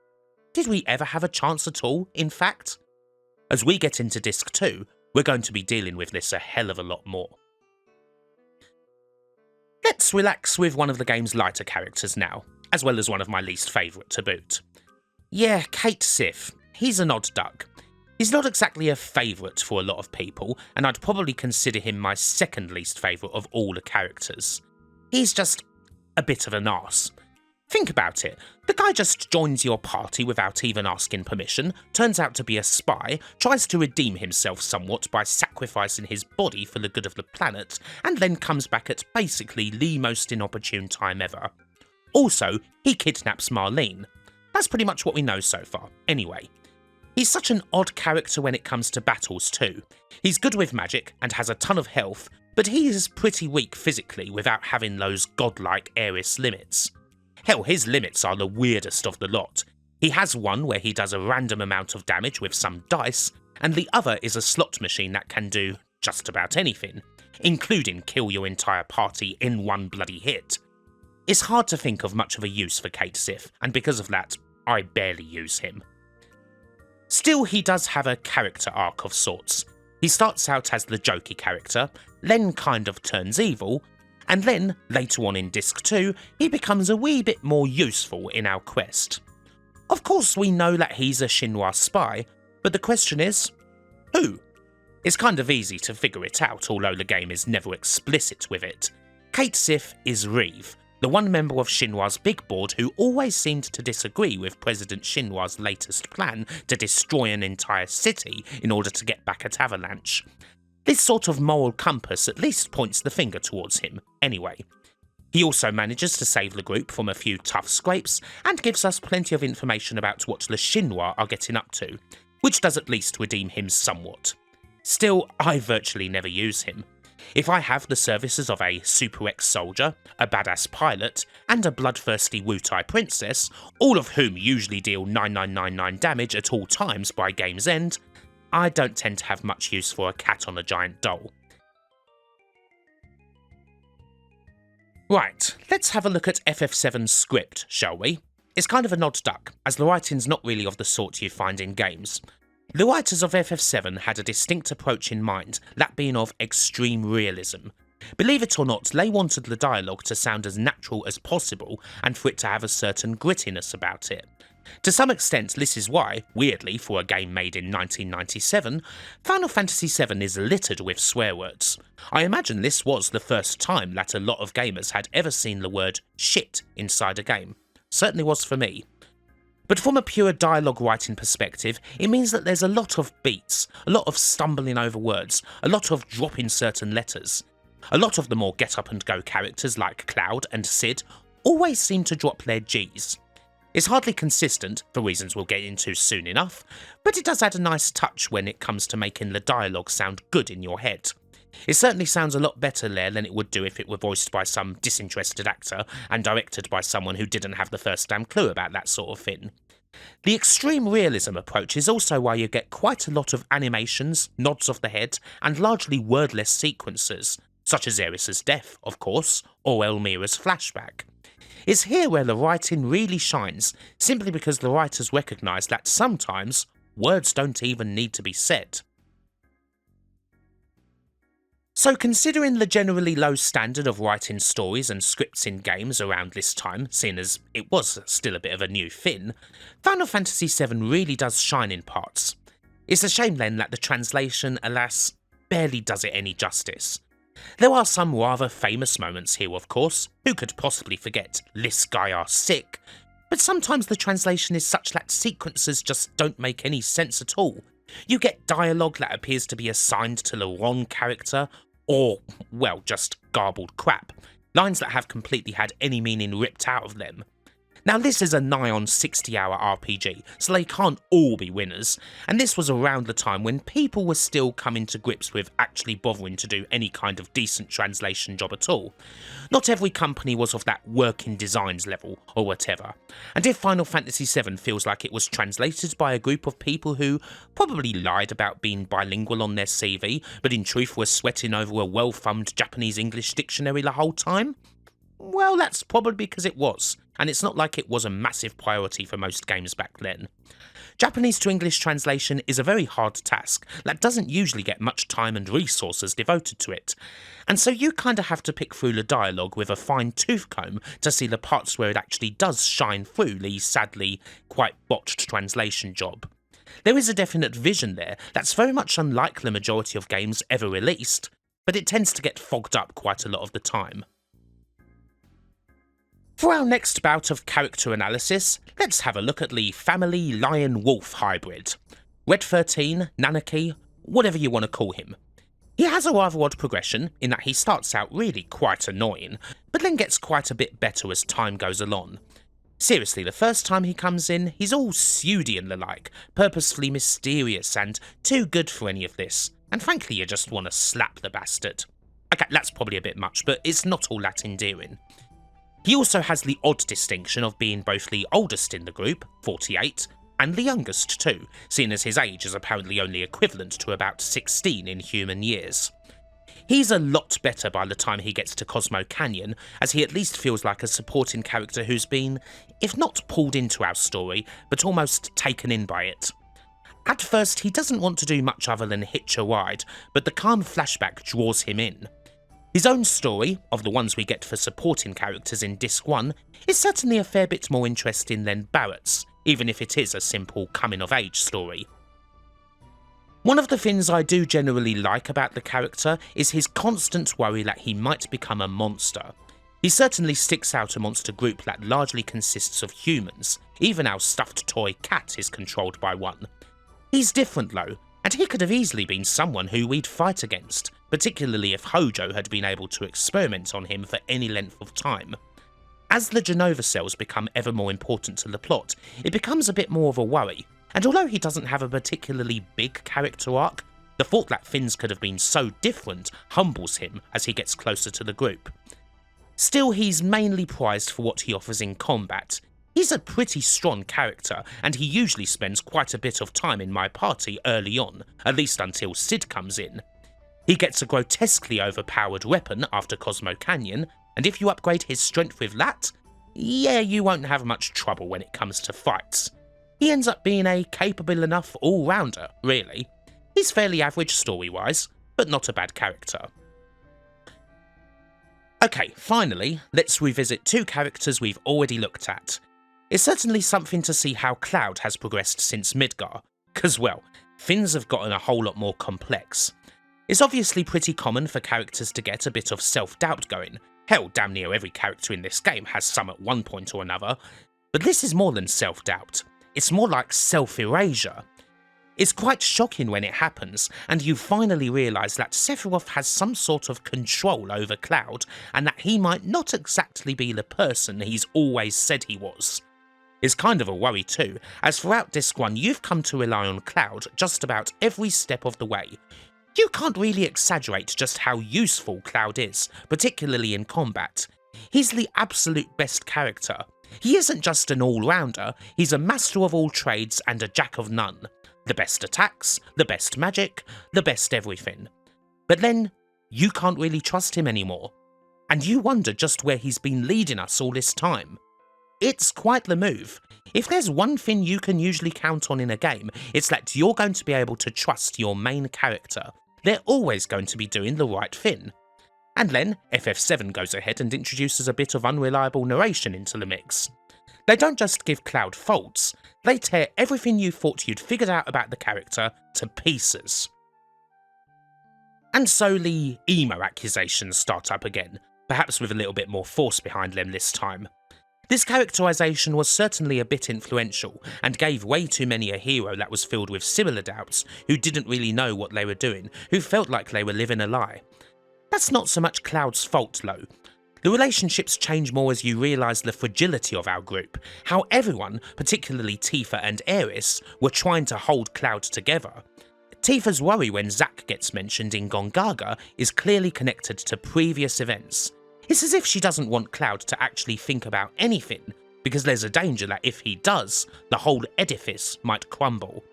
Did we ever have a chance at all, in fact? As we get into Disc 2, we're going to be dealing with this a hell of a lot more. Let's relax with one of the game's lighter characters now, as well as one of my least favourite to boot. Yeah, Cait Sith. He's an odd duck. He's not exactly a favourite for a lot of people, and I'd probably consider him my second least favourite of all the characters. He's just a bit of an arse. Think about it, the guy just joins your party without even asking permission, turns out to be a spy, tries to redeem himself somewhat by sacrificing his body for the good of the planet, and then comes back at basically the most inopportune time ever. Also, he kidnaps Marlene. That's pretty much what we know so far, anyway. He's such an odd character when it comes to battles too. He's good with magic and has a ton of health, but he is pretty weak physically without having those godlike Aeris limits. Hell, his limits are the weirdest of the lot. He has one where he does a random amount of damage with some dice, and the other is a slot machine that can do just about anything, including kill your entire party in one bloody hit. It's hard to think of much of a use for Cait Sith, and because of that, I barely use him. Still, he does have a character arc of sorts. He starts out as the jokey character, then kind of turns evil, and then, later on in Disc 2, he becomes a wee bit more useful in our quest. Of course we know that he's a Shinra spy, but the question is, who? It's kind of easy to figure it out, although the game is never explicit with it. Cait Sith is Reeve, the one member of Shinra's big board who always seemed to disagree with President Shinra's latest plan to destroy an entire city in order to get back at Avalanche. This sort of moral compass at least points the finger towards him, anyway. He also manages to save the group from a few tough scrapes, and gives us plenty of information about what the Shinra are getting up to, which does at least redeem him somewhat. Still, I virtually never use him. If I have the services of a Super X soldier, a badass pilot, and a bloodthirsty Wutai princess, all of whom usually deal 9999 damage at all times by game's end, I don't tend to have much use for a cat on a giant doll. Right, let's have a look at FF7's script, shall we? It's kind of an odd duck, as the writing's not really of the sort you find in games. The writers of FF7 had a distinct approach in mind, that being of extreme realism. Believe it or not, they wanted the dialogue to sound as natural as possible and for it to have a certain grittiness about it. To some extent, this is why, weirdly for a game made in 1997, Final Fantasy VII is littered with swear words. I imagine this was the first time that a lot of gamers had ever seen the word shit inside a game. Certainly was for me. But from a pure dialogue writing perspective, it means that there's a lot of beats, a lot of stumbling over words, a lot of dropping certain letters. A lot of the more get-up-and-go characters like Cloud and Cid always seem to drop their Gs. It's hardly consistent, for reasons we'll get into soon enough, but it does add a nice touch when it comes to making the dialogue sound good in your head. It certainly sounds a lot better there than it would do if it were voiced by some disinterested actor and directed by someone who didn't have the first damn clue about that sort of thing. The extreme realism approach is also why you get quite a lot of animations, nods of the head, and largely wordless sequences, such as Aeris' death, of course, or Elmira's flashback. It's here where the writing really shines, simply because the writers recognise that sometimes words don't even need to be said. So considering the generally low standard of writing stories and scripts in games around this time, seeing as it was still a bit of a new thing, Final Fantasy VII really does shine in parts. It's a shame then that the translation, alas, barely does it any justice. There are some rather famous moments here, of course. Who could possibly forget "This guy are sick"? But sometimes the translation is such that sequences just don't make any sense at all. You get dialogue that appears to be assigned to the wrong character, or, well, just garbled crap. Lines that have completely had any meaning ripped out of them. Now this is a nigh on 60-hour RPG, so they can't all be winners, and this was around the time when people were still coming to grips with actually bothering to do any kind of decent translation job at all. Not every company was of that working designs level, or whatever, and if Final Fantasy VII feels like it was translated by a group of people who probably lied about being bilingual on their CV, but in truth were sweating over a well-thumbed Japanese-English dictionary the whole time, well, that's probably because it was, and it's not like it was a massive priority for most games back then. Japanese to English translation is a very hard task that doesn't usually get much time and resources devoted to it, and so you kinda have to pick through the dialogue with a fine tooth comb to see the parts where it actually does shine through the sadly quite botched translation job. There is a definite vision there that's very much unlike the majority of games ever released, but it tends to get fogged up quite a lot of the time. For our next bout of character analysis, let's have a look at the family lion-wolf hybrid. Red 13, Nanaki, whatever you want to call him. He has a rather odd progression in that he starts out really quite annoying, but then gets quite a bit better as time goes along. Seriously, the first time he comes in, he's all pseudy and the like, purposefully mysterious and too good for any of this, and frankly you just want to slap the bastard. Okay, that's probably a bit much, but it's not all that endearing. He also has the odd distinction of being both the oldest in the group, 48, and the youngest too, seeing as his age is apparently only equivalent to about 16 in human years. He's a lot better by the time he gets to Cosmo Canyon, as he at least feels like a supporting character who's been, if not pulled into our story, but almost taken in by it. At first he doesn't want to do much other than hitch a ride, but the Kalm flashback draws him in. His own story, of the ones we get for supporting characters in Disc 1, is certainly a fair bit more interesting than Barret's, even if it is a simple coming-of-age story. One of the things I do generally like about the character is his constant worry that he might become a monster. He certainly sticks out amongst a group that largely consists of humans, even our stuffed toy cat is controlled by one. He's different though, and he could have easily been someone who we'd fight against, particularly if Hojo had been able to experiment on him for any length of time. As the Genova cells become ever more important to the plot, it becomes a bit more of a worry, and although he doesn't have a particularly big character arc, the thought that things could have been so different humbles him as he gets closer to the group. Still, he's mainly prized for what he offers in combat. He's a pretty strong character, and he usually spends quite a bit of time in my party early on, at least until Cid comes in. He gets a grotesquely overpowered weapon after Cosmo Canyon, and if you upgrade his strength with that, yeah, you won't have much trouble when it comes to fights. He ends up being a capable enough all-rounder, really. He's fairly average story-wise, but not a bad character. Okay, finally, let's revisit two characters we've already looked at. It's certainly something to see how Cloud has progressed since Midgar, cause well, things have gotten a whole lot more complex. It's obviously pretty common for characters to get a bit of self-doubt going. Hell, damn near every character in this game has some at one point or another. But this is more than self-doubt. It's more like self-erasure. It's quite shocking when it happens, and you finally realise that Sephiroth has some sort of control over Cloud, and that he might not exactly be the person he's always said he was. It's kind of a worry too, as throughout Disc 1 you've come to rely on Cloud just about every step of the way. You can't really exaggerate just how useful Cloud is, particularly in combat. He's the absolute best character. He isn't just an all-rounder, he's a master of all trades and a jack of none. The best attacks, the best magic, the best everything. But then, you can't really trust him anymore. And you wonder just where he's been leading us all this time. It's quite the move. If there's one thing you can usually count on in a game, it's that you're going to be able to trust your main character. they're always going to be doing the right thing. And then FF7 goes ahead and introduces a bit of unreliable narration into the mix. They don't just give Cloud faults, they tear everything you thought you'd figured out about the character to pieces. And so the emo accusations start up again, perhaps with a little bit more force behind them this time. This characterisation was certainly a bit influential, and gave way too many a hero that was filled with similar doubts, who didn't really know what they were doing, who felt like they were living a lie. That's not so much Cloud's fault though. The relationships change more as you realise the fragility of our group, how everyone, particularly Tifa and Aeris, were trying to hold Cloud together. Tifa's worry when Zack gets mentioned in Gongaga is clearly connected to previous events. It's as if she doesn't want Cloud to actually think about anything, because there's a danger that if he does, the whole edifice might crumble.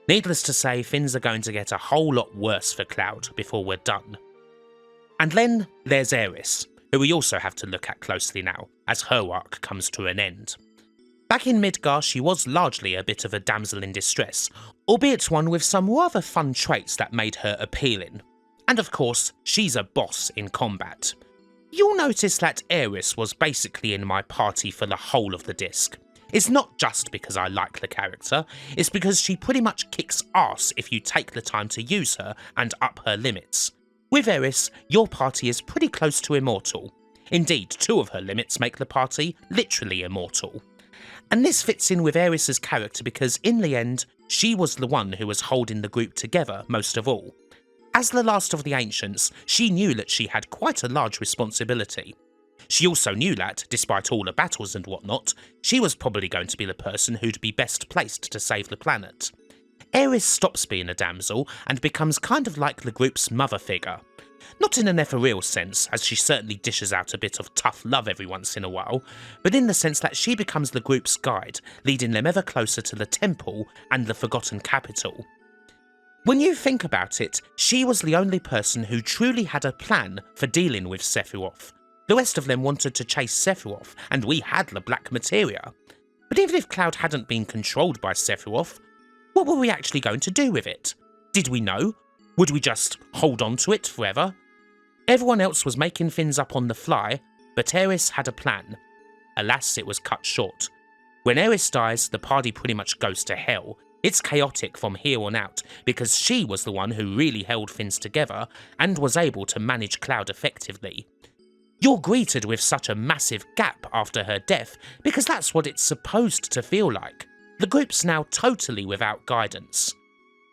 Needless to say, things are going to get a whole lot worse for Cloud before we're done. And then there's Aeris, who we also have to look at closely now, as her arc comes to an end. Back in Midgar, she was largely a bit of a damsel in distress, albeit one with some rather fun traits that made her appealing. And of course, she's a boss in combat. You'll notice that Aeris was basically in my party for the whole of the disc. It's not just because I like the character, it's because she pretty much kicks ass if you take the time to use her and up her limits. With Aeris, your party is pretty close to immortal. Indeed, 2 of her limits make the party literally immortal. And this fits in with Aeris' character because in the end, she was the one who was holding the group together most of all. As the last of the Ancients, she knew that she had quite a large responsibility. She also knew that, despite all the battles and whatnot, she was probably going to be the person who'd be best placed to save the planet. Aeris stops being a damsel and becomes kind of like the group's mother figure. Not in an ethereal sense, as she certainly dishes out a bit of tough love every once in a while, but in the sense that she becomes the group's guide, leading them ever closer to the temple and the forgotten capital. When you think about it, she was the only person who truly had a plan for dealing with Sephiroth. The rest of them wanted to chase Sephiroth, and we had the Black Materia. But even if Cloud hadn't been controlled by Sephiroth, what were we actually going to do with it? Did we know? Would we just hold on to it forever? Everyone else was making things up on the fly, but Aeris had a plan. Alas, it was cut short. When Aeris dies, the party pretty much goes to hell. It's chaotic from here on out, because she was the one who really held things together and was able to manage Cloud effectively. You're greeted with such a massive gap after her death, because that's what it's supposed to feel like. The group's now totally without guidance.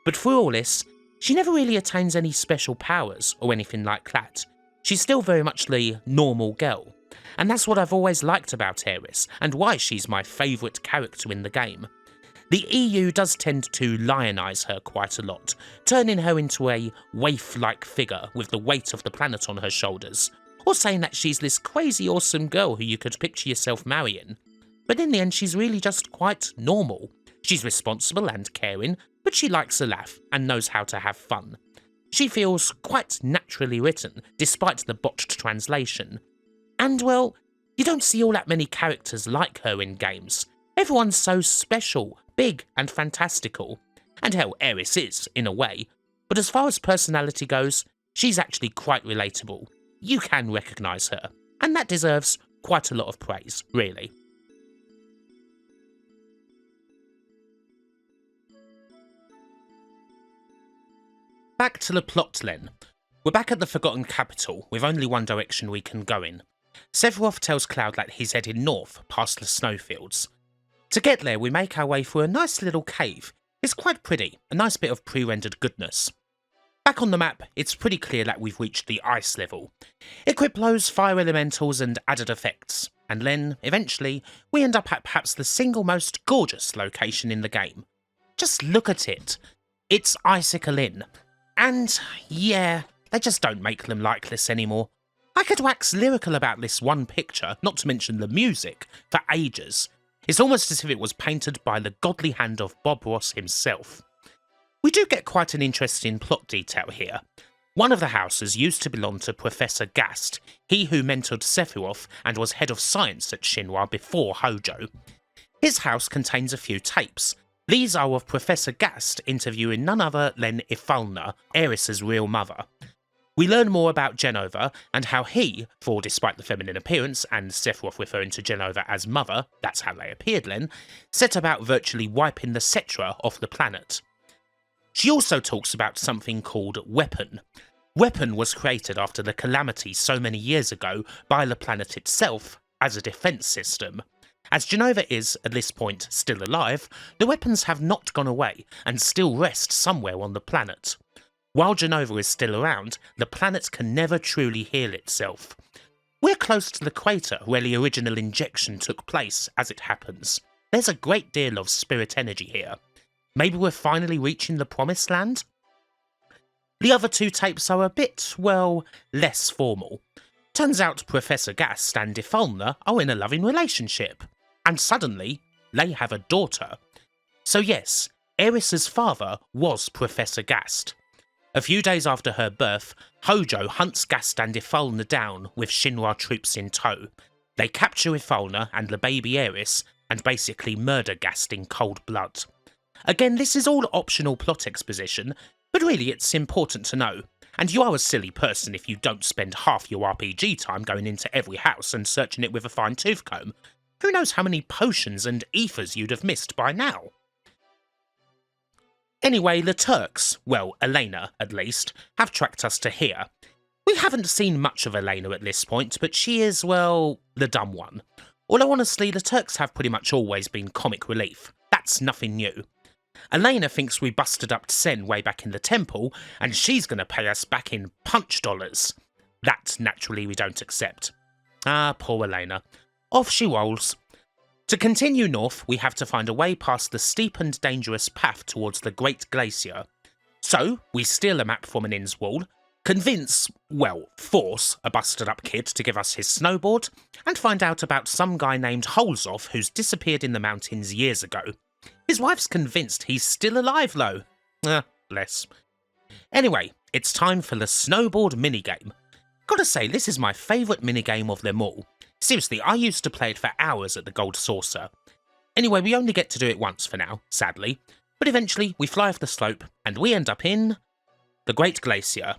But through all this, she never really attains any special powers or anything like that. She's still very much the normal girl. And that's what I've always liked about Aeris, and why she's my favourite character in the game. The EU does tend to lionise her quite a lot, turning her into a waif-like figure with the weight of the planet on her shoulders, or saying that she's this crazy awesome girl who you could picture yourself marrying. But in the end, she's really just quite normal. She's responsible and caring, but she likes a laugh and knows how to have fun. She feels quite naturally written, despite the botched translation. And well, you don't see all that many characters like her in games. Everyone's so special, big and fantastical. And hell, Aeris is, in a way. But as far as personality goes, she's actually quite relatable. You can recognise her. And that deserves quite a lot of praise, really. Back to the plot then. We're back at the Forgotten Capital, with only one direction we can go in. Sephiroth tells Cloud that he's headed north, past the snowfields. To get there, we make our way through a nice little cave. It's quite pretty, a nice bit of pre-rendered goodness. Back on the map, it's pretty clear that we've reached the ice level. Equip those fire elementals and added effects, and then, eventually, we end up at perhaps the single most gorgeous location in the game. Just look at it. It's Icicle. And, yeah, they just don't make them like this anymore. I could wax lyrical about this one picture, not to mention the music, for ages. It's almost as if it was painted by the godly hand of Bob Ross himself. We do get quite an interesting plot detail here. One of the houses used to belong to Professor Gast, he who mentored Sephiroth and was head of science at Shinra before Hojo. His house contains a few tapes, These are of Professor Gast interviewing none other than Ifalna, Aeris' real mother. We learn more about Jenova and how he, for despite the feminine appearance and Sephiroth referring to Jenova as mother, that's how they appeared then, set about virtually wiping the Cetra off the planet. She also talks about something called Weapon. Weapon was created after the calamity so many years ago by the planet itself as a defence system. As Jenova is, at this point, still alive, the weapons have not gone away and still rest somewhere on the planet. While Jenova is still around, the planet can never truly heal itself. We're close to the crater where the original injection took place, as it happens. There's a great deal of spirit energy here. Maybe we're finally reaching the promised land? The other two tapes are a bit, well, less formal. Turns out Professor Gast and Ifalna are in a loving relationship. And suddenly, they have a daughter. So yes, Aeris' father was Professor Gast. A few days after her birth, Hojo hunts Gast and Ifalna down with Shinra troops in tow. They capture Ifalna and the baby Aeris and basically murder Gast in cold blood. Again, this is all optional plot exposition, but really it's important to know. And you are a silly person if you don't spend half your RPG time going into every house and searching it with a fine-tooth comb. Who knows how many potions and ethers you'd have missed by now? Anyway, the Turks, well, Elena at least, have tracked us to here. We haven't seen much of Elena at this point, but she is, well, the dumb one. Although honestly, the Turks have pretty much always been comic relief. That's nothing new. Elena thinks we busted up Sen way back in the temple, and she's going to pay us back in punch dollars. That, naturally, we don't accept. Ah, poor Elena. Off she rolls. To continue north, we have to find a way past the steep and dangerous path towards the Great Glacier. So, we steal a map from an inn's wall, convince, well, force a busted up kid to give us his snowboard, and find out about some guy named Holzoff who's disappeared in the mountains years ago. His wife's convinced he's still alive though. Bless. Anyway, it's time for the snowboard minigame. Gotta say, this is my favourite minigame of them all. Seriously, I used to play it for hours at the Gold Saucer. Anyway, we only get to do it once for now, sadly. But eventually, we fly off the slope, and we end up in the Great Glacier.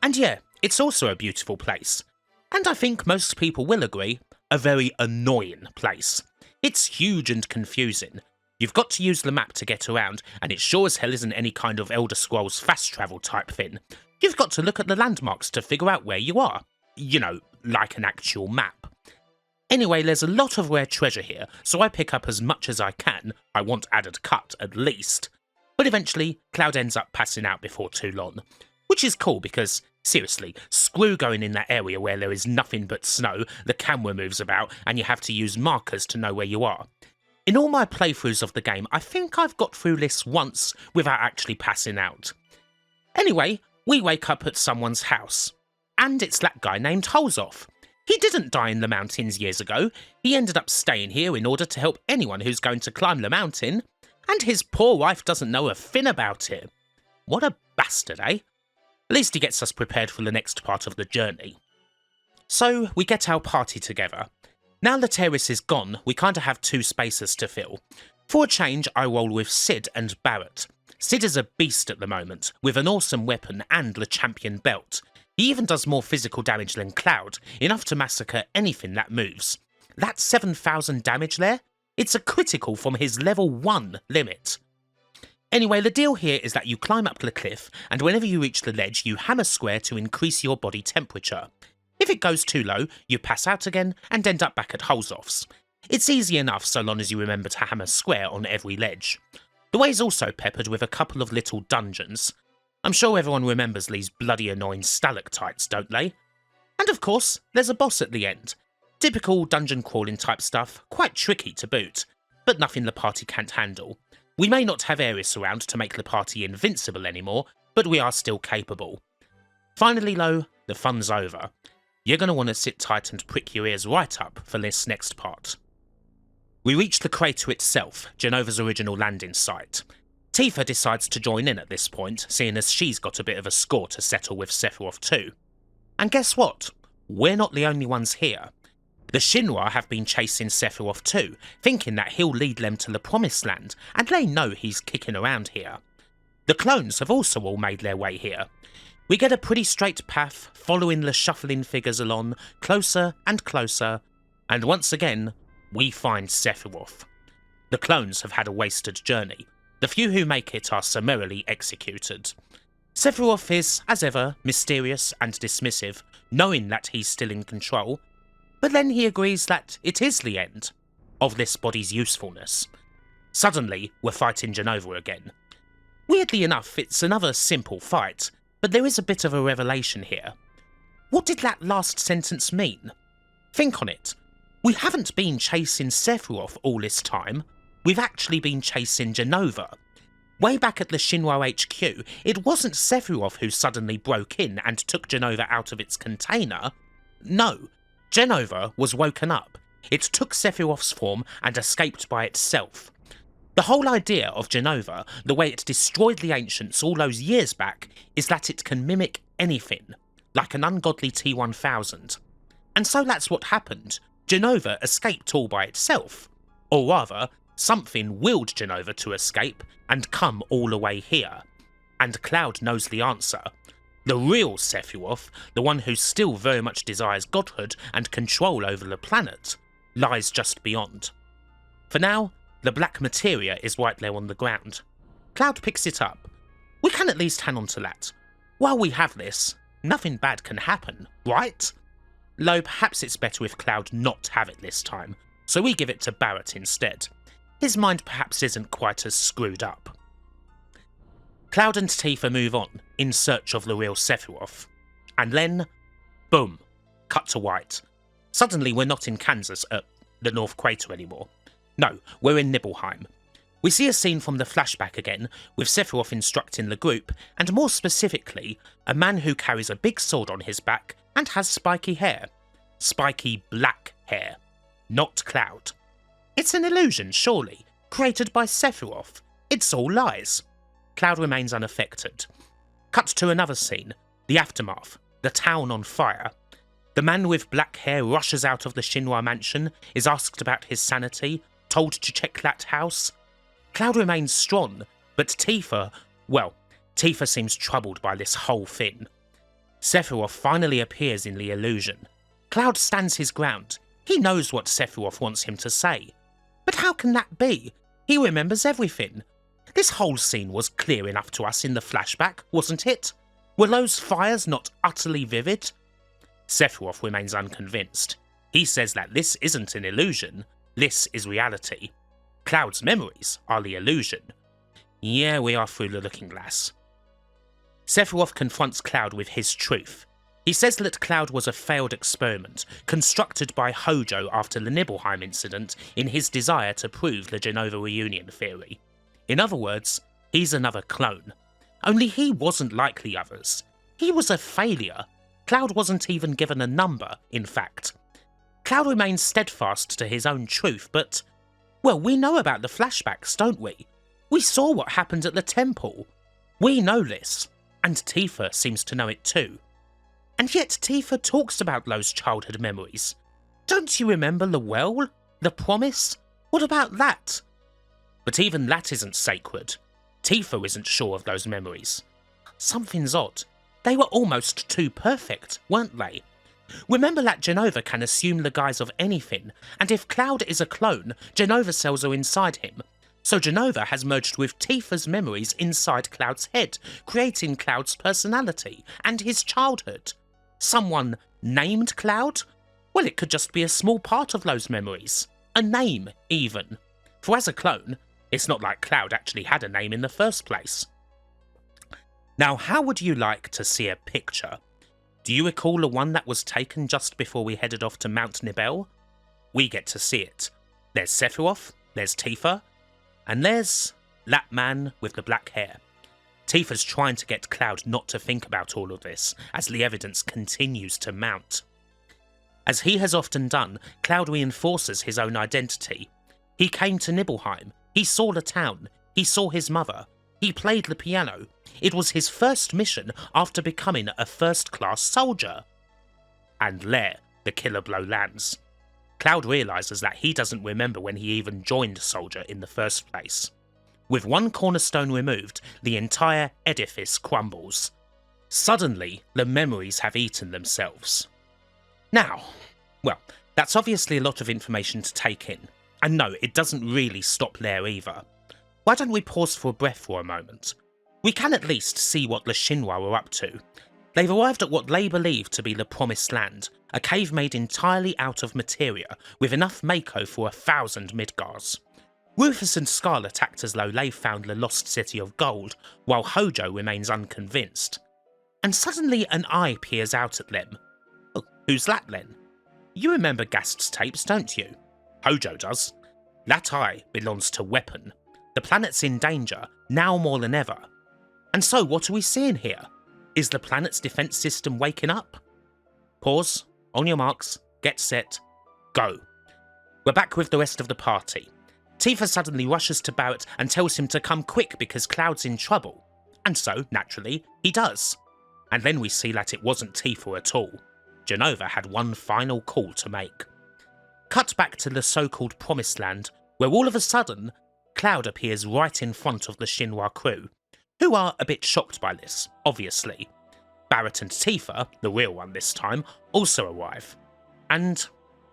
And yeah, it's also a beautiful place. And I think most people will agree, a very annoying place. It's huge and confusing. You've got to use the map to get around, and it sure as hell isn't any kind of Elder Scrolls fast travel type thing. You've got to look at the landmarks to figure out where you are. You know, like an actual map. Anyway, there's a lot of rare treasure here, so I pick up as much as I can. I want added cut, at least. But eventually, Cloud ends up passing out before too long. Which is cool because, seriously, screw going in that area where there is nothing but snow, the camera moves about, and you have to use markers to know where you are. In all my playthroughs of the game, I think I've got through this once without actually passing out. Anyway, we wake up at someone's house. And it's that guy named Holzoff. He didn't die in the mountains years ago. He ended up staying here in order to help anyone who's going to climb the mountain. And his poor wife doesn't know a fin about it. What a bastard, eh? At least he gets us prepared for the next part of the journey. So, we get our party together. Now that Aeris is gone, we kinda have two spaces to fill. For a change, I roll with Sid and Barret. Sid is a beast at the moment, with an awesome weapon and the champion belt. He even does more physical damage than Cloud, enough to massacre anything that moves. That 7,000 damage there? It's a critical from his level 1 limit. Anyway, the deal here is that you climb up the cliff, and whenever you reach the ledge, you hammer square to increase your body temperature. If it goes too low, you pass out again and end up back at Holzoff's. It's easy enough so long as you remember to hammer square on every ledge. The way is also peppered with a couple of little dungeons. I'm sure everyone remembers these bloody annoying stalactites, don't they? And of course, there's a boss at the end. Typical dungeon crawling type stuff, quite tricky to boot, but nothing the party can't handle. We may not have Aeris around to make the party invincible anymore, but we are still capable. Finally though, the fun's over. You're going to want to sit tight and prick your ears right up for this next part. We reach the crater itself, Jenova's original landing site. Tifa decides to join in at this point, seeing as she's got a bit of a score to settle with Sephiroth too. And guess what? We're not the only ones here. The Shinra have been chasing Sephiroth too, thinking that he'll lead them to the Promised Land, and they know he's kicking around here. The clones have also all made their way here. We get a pretty straight path, following the shuffling figures along, closer and closer, and once again, we find Sephiroth. The clones have had a wasted journey. The few who make it are summarily executed. Sephiroth is, as ever, mysterious and dismissive, knowing that he's still in control, but then he agrees that it is the end of this body's usefulness. Suddenly, we're fighting Jenova again. Weirdly enough, it's another simple fight, but there is a bit of a revelation here. What did that last sentence mean? Think on it. We haven't been chasing Sephiroth all this time, we've actually been chasing Jenova. Way back at the Shinra HQ, it wasn't Sephiroth who suddenly broke in and took Jenova out of its container. No, Jenova was woken up. It took Sephiroth's form and escaped by itself. The whole idea of Jenova, the way it destroyed the Ancients all those years back, is that it can mimic anything, like an ungodly T-1000. And so that's what happened. Jenova escaped all by itself. Or rather, something willed Jenova to escape and come all the way here. And Cloud knows the answer. The real Sephiroth, the one who still very much desires godhood and control over the planet, lies just beyond. For now, the black materia is right there on the ground. Cloud picks it up. We can at least hang on to that. While we have this, nothing bad can happen, right? Though perhaps it's better if Cloud not have it this time, so we give it to Barret instead. His mind perhaps isn't quite as screwed up. Cloud and Tifa move on, in search of the real Sephiroth. And then, boom, cut to white. Suddenly we're not in Kansas, the North Crater anymore. No, we're in Nibelheim. We see a scene from the flashback again, with Sephiroth instructing the group, and more specifically, a man who carries a big sword on his back and has spiky hair. Spiky black hair. Not Cloud. It's an illusion, surely, created by Sephiroth. It's all lies. Cloud remains unaffected. Cut to another scene, the aftermath, the town on fire. The man with black hair rushes out of the Shinra mansion, is asked about his sanity, told to check that house. Cloud remains strong, but Tifa seems troubled by this whole thing. Sephiroth finally appears in the illusion. Cloud stands his ground. He knows what Sephiroth wants him to say. But how can that be? He remembers everything. This whole scene was clear enough to us in the flashback, wasn't it? Were those fires not utterly vivid? Sephiroth remains unconvinced. He says that this isn't an illusion, this is reality. Cloud's memories are the illusion. Yeah, we are through the looking glass. Sephiroth confronts Cloud with his truth. He says that Cloud was a failed experiment, constructed by Hojo after the Nibelheim incident in his desire to prove the Jenova reunion theory. In other words, he's another clone. Only he wasn't like the others. He was a failure. Cloud wasn't even given a number, in fact. Cloud remains steadfast to his own truth, but, well, we know about the flashbacks, don't we? We saw what happened at the temple. We know this, and Tifa seems to know it too. And yet Tifa talks about those childhood memories. Don't you remember the well? The promise? What about that? But even that isn't sacred. Tifa isn't sure of those memories. Something's odd. They were almost too perfect, weren't they? Remember that Jenova can assume the guise of anything, and if Cloud is a clone, Jenova cells are inside him. So Jenova has merged with Tifa's memories inside Cloud's head, creating Cloud's personality and his childhood. Someone named Cloud? Well, it could just be a small part of those memories. A name, even. For as a clone, it's not like Cloud actually had a name in the first place. Now, how would you like to see a picture? Do you recall the one that was taken just before we headed off to Mount Nibel? We get to see it. There's Sephiroth, there's Tifa, and there's that man with the black hair. Tifa's trying to get Cloud not to think about all of this, as the evidence continues to mount. As he has often done, Cloud reinforces his own identity. He came to Nibelheim, he saw the town, he saw his mother, he played the piano. It was his first mission after becoming a first-class soldier. And there, the killer blow lands. Cloud realises that he doesn't remember when he even joined Soldier in the first place. With one cornerstone removed, the entire edifice crumbles. Suddenly, the memories have eaten themselves. Now, well, that's obviously a lot of information to take in. And no, it doesn't really stop there either. Why don't we pause for breath for a moment? We can at least see what the Shinra are up to. They've arrived at what they believe to be the Promised Land, a cave made entirely out of materia, with enough Mako for 1,000 Midgars. Rufus and Scarlet act as though they've found the lost city of gold, while Hojo remains unconvinced. And suddenly an eye peers out at them. Oh, who's that then? You remember Gast's tapes, don't you? Hojo does. That eye belongs to Weapon. The planet's in danger, now more than ever. And so what are we seeing here? Is the planet's defense system waking up? Pause, on your marks, get set, go. We're back with the rest of the party. Tifa suddenly rushes to Barret and tells him to come quick because Cloud's in trouble. And so, naturally, he does. And then we see that it wasn't Tifa at all. Jenova had one final call to make. Cut back to the so-called Promised Land, where all of a sudden, Cloud appears right in front of the Shinra crew, who are a bit shocked by this, obviously. Barret and Tifa, the real one this time, also arrive. And,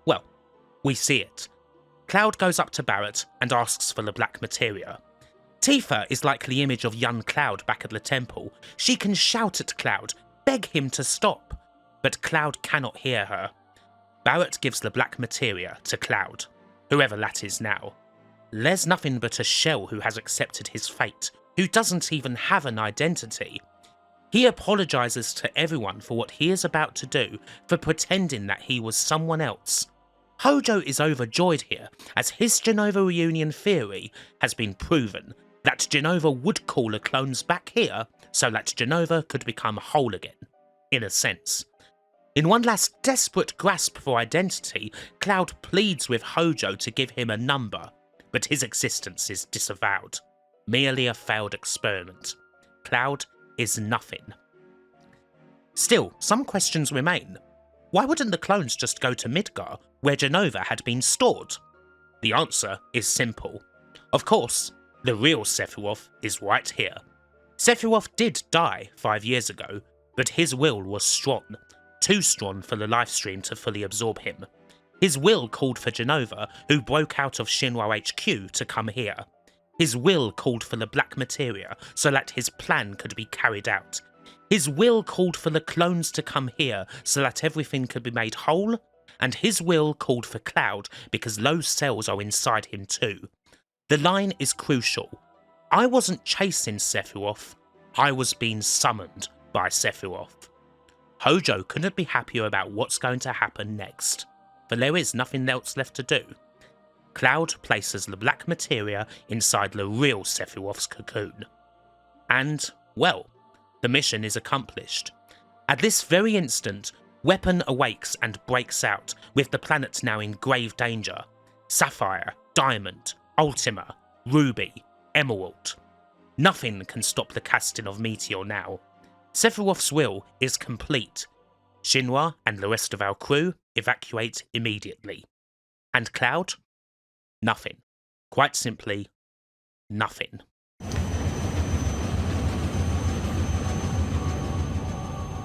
well, we see it. Cloud goes up to Barret and asks for the black materia. Tifa is like the image of young Cloud back at the temple. She can shout at Cloud, beg him to stop, but Cloud cannot hear her. Barret gives the black materia to Cloud, whoever that is now. There's nothing but a shell who has accepted his fate, who doesn't even have an identity. He apologises to everyone for what he is about to do, for pretending that he was someone else. Hojo is overjoyed here, as his Jenova reunion theory has been proven, that Jenova would call the clones back here so that Jenova could become whole again, in a sense. In one last desperate grasp for identity, Cloud pleads with Hojo to give him a number, but his existence is disavowed. Merely a failed experiment. Cloud is nothing. Still, some questions remain. Why wouldn't the clones just go to Midgar, where Jenova had been stored? The answer is simple. Of course, the real Sephiroth is right here. Sephiroth did die 5 years ago, but his will was strong. Too strong for the Lifestream to fully absorb him. His will called for Jenova, who broke out of Shinra HQ, to come here. His will called for the black materia so that his plan could be carried out. His will called for the clones to come here so that everything could be made whole, and his will called for Cloud because those cells are inside him too. The line is crucial. I wasn't chasing Sephiroth, I was being summoned by Sephiroth. Hojo couldn't be happier about what's going to happen next, for there is nothing else left to do. Cloud places the black materia inside the real Sephiroth's cocoon. And, well, the mission is accomplished. At this very instant, Weapon awakes and breaks out, with the planet now in grave danger. Sapphire, Diamond, Ultima, Ruby, Emerald. Nothing can stop the casting of Meteor now. Sephiroth's will is complete. Shinra and the rest of our crew evacuate immediately. And Cloud? Nothing. Quite simply, nothing.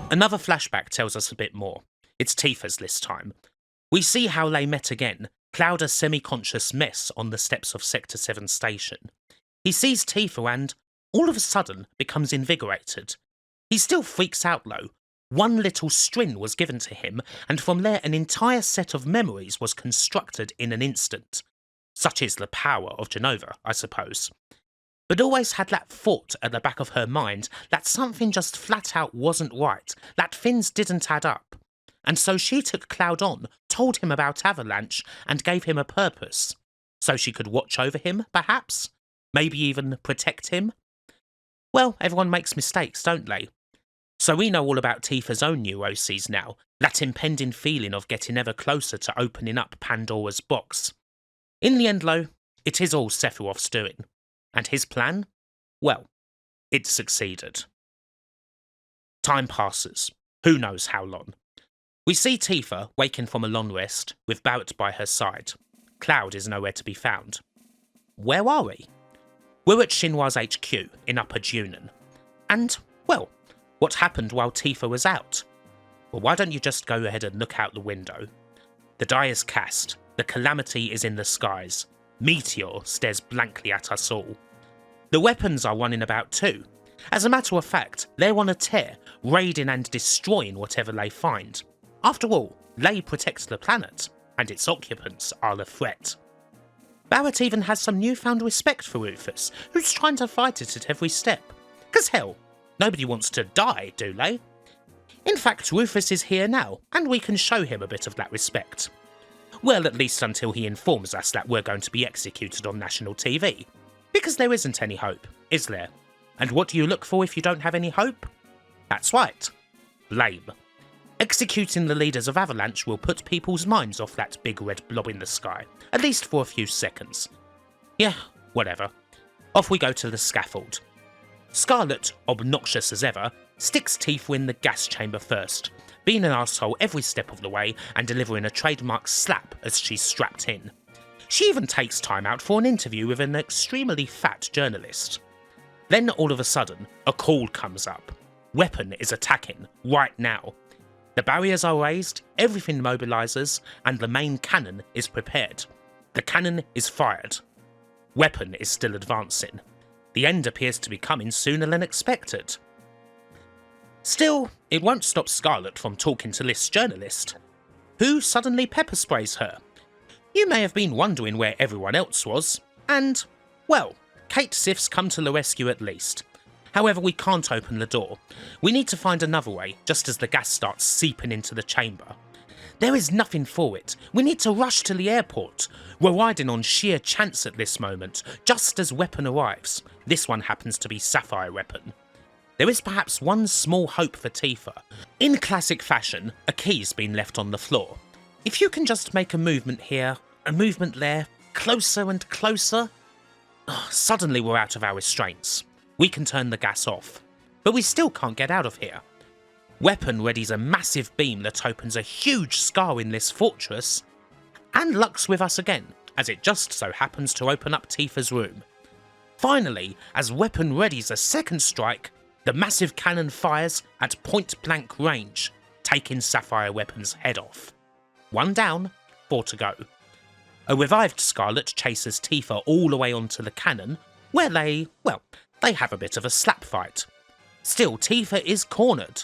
Another flashback tells us a bit more. It's Tifa's this time. We see how they met again, Cloud a semi-conscious mess on the steps of Sector 7 station. He sees Tifa and, all of a sudden, becomes invigorated. He still freaks out though. One little string was given to him, and from there an entire set of memories was constructed in an instant. Such is the power of Jenova, I suppose. But always had that thought at the back of her mind that something just flat out wasn't right, that things didn't add up. And so she took Cloud on, told him about Avalanche, and gave him a purpose. So she could watch over him, perhaps? Maybe even protect him? Well, everyone makes mistakes, don't they? So we know all about Tifa's own neuroses now, that impending feeling of getting ever closer to opening up Pandora's box. In the end, though, it is all Sephiroth's doing. And his plan? Well, it succeeded. Time passes. Who knows how long. We see Tifa waking from a long rest, with Barret by her side. Cloud is nowhere to be found. Where are we? We're at Shinra's HQ in Upper Junon. And, well, what happened while Tifa was out? Well, why don't you just go ahead and look out the window? The die is cast, the calamity is in the skies. Meteor stares blankly at us all. The weapons are running about too. As a matter of fact, they're on a tear, raiding and destroying whatever they find. After all, they protect the planet, and its occupants are the threat. Barret even has some newfound respect for Rufus, who's trying to fight it at every step. 'Cause hell, nobody wants to die, do they? In fact, Rufus is here now, and we can show him a bit of that respect. Well, at least until he informs us that we're going to be executed on national TV. Because there isn't any hope, is there? And what do you look for if you don't have any hope? That's right. Blame. Executing the leaders of Avalanche will put people's minds off that big red blob in the sky, at least for a few seconds. Yeah, whatever. Off we go to the scaffold. Scarlet, obnoxious as ever, sticks Tifa in the gas chamber first, being an arsehole every step of the way and delivering a trademark slap as she's strapped in. She even takes time out for an interview with an extremely fat journalist. Then all of a sudden, a call comes up. Weapon is attacking, right now. The barriers are raised, everything mobilises, and the main cannon is prepared. The cannon is fired. Weapon is still advancing. The end appears to be coming sooner than expected. Still, it won't stop Scarlet from talking to this journalist, who suddenly pepper sprays her. You may have been wondering where everyone else was, and, well, Cait Sith's come to the rescue at least. However, we can't open the door. We need to find another way, just as the gas starts seeping into the chamber. There is nothing for it. We need to rush to the airport. We're riding on sheer chance at this moment, just as Weapon arrives. This one happens to be Sapphire Weapon. There is perhaps one small hope for Tifa. In classic fashion, a key's been left on the floor. If you can just make a movement here, a movement there, closer and closer... Suddenly we're out of our restraints. We can turn the gas off. But we still can't get out of here. Weapon readies a massive beam that opens a huge scar in this fortress, and luck's with us again, as it just so happens to open up Tifa's room. Finally, as Weapon readies a second strike, the massive cannon fires at point-blank range, taking Sapphire Weapon's head off. 1 down, 4 to go. A revived Scarlet chases Tifa all the way onto the cannon, where they have a bit of a slap fight. Still, Tifa is cornered.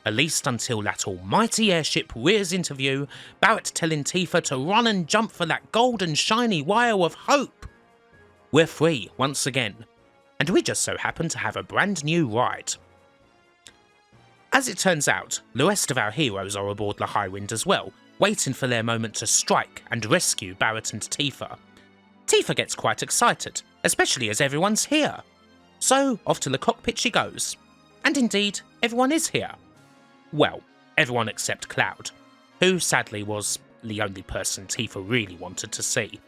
At least until that almighty airship rears into view, Barret telling Tifa to run and jump for that golden shiny wire of hope. We're free once again, and we just so happen to have a brand new ride. As it turns out, the rest of our heroes are aboard the Highwind as well, waiting for their moment to strike and rescue Barret and Tifa. Tifa gets quite excited, especially as everyone's here. So off to the cockpit she goes. And indeed, everyone is here. Well, everyone except Cloud, who sadly was the only person Tifa really wanted to see.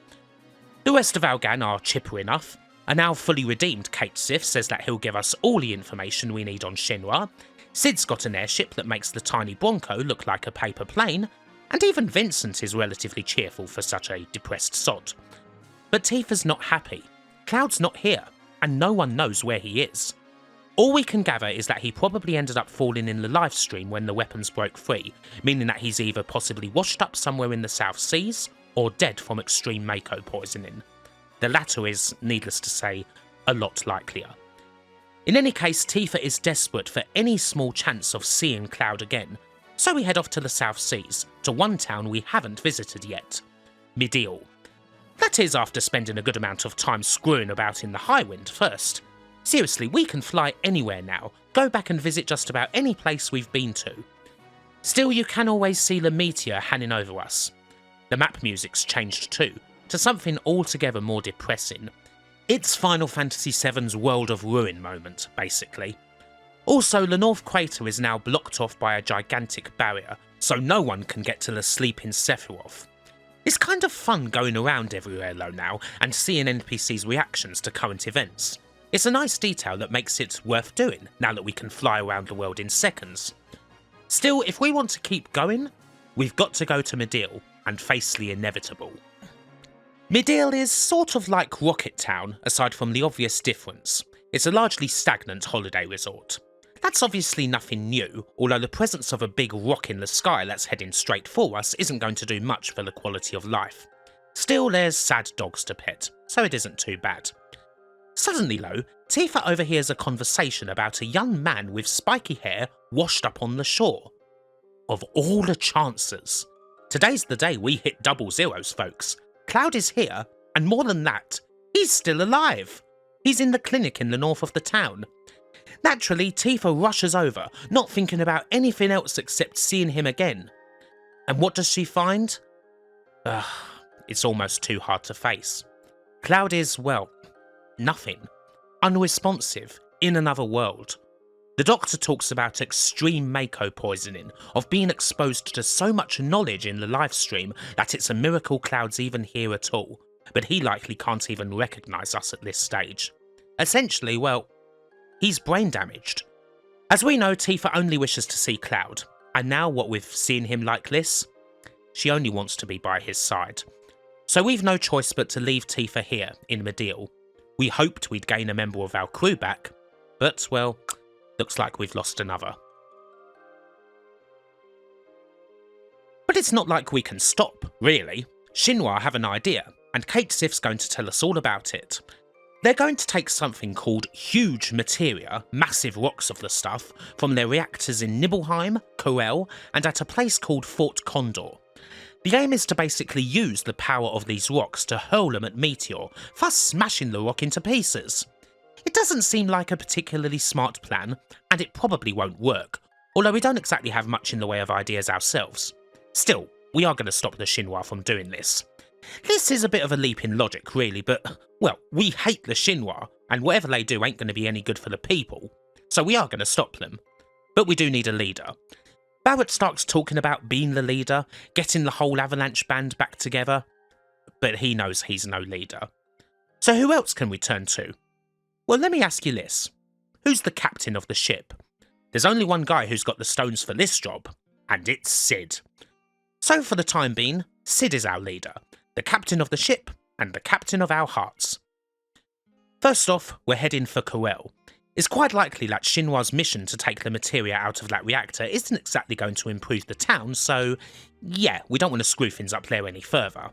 The rest of our gang are chipper enough. A now fully redeemed Cait Sith says that he'll give us all the information we need on Shinra. Cid's got an airship that makes the tiny Bronco look like a paper plane, and even Vincent is relatively cheerful for such a depressed sod. But Tifa's not happy. Cloud's not here, and no one knows where he is. All we can gather is that he probably ended up falling in the Lifestream when the weapons broke free, meaning that he's either possibly washed up somewhere in the South Seas, or dead from extreme Mako poisoning. The latter is, needless to say, a lot likelier. In any case, Tifa is desperate for any small chance of seeing Cloud again, so we head off to the South Seas, to one town we haven't visited yet, Midgar. That is after spending a good amount of time screwing about in the Highwind first. Seriously, we can fly anywhere now, go back and visit just about any place we've been to. Still, you can always see the meteor hanging over us. The map music's changed too, to something altogether more depressing. It's Final Fantasy VII's World of Ruin moment, basically. Also, the North Crater is now blocked off by a gigantic barrier, so no one can get to the sleeping Sephiroth. It's kind of fun going around everywhere though now, and seeing NPCs' reactions to current events. It's a nice detail that makes it worth doing, now that we can fly around the world in seconds. Still, if we want to keep going, we've got to go to Midgar and face the inevitable. Midgar is sort of like Rocket Town, aside from the obvious difference. It's a largely stagnant holiday resort. That's obviously nothing new, although the presence of a big rock in the sky that's heading straight for us isn't going to do much for the quality of life. Still, there's sad dogs to pet, so it isn't too bad. Suddenly though, Tifa overhears a conversation about a young man with spiky hair washed up on the shore. Of all the chances. Today's the day we hit double zeros, folks. Cloud is here, and more than that, he's still alive. He's in the clinic in the north of the town. Naturally, Tifa rushes over, not thinking about anything else except seeing him again. And what does she find? It's almost too hard to face. Cloud is, well, nothing. Unresponsive, in another world. The doctor talks about extreme Mako poisoning, of being exposed to so much knowledge in the Lifestream that it's a miracle Cloud's even here at all, but he likely can't even recognise us at this stage. Essentially, well, he's brain damaged. As we know, Tifa only wishes to see Cloud, and now what with seeing him like this, she only wants to be by his side. So we've no choice but to leave Tifa here in Midgar. We hoped we'd gain a member of our crew back, but, well, looks like we've lost another. But it's not like we can stop, really. Shinra have an idea, and Cait's going to tell us all about it. They're going to take something called huge materia, massive rocks of the stuff, from their reactors in Nibelheim, Corel, and at a place called Fort Condor. The aim is to basically use the power of these rocks to hurl them at Meteor, thus smashing the rock into pieces. It doesn't seem like a particularly smart plan, and it probably won't work, although we don't exactly have much in the way of ideas ourselves. Still, we are going to stop the Shinra from doing this. This is a bit of a leap in logic, really, but, well, we hate the Shinra, and whatever they do ain't going to be any good for the people, so we are going to stop them. But we do need a leader. Barret starts talking about being the leader, getting the whole Avalanche band back together, but he knows he's no leader. So who else can we turn to? Well, let me ask you this. Who's the captain of the ship? There's only one guy who's got the stones for this job, and it's Cid. So for the time being, Cid is our leader, the captain of the ship, and the captain of our hearts. First off, we're heading for Corel. It's quite likely that Shinra's mission to take the materia out of that reactor isn't exactly going to improve the town, so yeah, we don't want to screw things up there any further.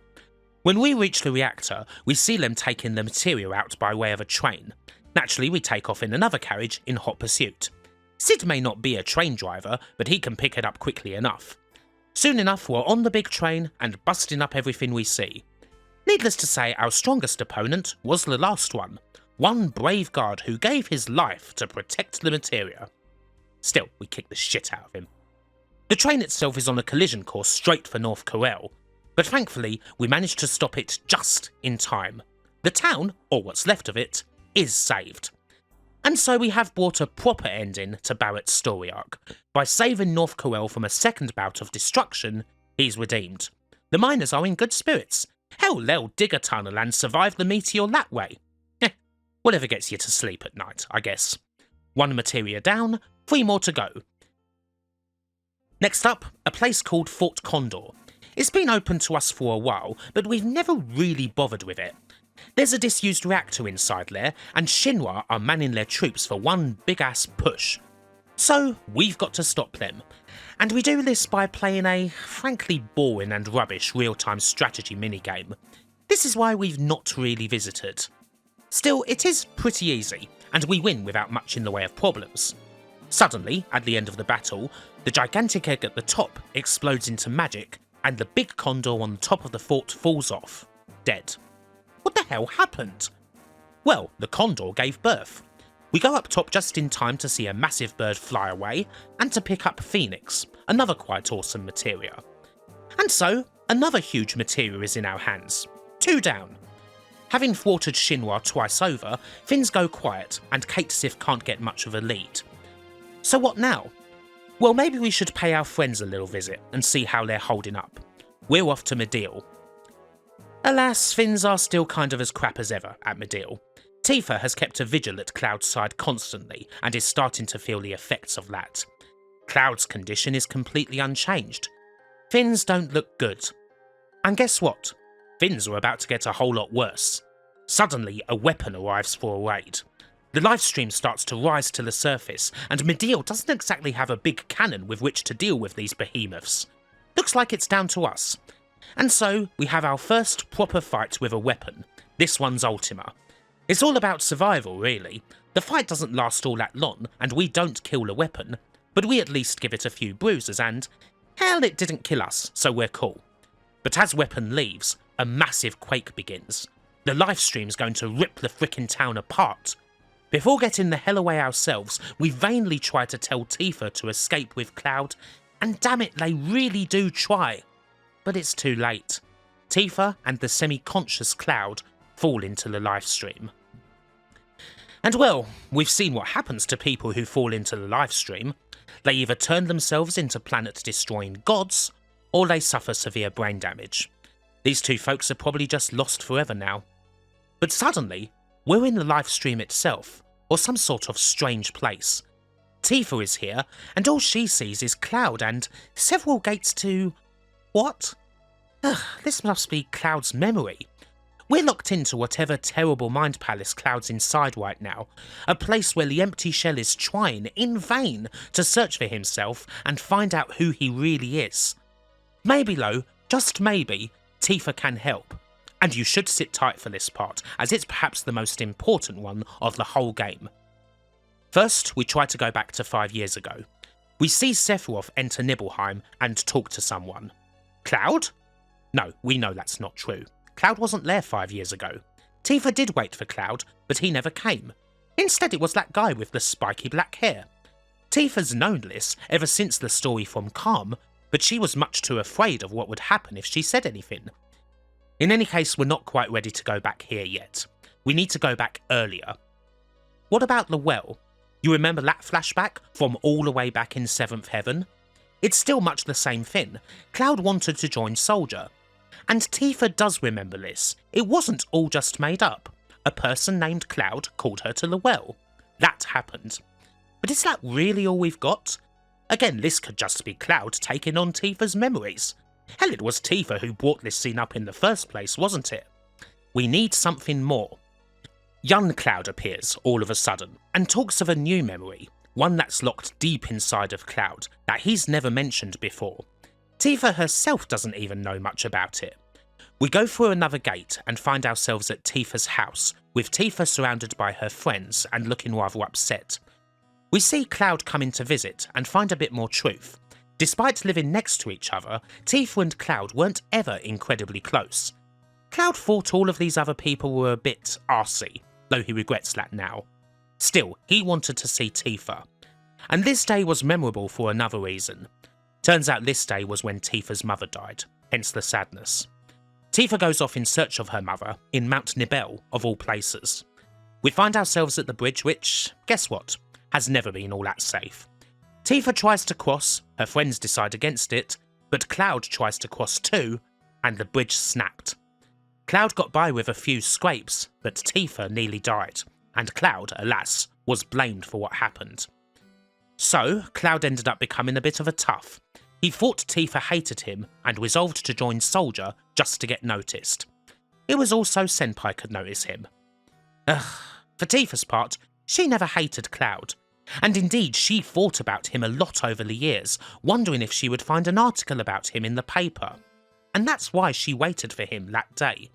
When we reach the reactor, we see them taking the materia out by way of a train. Naturally, we take off in another carriage in hot pursuit. Cid may not be a train driver, but he can pick it up quickly enough. Soon enough, we're on the big train and busting up everything we see. Needless to say, our strongest opponent was the last one. One brave guard who gave his life to protect the materia. Still, we kick the shit out of him. The train itself is on a collision course straight for North Corel, but thankfully we managed to stop it just in time. The town, or what's left of it, is saved. And so we have brought a proper ending to Barret's story arc. By saving North Corel from a second bout of destruction, he's redeemed. The miners are in good spirits. Hell, they'll dig a tunnel and survive the meteor that way. Whatever gets you to sleep at night, I guess. 1 materia down, 3 more to go. Next up, a place called Fort Condor. It's been open to us for a while, but we've never really bothered with it. There's a disused reactor inside there, and Shinra are manning their troops for one big-ass push. So, we've got to stop them. And we do this by playing a, frankly boring and rubbish real-time strategy minigame. This is why we've not really visited. Still, it is pretty easy, and we win without much in the way of problems. Suddenly, at the end of the battle, the gigantic egg at the top explodes into magic, and the big condor on the top of the fort falls off, dead. What the hell happened? Well, the condor gave birth. We go up top just in time to see a massive bird fly away, and to pick up Phoenix, another quite awesome materia. And so, another huge materia is in our hands. 2 down. Having thwarted Shinra twice over, things go quiet, and Cait can't get much of a lead. So what now? Well, maybe we should pay our friends a little visit and see how they're holding up. We're off to Midgar. Alas, things are still kind of as crap as ever at Midgar. Tifa has kept a vigil at Cloud's side constantly and is starting to feel the effects of that. Cloud's condition is completely unchanged. Things don't look good. And guess what? Things are about to get a whole lot worse. Suddenly, a weapon arrives for a raid. The Lifestream starts to rise to the surface, and Midgar doesn't exactly have a big cannon with which to deal with these behemoths. Looks like it's down to us. And so, we have our first proper fight with a weapon. This one's Ultima. It's all about survival, really. The fight doesn't last all that long, and we don't kill the weapon, but we at least give it a few bruises, and hell, it didn't kill us, so we're cool. But as weapon leaves, a massive quake begins. The Lifestream's going to rip the frickin' town apart. Before getting the hell away ourselves, we vainly try to tell Tifa to escape with Cloud, and damn it, they really do try. But it's too late. Tifa and the semi-conscious Cloud fall into the Lifestream. And well, we've seen what happens to people who fall into the Lifestream. They either turn themselves into planet-destroying gods, or they suffer severe brain damage. These two folks are probably just lost forever now. But suddenly, we're in the Lifestream itself, or some sort of strange place. Tifa is here, and all she sees is Cloud and several gates to... what? This must be Cloud's memory. We're locked into whatever terrible mind palace Cloud's inside right now, a place where the empty shell is trying, in vain, to search for himself and find out who he really is. Maybe though, just maybe, Tifa can help. And you should sit tight for this part, as it's perhaps the most important one of the whole game. First, we try to go back to 5 years ago. We see Sephiroth enter Nibelheim and talk to someone. Cloud? No, we know that's not true. Cloud wasn't there 5 years ago. Tifa did wait for Cloud, but he never came. Instead, it was that guy with the spiky black hair. Tifa's known this ever since the story from Kalm, but she was much too afraid of what would happen if she said anything. In any case, we're not quite ready to go back here yet. We need to go back earlier. What about the well? You remember that flashback from all the way back in 7th Heaven? It's still much the same thing. Cloud wanted to join Soldier. And Tifa does remember this. It wasn't all just made up. A person named Cloud called her to the well. That happened. But is that really all we've got? Again, this could just be Cloud taking on Tifa's memories. Hell, it was Tifa who brought this scene up in the first place, wasn't it? We need something more. Young Cloud appears all of a sudden, and talks of a new memory, one that's locked deep inside of Cloud, that he's never mentioned before. Tifa herself doesn't even know much about it. We go through another gate and find ourselves at Tifa's house, with Tifa surrounded by her friends and looking rather upset. We see Cloud come in to visit and find a bit more truth. Despite living next to each other, Tifa and Cloud weren't ever incredibly close. Cloud thought all of these other people were a bit arsey, though he regrets that now. Still, he wanted to see Tifa. And this day was memorable for another reason. Turns out this day was when Tifa's mother died, hence the sadness. Tifa goes off in search of her mother in Mount Nibel, of all places. We find ourselves at the bridge which, guess what, has never been all that safe. Tifa tries to cross, her friends decide against it, but Cloud tries to cross too, and the bridge snapped. Cloud got by with a few scrapes, but Tifa nearly died, and Cloud, alas, was blamed for what happened. So, Cloud ended up becoming a bit of a tough. He thought Tifa hated him and resolved to join Soldier just to get noticed. It was also Senpai could notice him. For Tifa's part, she never hated Cloud. And indeed, she thought about him a lot over the years, wondering if she would find an article about him in the paper. And that's why she waited for him that day.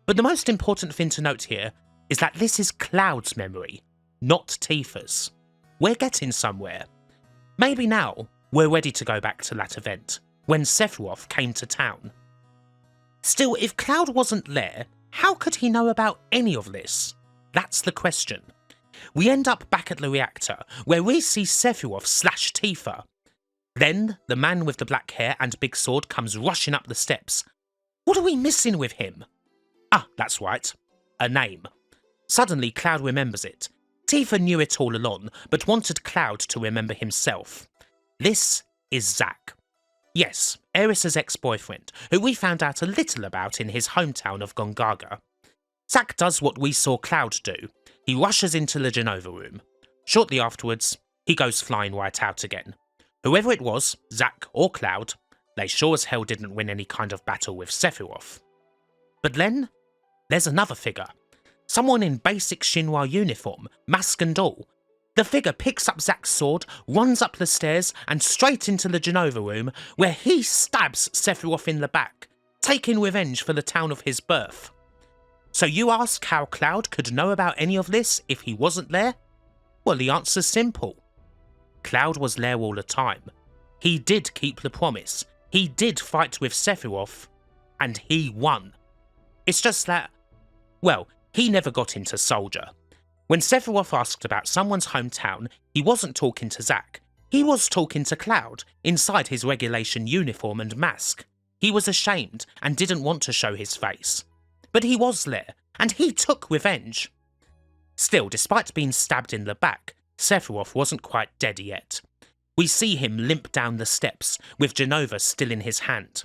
But the most important thing to note here is that this is Cloud's memory, not Tifa's. We're getting somewhere. Maybe now, we're ready to go back to that event, when Sephiroth came to town. Still, if Cloud wasn't there, how could he know about any of this? That's the question. We end up back at the reactor, where we see Sephiroth slash Tifa. Then, the man with the black hair and big sword comes rushing up the steps. What are we missing with him? Ah, that's right. A name. Suddenly, Cloud remembers it. Tifa knew it all along, but wanted Cloud to remember himself. This is Zack. Yes, Aeris' ex-boyfriend, who we found out a little about in his hometown of Gongaga. Zack does what we saw Cloud do. He rushes into the Genova room. Shortly afterwards, he goes flying right out again. Whoever it was, Zack or Cloud, they sure as hell didn't win any kind of battle with Sephiroth. But then, there's another figure. Someone in basic Shinra uniform, mask and all. The figure picks up Zack's sword, runs up the stairs and straight into the Jenova room, where he stabs Sephiroth in the back, taking revenge for the town of his birth. So you ask how Cloud could know about any of this if he wasn't there? Well, the answer's simple. Cloud was there all the time. He did keep the promise. He did fight with Sephiroth, and he won. It's just that, well, he never got into Soldier. When Sephiroth asked about someone's hometown, he wasn't talking to Zack. He was talking to Cloud, inside his regulation uniform and mask. He was ashamed and didn't want to show his face. But he was there, and he took revenge. Still, despite being stabbed in the back, Sephiroth wasn't quite dead yet. We see him limp down the steps, with Jenova still in his hand.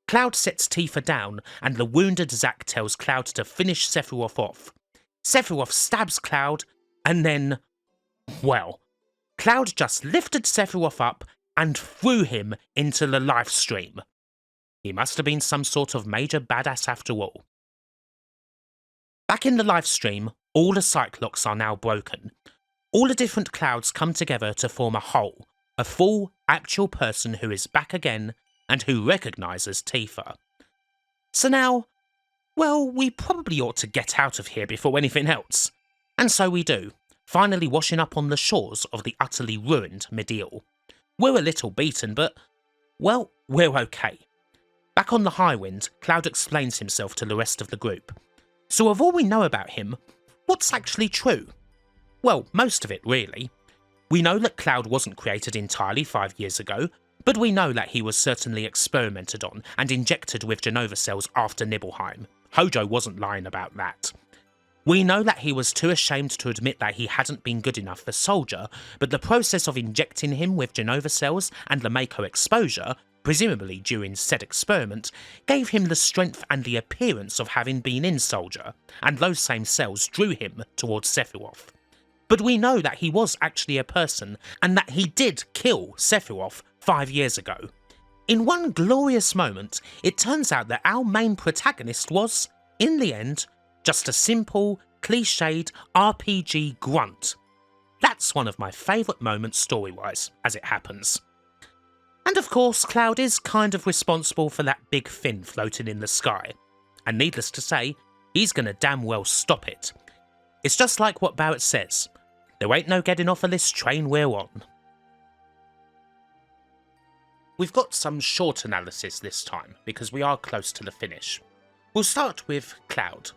Cloud sets Tifa down, and the wounded Zack tells Cloud to finish Sephiroth off. Sephiroth stabs Cloud, and then, well, Cloud just lifted Sephiroth up and threw him into the Lifestream. He must have been some sort of major badass after all. Back in the Lifestream, all the Cyclocks are now broken. All the different Clouds come together to form a whole, a full, actual person who is back again and who recognises Tifa. So now, well, we probably ought to get out of here before anything else. And so we do, finally washing up on the shores of the utterly ruined Midgar. We're a little beaten, but, well, we're okay. Back on the Highwind, Cloud explains himself to the rest of the group. So of all we know about him, what's actually true? Well, most of it, really. We know that Cloud wasn't created entirely 5 years ago, but we know that he was certainly experimented on and injected with Jenova cells after Nibelheim. Hojo wasn't lying about that. We know that he was too ashamed to admit that he hadn't been good enough for Soldier, but the process of injecting him with Jenova cells and the Mako exposure, presumably during said experiment, gave him the strength and the appearance of having been in Soldier, and those same cells drew him towards Sephiroth. But we know that he was actually a person, and that he did kill Sephiroth 5 years ago. In one glorious moment, it turns out that our main protagonist was, in the end, just a simple, cliched RPG grunt. That's one of my favourite moments story-wise, as it happens. And of course, Cloud is kind of responsible for that big fin floating in the sky. And needless to say, he's gonna damn well stop it. It's just like what Barret says. There ain't no getting off of this train we're on. We've got some short analysis this time, because we are close to the finish. We'll start with Cloud.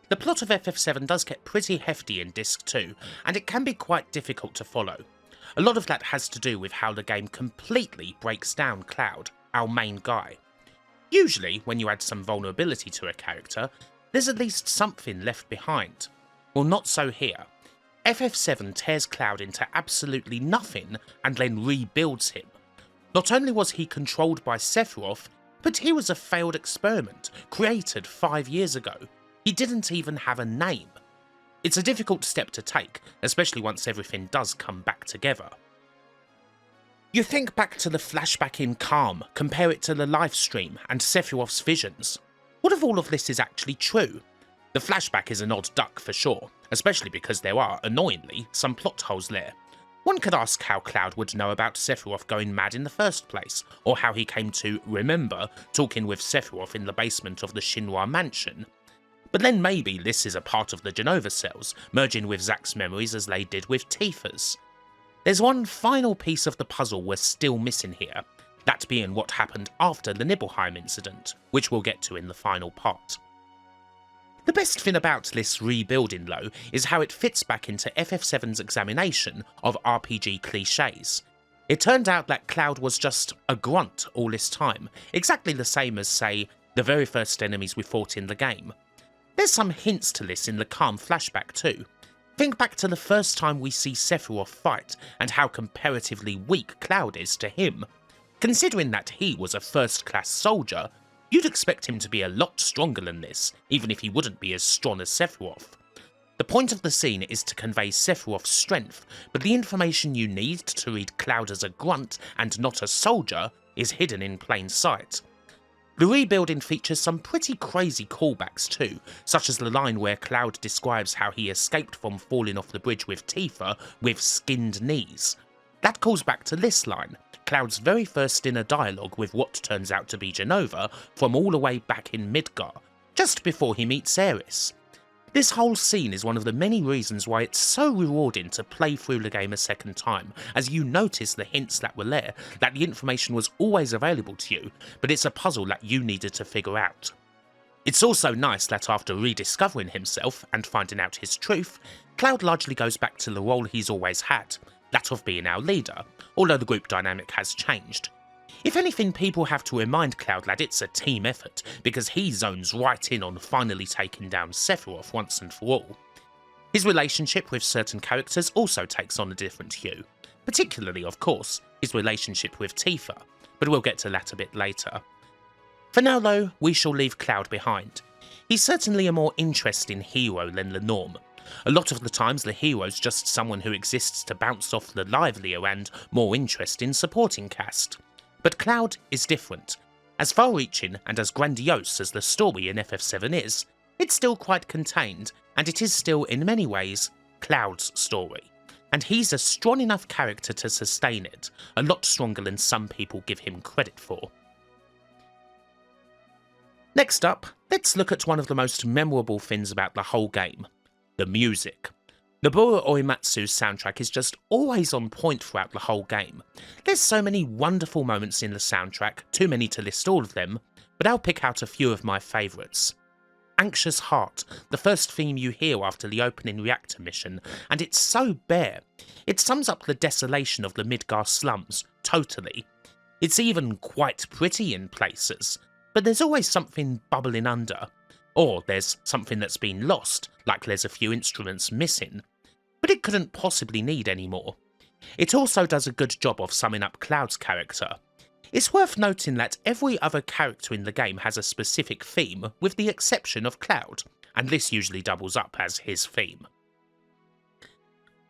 The plot of FF7 does get pretty hefty in Disc 2, and it can be quite difficult to follow. A lot of that has to do with how the game completely breaks down Cloud, our main guy. Usually, when you add some vulnerability to a character, there's at least something left behind. Well, not so here. FF7 tears Cloud into absolutely nothing and then rebuilds him. Not only was he controlled by Sephiroth, but he was a failed experiment, created 5 years ago. He didn't even have a name. It's a difficult step to take, especially once everything does come back together. You think back to the flashback in Kalm, compare it to the Lifestream and Sephiroth's visions. What if all of this is actually true? The flashback is an odd duck for sure, especially because there are, annoyingly, some plot holes there. One could ask how Cloud would know about Sephiroth going mad in the first place, or how he came to remember talking with Sephiroth in the basement of the Shinra mansion. But then maybe this is a part of the Jenova cells, merging with Zack's memories as they did with Tifa's. There's one final piece of the puzzle we're still missing here, that being what happened after the Nibelheim incident, which we'll get to in the final part. The best thing about this rebuilding though is how it fits back into FF7's examination of RPG cliches. It turned out that Cloud was just a grunt all this time, exactly the same as, say, the very first enemies we fought in the game. There's some hints to this in the Kalm flashback too. Think back to the first time we see Sephiroth fight and how comparatively weak Cloud is to him. Considering that he was a first-class soldier, you'd expect him to be a lot stronger than this, even if he wouldn't be as strong as Sephiroth. The point of the scene is to convey Sephiroth's strength, but the information you need to read Cloud as a grunt and not a soldier is hidden in plain sight. The rebuilding features some pretty crazy callbacks too, such as the line where Cloud describes how he escaped from falling off the bridge with Tifa with skinned knees. That calls back to this line, Cloud's very first inner dialogue with what turns out to be Jenova from all the way back in Midgar, just before he meets Aeris. This whole scene is one of the many reasons why it's so rewarding to play through the game a second time, as you notice the hints that were there, that the information was always available to you, but it's a puzzle that you needed to figure out. It's also nice that after rediscovering himself and finding out his truth, Cloud largely goes back to the role he's always had, that of being our leader, although the group dynamic has changed. If anything, people have to remind Cloud that it's a team effort, because he zones right in on finally taking down Sephiroth once and for all. His relationship with certain characters also takes on a different hue, particularly, of course, his relationship with Tifa, but we'll get to that a bit later. For now though, we shall leave Cloud behind. He's certainly a more interesting hero than the norm. A lot of the times the hero's just someone who exists to bounce off the livelier and more interesting supporting cast. But Cloud is different. As far-reaching and as grandiose as the story in FF7 is, it's still quite contained, and it is still in many ways Cloud's story. And he's a strong enough character to sustain it, a lot stronger than some people give him credit for. Next up, let's look at one of the most memorable things about the whole game, the music. Nobuo Uematsu's soundtrack is just always on point throughout the whole game. There's so many wonderful moments in the soundtrack, too many to list all of them, but I'll pick out a few of my favourites. Anxious Heart, the first theme you hear after the opening Reactor mission, and it's so bare. It sums up the desolation of the Midgar slums, totally. It's even quite pretty in places, but there's always something bubbling under. Or there's something that's been lost, like there's a few instruments missing, but it couldn't possibly need any more. It also does a good job of summing up Cloud's character. It's worth noting that every other character in the game has a specific theme, with the exception of Cloud, and this usually doubles up as his theme.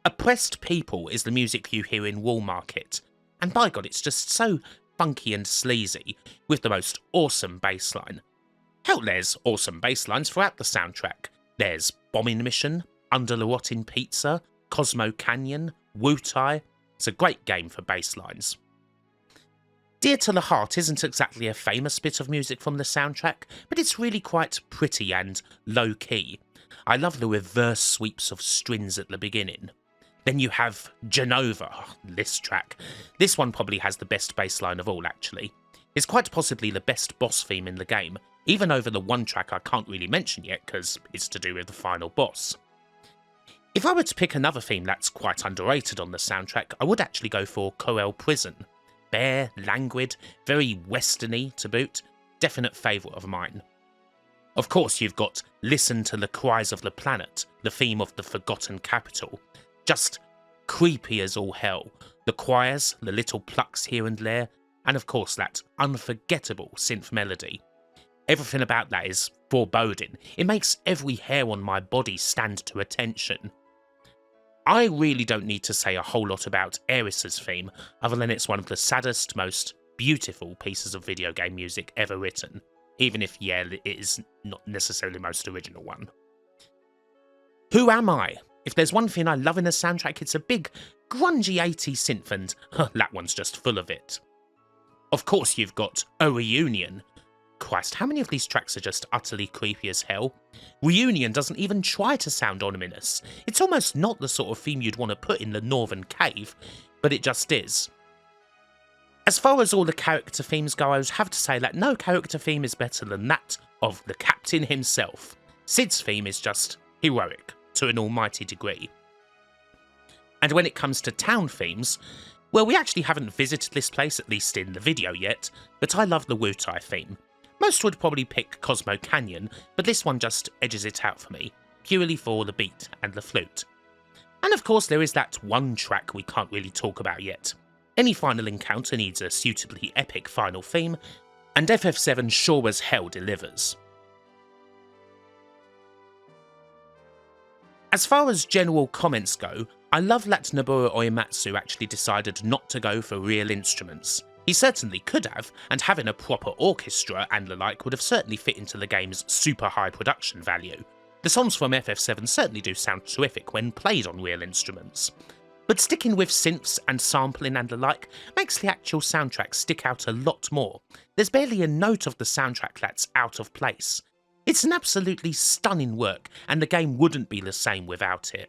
Oppressed People is the music you hear in Wall Market, and by God it's just so funky and sleazy, with the most awesome bassline. Hell, there's awesome basslines throughout the soundtrack. There's Bombing Mission, Under the Rotting Pizza, Cosmo Canyon, Wutai. It's a great game for basslines. Dear to the Heart isn't exactly a famous bit of music from the soundtrack, but it's really quite pretty and low-key. I love the reverse sweeps of strings at the beginning. Then you have Jenova, this track. This one probably has the best bassline of all, actually. It's quite possibly the best boss theme in the game, even over the one track I can't really mention yet because it's to do with the final boss. If I were to pick another theme that's quite underrated on the soundtrack, I would actually go for Corel Prison. Bare, languid, very westerny to boot, definite favourite of mine. Of course you've got Listen to the Cries of the Planet, the theme of the Forgotten Capital. Just creepy as all hell. The choirs, the little plucks here and there, and of course that unforgettable synth melody. Everything about that is foreboding. It makes every hair on my body stand to attention. I really don't need to say a whole lot about Aeris' theme, other than it's one of the saddest, most beautiful pieces of video game music ever written, even if, yeah, it is not necessarily the most original one. Who Am I? If there's one thing I love in a soundtrack, it's a big, grungy 80s synth, and that one's just full of it. Of course you've got A Reunion. Christ, how many of these tracks are just utterly creepy as hell? Reunion doesn't even try to sound ominous. It's almost not the sort of theme you'd want to put in the Northern Cave, but it just is. As far as all the character themes go, I would have to say that no character theme is better than that of the Captain himself. Cid's theme is just heroic, to an almighty degree. And when it comes to town themes, well, we actually haven't visited this place, at least in the video yet, but I love the Wutai theme. Most would probably pick Cosmo Canyon, but this one just edges it out for me, purely for the beat and the flute. And of course there is that one track we can't really talk about yet. Any final encounter needs a suitably epic final theme, and FF7 sure as hell delivers. As far as general comments go, I love that Nobuo Uematsu actually decided not to go for real instruments. He certainly could have, and having a proper orchestra and the like would have certainly fit into the game's super high production value. The songs from FF7 certainly do sound terrific when played on real instruments. But sticking with synths and sampling and the like makes the actual soundtrack stick out a lot more. There's barely a note of the soundtrack that's out of place. It's an absolutely stunning work, and the game wouldn't be the same without it.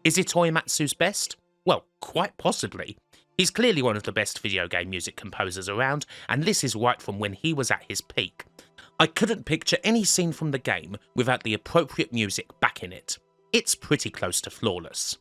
Is it Uematsu's best? Well, quite possibly. He's clearly one of the best video game music composers around, and this is right from when he was at his peak. I couldn't picture any scene from the game without the appropriate music backing it. It's pretty close to flawless.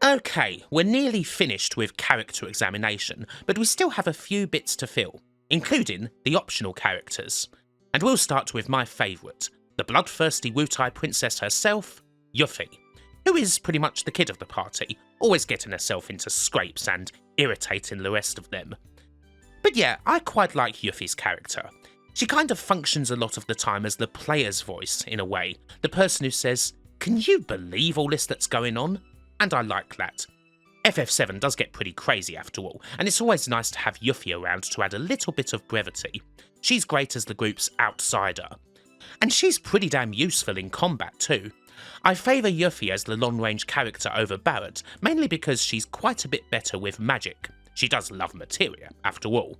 Okay, we're nearly finished with character examination, but we still have a few bits to fill, including the optional characters. And we'll start with my favourite, the bloodthirsty Wutai princess herself, Yuffie, who is pretty much the kid of the party, always getting herself into scrapes and irritating the rest of them. But yeah, I quite like Yuffie's character. She kind of functions a lot of the time as the player's voice, in a way, the person who says, "Can you believe all this that's going on?" And I like that. FF7 does get pretty crazy after all, and it's always nice to have Yuffie around to add a little bit of brevity. She's great as the group's outsider. And she's pretty damn useful in combat too. I favour Yuffie as the long-range character over Barret, mainly because she's quite a bit better with magic. She does love materia, after all.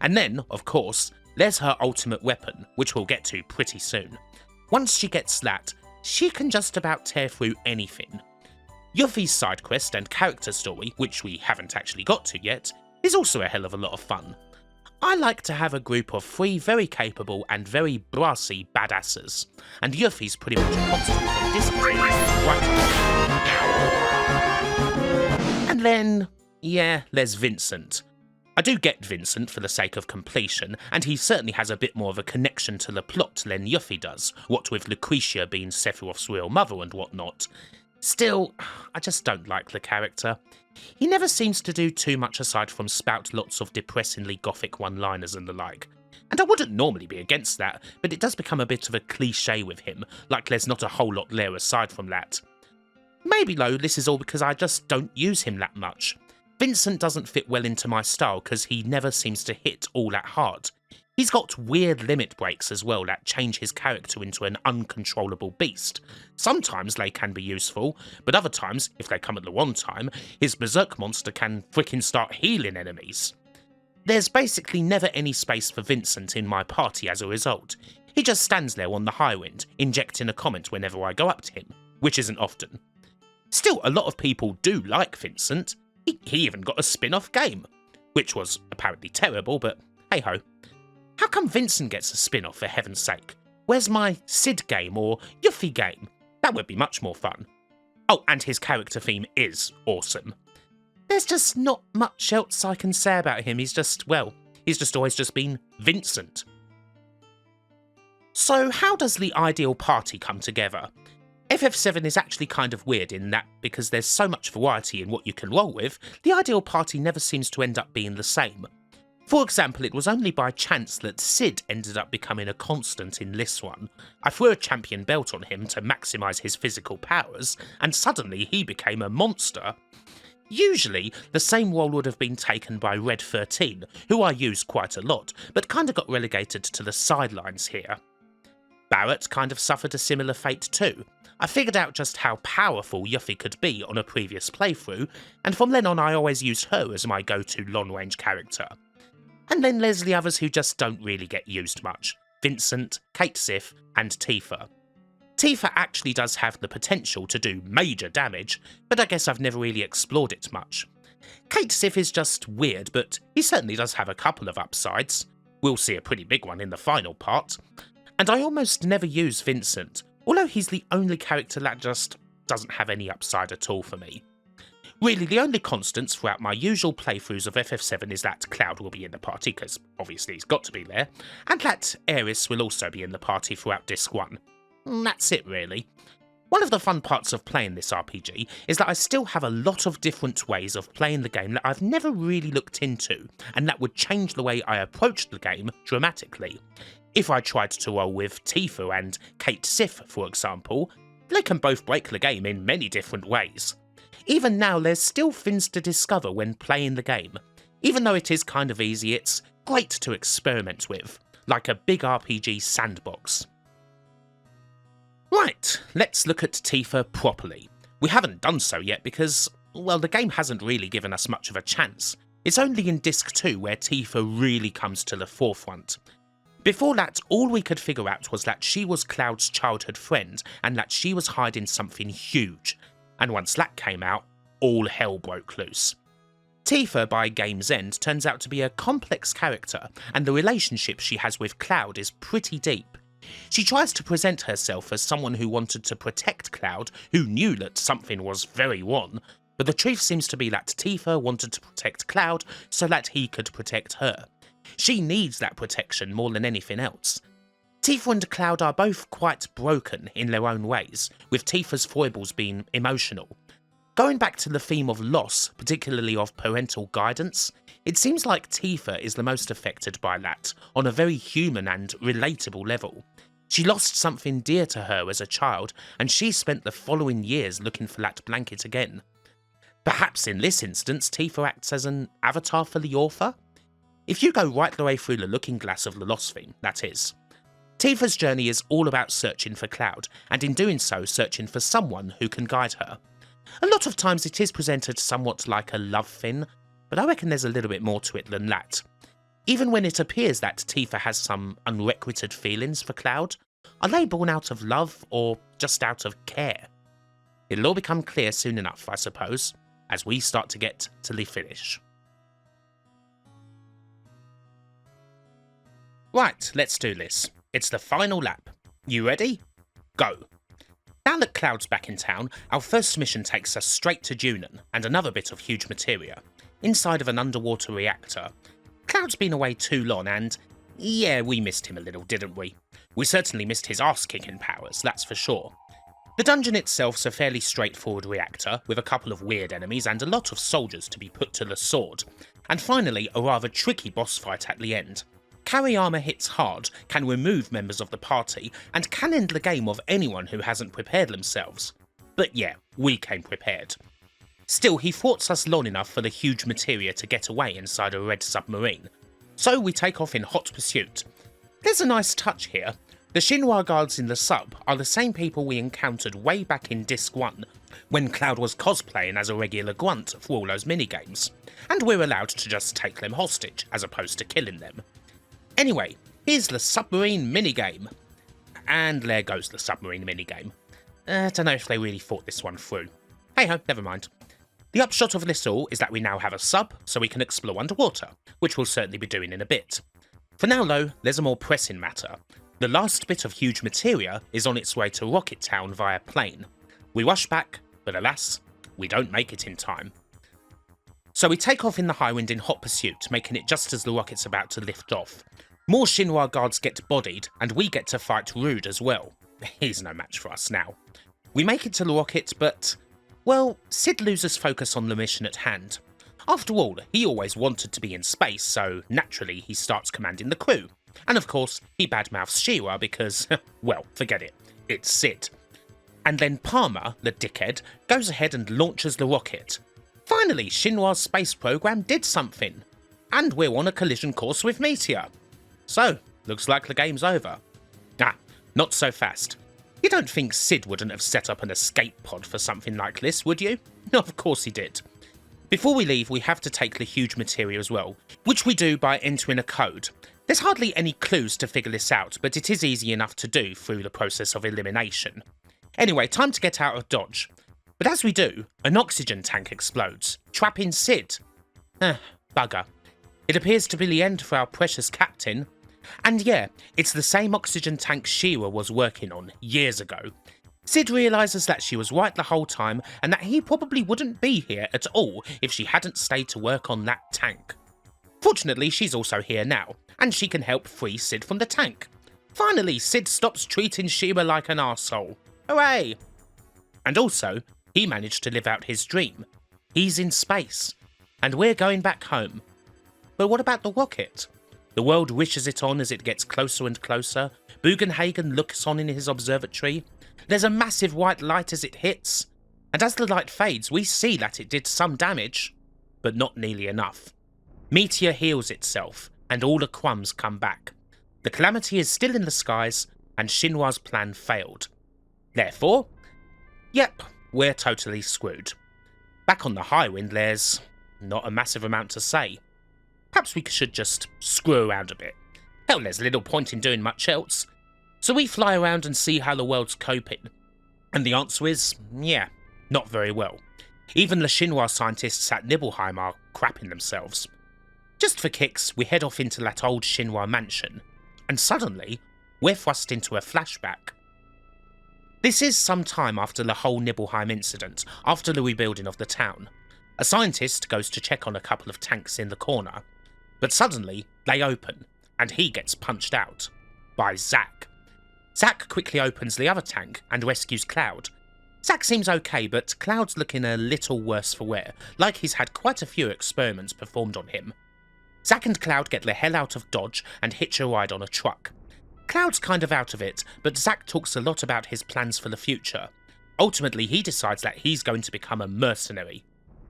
And then, of course, there's her ultimate weapon, which we'll get to pretty soon. Once she gets that, she can just about tear through anything. Yuffie's side quest and character story, which we haven't actually got to yet, is also a hell of a lot of fun. I like to have a group of 3 very capable and very brassy badasses, and Yuffie's pretty much a constant from discipline right up. And then, yeah, there's Vincent. I do get Vincent for the sake of completion, and he certainly has a bit more of a connection to the plot than Yuffie does, what with Lucretia being Sephiroth's real mother and whatnot. Still, I just don't like the character. He never seems to do too much aside from spout lots of depressingly gothic one-liners and the like. And I wouldn't normally be against that, but it does become a bit of a cliche with him, like there's not a whole lot there aside from that. Maybe though, this is all because I just don't use him that much. Vincent doesn't fit well into my style because he never seems to hit all that hard. He's got weird limit breaks as well that change his character into an uncontrollable beast. Sometimes they can be useful, but other times, if they come at the wrong time, his berserk monster can frickin' start healing enemies. There's basically never any space for Vincent in my party as a result. He just stands there on the Highwind, injecting a comment whenever I go up to him, which isn't often. Still, a lot of people do like Vincent. He even got a spin-off game, which was apparently terrible, but hey-ho. How come Vincent gets a spin-off for heaven's sake? Where's my Cid game or Yuffie game? That would be much more fun. Oh, and his character theme is awesome. There's just not much else I can say about him. He's just always just been Vincent. So how does the ideal party come together? FF7 is actually kind of weird in that because there's so much variety in what you can roll with, the ideal party never seems to end up being the same. For example, it was only by chance that Cid ended up becoming a constant in this one. I threw a champion belt on him to maximise his physical powers, and suddenly he became a monster. Usually, the same role would have been taken by Red 13, who I use quite a lot, but kinda got relegated to the sidelines here. Barret kind of suffered a similar fate too. I figured out just how powerful Yuffie could be on a previous playthrough, and from then on I always used her as my go-to long-range character. And then there's the others who just don't really get used much. Vincent, Cait Sith, and Tifa. Tifa actually does have the potential to do major damage, but I guess I've never really explored it much. Cait Sith is just weird, but he certainly does have a couple of upsides. We'll see a pretty big one in the final part. And I almost never use Vincent, although he's the only character that just doesn't have any upside at all for me. Really, the only constants throughout my usual playthroughs of FF7 is that Cloud will be in the party, because obviously he's got to be there, and that Aeris will also be in the party throughout Disc 1. That's it really. One of the fun parts of playing this RPG is that I still have a lot of different ways of playing the game that I've never really looked into, and that would change the way I approach the game dramatically. If I tried to roll with Tifa and Cait Sith, for example, they can both break the game in many different ways. Even now, there's still things to discover when playing the game. Even though it is kind of easy, it's great to experiment with, like a big RPG sandbox. Right, let's look at Tifa properly. We haven't done so yet because, well, the game hasn't really given us much of a chance. It's only in Disc 2 where Tifa really comes to the forefront. Before that, all we could figure out was that she was Cloud's childhood friend and that she was hiding something huge. And once that came out, all hell broke loose. Tifa, by game's end, turns out to be a complex character, and the relationship she has with Cloud is pretty deep. She tries to present herself as someone who wanted to protect Cloud, who knew that something was very wrong, but the truth seems to be that Tifa wanted to protect Cloud so that he could protect her. She needs that protection more than anything else. Tifa and Cloud are both quite broken in their own ways, with Tifa's foibles being emotional. Going back to the theme of loss, particularly of parental guidance, it seems like Tifa is the most affected by that, on a very human and relatable level. She lost something dear to her as a child, and she spent the following years looking for that blanket again. Perhaps in this instance, Tifa acts as an avatar for the author? If you go right the way through the looking glass of the loss theme, that is. Tifa's journey is all about searching for Cloud, and in doing so, searching for someone who can guide her. A lot of times it is presented somewhat like a love thing, but I reckon there's a little bit more to it than that. Even when it appears that Tifa has some unrequited feelings for Cloud, are they born out of love or just out of care? It'll all become clear soon enough, I suppose, as we start to get to the finish. Right, let's do this. It's the final lap. You ready? Go. Now that Cloud's back in town, our first mission takes us straight to Junon and another bit of huge materia, inside of an underwater reactor. Cloud's been away too long and, yeah, we missed him a little, didn't we? We certainly missed his ass-kicking powers, that's for sure. The dungeon itself's a fairly straightforward reactor, with a couple of weird enemies and a lot of soldiers to be put to the sword, and finally a rather tricky boss fight at the end. Carry armour hits hard, can remove members of the party, and can end the game of anyone who hasn't prepared themselves. But yeah, we came prepared. Still, he thwarts us long enough for the huge materia to get away inside a red submarine. So we take off in hot pursuit. There's a nice touch here. The Shinra guards in the sub are the same people we encountered way back in Disc 1, when Cloud was cosplaying as a regular grunt for all those minigames, and we're allowed to just take them hostage, as opposed to killing them. Anyway, here's the submarine minigame. And there goes the submarine minigame. Don't know if they really thought this one through. Hey ho, never mind. The upshot of this all is that we now have a sub, so we can explore underwater, which we'll certainly be doing in a bit. For now though, there's a more pressing matter. The last bit of huge materia is on its way to Rocket Town via plane. We rush back, but alas, we don't make it in time. So we take off in the Highwind in hot pursuit, making it just as the rocket's about to lift off. More Shinra guards get bodied, and we get to fight Rude as well. He's no match for us now. We make it to the rocket, but, well, Sid loses focus on the mission at hand. After all, he always wanted to be in space, so naturally he starts commanding the crew. And of course, he badmouths She-Ra because, well, forget it, it's Sid. And then Palmer, the dickhead, goes ahead and launches the rocket. Finally, Shinra's space program did something. And we're on a collision course with Materia. So, looks like the game's over. Ah, not so fast. You don't think Sid wouldn't have set up an escape pod for something like this, would you? Of course he did. Before we leave, we have to take the huge materia as well, which we do by entering a code. There's hardly any clues to figure this out, but it is easy enough to do through the process of elimination. Anyway, time to get out of Dodge. But as we do, an oxygen tank explodes, trapping Sid. Bugger. It appears to be the end for our precious captain. And yeah, it's the same oxygen tank She-Ra was working on years ago. Sid realises that she was right the whole time and that he probably wouldn't be here at all if she hadn't stayed to work on that tank. Fortunately, she's also here now, and she can help free Sid from the tank. Finally, Sid stops treating She-Ra like an arsehole. Hooray! And also, he managed to live out his dream. He's in space, and we're going back home. But what about the rocket? The world wishes it on as it gets closer and closer. Bugenhagen looks on in his observatory. There's a massive white light as it hits, and as the light fades, we see that it did some damage, but not nearly enough. Meteor heals itself, and all the crumbs come back. The calamity is still in the skies, and Shinra's plan failed. Therefore, yep, we're totally screwed. Back on the Highwind, there's not a massive amount to say. Perhaps we should just screw around a bit. Hell, there's little point in doing much else. So we fly around and see how the world's coping. And the answer is, yeah, not very well. Even the Shinra scientists at Nibelheim are crapping themselves. Just for kicks, we head off into that old Shinra mansion, and suddenly, we're thrust into a flashback. This is some time after the whole Nibelheim incident, after the rebuilding of the town. A scientist goes to check on a couple of tanks in the corner, but suddenly they open, and he gets punched out by Zack. Zack quickly opens the other tank and rescues Cloud. Zack seems okay, but Cloud's looking a little worse for wear, like he's had quite a few experiments performed on him. Zack and Cloud get the hell out of Dodge and hitch a ride on a truck. Cloud's kind of out of it, but Zack talks a lot about his plans for the future. Ultimately, he decides that he's going to become a mercenary.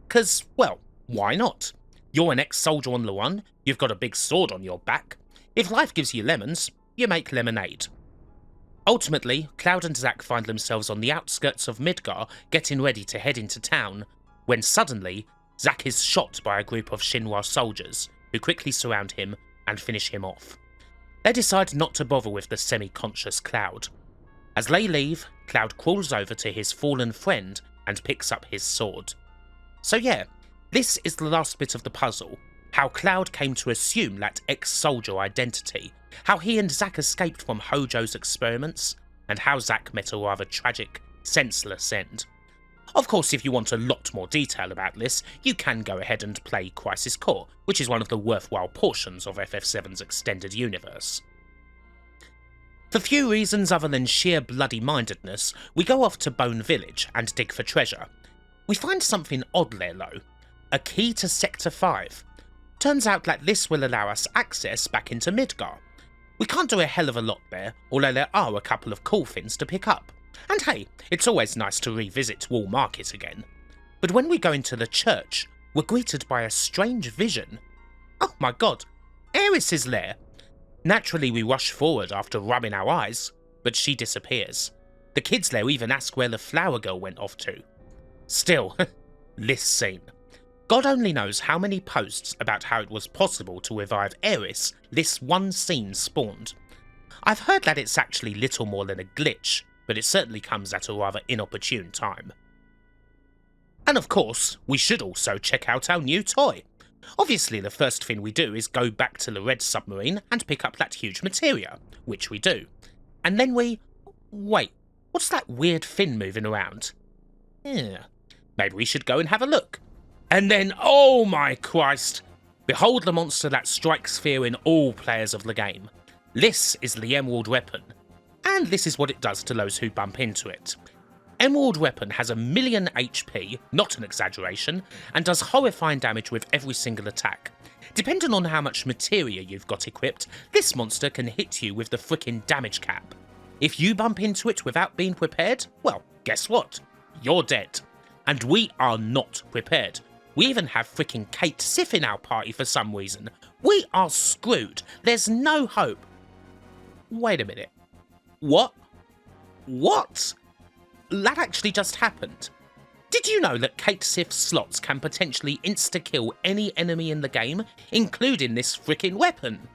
'Cause, well, why not? You're an ex-soldier on the run, you've got a big sword on your back. If life gives you lemons, you make lemonade. Ultimately, Cloud and Zack find themselves on the outskirts of Midgar, getting ready to head into town, when suddenly, Zack is shot by a group of Shinra soldiers, who quickly surround him and finish him off. They decide not to bother with the semi-conscious Cloud. As they leave, Cloud crawls over to his fallen friend and picks up his sword. So yeah, this is the last bit of the puzzle, how Cloud came to assume that ex-soldier identity, how he and Zack escaped from Hojo's experiments, and how Zack met a rather tragic, senseless end. Of course, if you want a lot more detail about this, you can go ahead and play Crisis Core, which is one of the worthwhile portions of FF7's extended universe. For few reasons other than sheer bloody-mindedness, we go off to Bone Village and dig for treasure. We find something odd there though, a key to Sector 5. Turns out that this will allow us access back into Midgar. We can't do a hell of a lot there, although there are a couple of cool things to pick up. And hey, it's always nice to revisit Wall Market again. But when we go into the church, we're greeted by a strange vision. Oh my god, Aeris is there! Naturally we rush forward after rubbing our eyes, but she disappears. The kids there even ask where the flower girl went off to. Still, this scene. God only knows how many posts about how it was possible to revive Aeris this one scene spawned. I've heard that it's actually little more than a glitch, but it certainly comes at a rather inopportune time. And of course, we should also check out our new toy. Obviously the first thing we do is go back to the red submarine and pick up that huge materia, which we do. And then we... wait, what's that weird fin moving around? Yeah, maybe we should go and have a look. And then, oh my Christ! Behold the monster that strikes fear in all players of the game. This is the Emerald Weapon. And this is what it does to those who bump into it. Emerald Weapon has 1,000,000 HP, not an exaggeration, and does horrifying damage with every single attack. Depending on how much materia you've got equipped, this monster can hit you with the frickin' damage cap. If you bump into it without being prepared, well, guess what? You're dead. And we are not prepared. We even have frickin' Cait Sith in our party for some reason. We are screwed. There's no hope. Wait a minute. What? What? That actually just happened. Did you know that Cait Sith slots can potentially insta-kill any enemy in the game, including this frickin' weapon?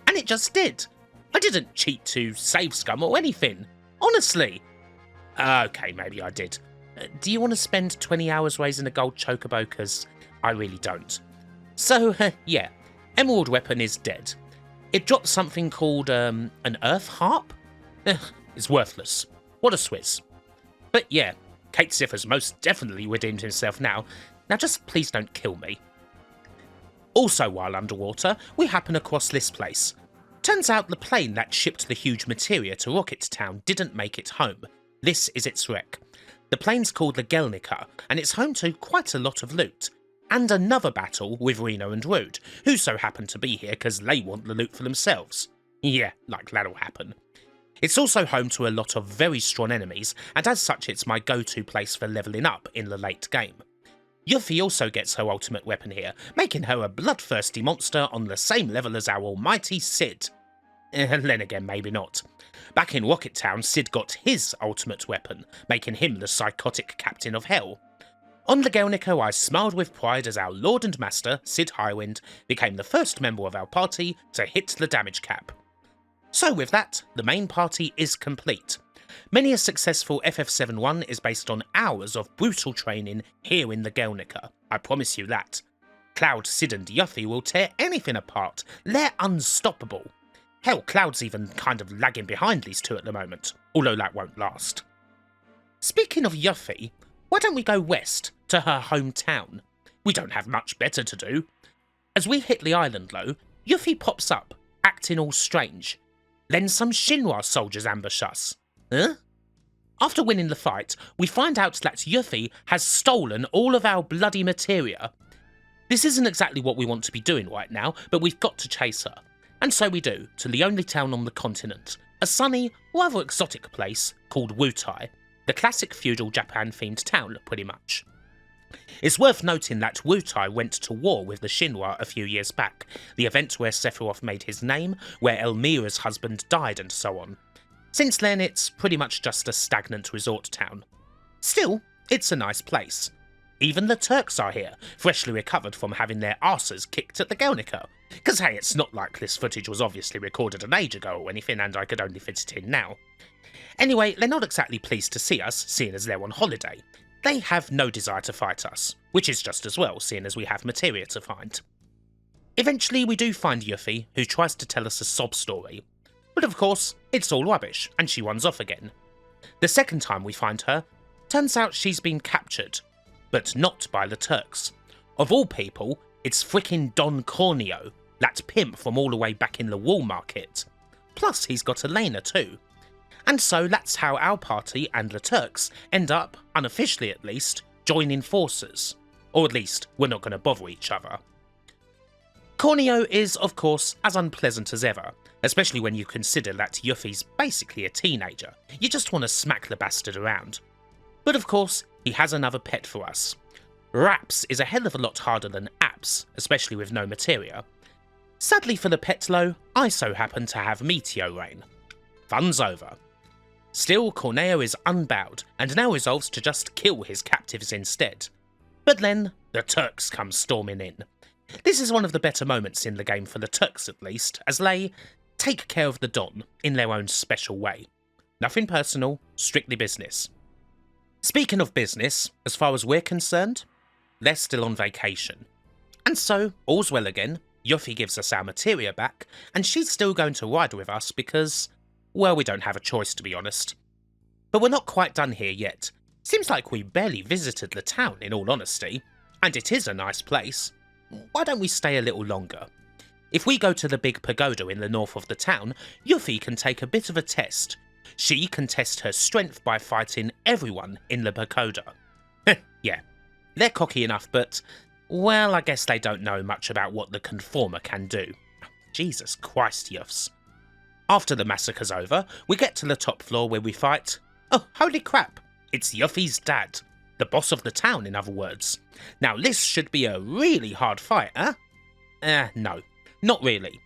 And it just did. I didn't cheat to save scum or anything. Honestly. Okay, maybe I did. Do you want to spend 20 hours raising a gold chocobo? 'Cause I really don't. So, yeah, Emerald Weapon is dead. It dropped something called, an Earth Harp? It's worthless. What a Swiss. But yeah, Cait Sith has most definitely redeemed himself now. Now just please don't kill me. Also while underwater, we happen across this place. Turns out the plane that shipped the huge materia to Rocket Town didn't make it home. This is its wreck. The plane's called the Gelnica, and it's home to quite a lot of loot. and another battle with Reno and Rude, who so happen to be here because they want the loot for themselves. Yeah, like that'll happen. It's also home to a lot of very strong enemies, and as such it's my go-to place for levelling up in the late game. Yuffie also gets her ultimate weapon here, making her a bloodthirsty monster on the same level as our almighty Cid. Then again, maybe not. Back in Rocket Town, Cid got his ultimate weapon, making him the psychotic captain of hell. On the Guernica, I smiled with pride as our lord and master, Cid Highwind, became the first member of our party to hit the damage cap. So with that, the main party is complete. Many a successful FF7-1 is based on hours of brutal training here in the Guernica, I promise you that. Cloud, Cid and Yuffie will tear anything apart, they're unstoppable. Hell, Cloud's even kind of lagging behind these two at the moment, although that won't last. Speaking of Yuffie, why don't we go west, to her hometown? We don't have much better to do. As we hit the island though, Yuffie pops up, acting all strange. Then some Shinra soldiers ambush us. Huh? After winning the fight, we find out that Yuffie has stolen all of our bloody materia. This isn't exactly what we want to be doing right now, but we've got to chase her. And so we do, to the only town on the continent, a sunny, rather exotic place called Wutai, the classic feudal Japan-themed town, pretty much. It's worth noting that Wutai went to war with the Shinra a few years back, the event where Sephiroth made his name, where Elmira's husband died and so on. Since then it's pretty much just a stagnant resort town. Still, it's a nice place. Even the Turks are here, freshly recovered from having their arses kicked at the Guernica. Cause hey, it's not like this footage was obviously recorded an age ago or anything and I could only fit it in now. Anyway, they're not exactly pleased to see us, seeing as they're on holiday. They have no desire to fight us, which is just as well, seeing as we have Materia to find. Eventually we do find Yuffie, who tries to tell us a sob story. But of course, it's all rubbish, and she runs off again. The second time we find her, turns out she's been captured, but not by the Turks. Of all people, it's frickin' Don Corneo, that pimp from all the way back in the Wall Market. Plus he's got Elena too. And so that's how our party and the Turks end up, unofficially at least, joining forces. Or at least, we're not going to bother each other. Corneo is, of course, as unpleasant as ever, especially when you consider that Yuffie's basically a teenager. You just want to smack the bastard around. But of course, he has another pet for us. Raps is a hell of a lot harder than apps, especially with no materia. Sadly for the pet though, I so happen to have Meteor Rain. Fun's over. Still, Corneo is unbowed, and now resolves to just kill his captives instead. But then, the Turks come storming in. This is one of the better moments in the game for the Turks at least, as they take care of the Don in their own special way. Nothing personal, strictly business. Speaking of business, as far as we're concerned, they're still on vacation. And so, all's well again, Yuffie gives us our materia back, and she's still going to ride with us because, well, we don't have a choice to be honest. But we're not quite done here yet. Seems like we barely visited the town in all honesty, and it is a nice place. Why don't we stay a little longer? If we go to the big pagoda in the north of the town, Yuffie can take a bit of a test. She can test her strength by fighting everyone in the pagoda. Yeah, they're cocky enough, but, well, I guess they don't know much about what the Conformer can do. Jesus Christ, Yuffs. After the massacre's over, we get to the top floor where we fight... Oh, holy crap! It's Yuffie's dad. The boss of the town, in other words. Now this should be a really hard fight, huh? No, not really.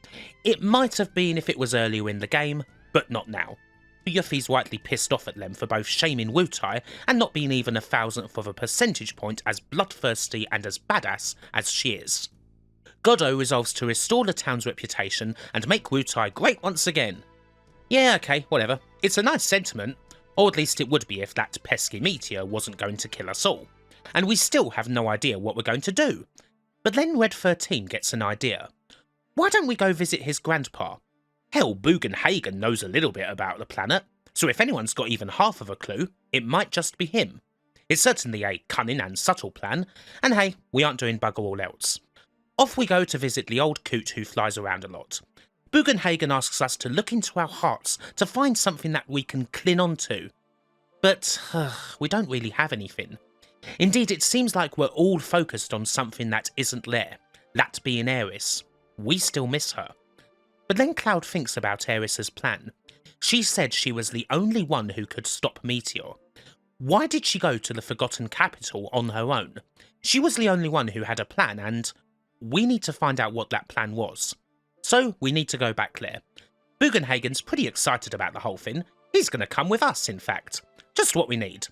It might have been if it was earlier in the game, but not now. Yuffie's rightly pissed off at them for both shaming Wutai and not being even 1,000th of a percentage point as bloodthirsty and as badass as she is. Goddo resolves to restore the town's reputation and make Wutai great once again. Yeah, okay, whatever. It's a nice sentiment, or at least it would be if that pesky meteor wasn't going to kill us all. And we still have no idea what we're going to do. But then Red 13 gets an idea. Why don't we go visit his grandpa? Hell, Bugenhagen knows a little bit about the planet, so if anyone's got even half of a clue, it might just be him. It's certainly a cunning and subtle plan, and hey, we aren't doing bugger all else. Off we go to visit the old coot who flies around a lot. Bugenhagen asks us to look into our hearts to find something that we can cling on to. But we don't really have anything. Indeed, it seems like we're all focused on something that isn't there, that being Aeris. We still miss her. But then Cloud thinks about Aeris's plan. She said she was the only one who could stop Meteor. Why did she go to the Forgotten Capital on her own? She was the only one who had a plan, and we need to find out what that plan was. So we need to go back there. Bugenhagen's pretty excited about the whole thing. He's going to come with us, in fact. Just what we need.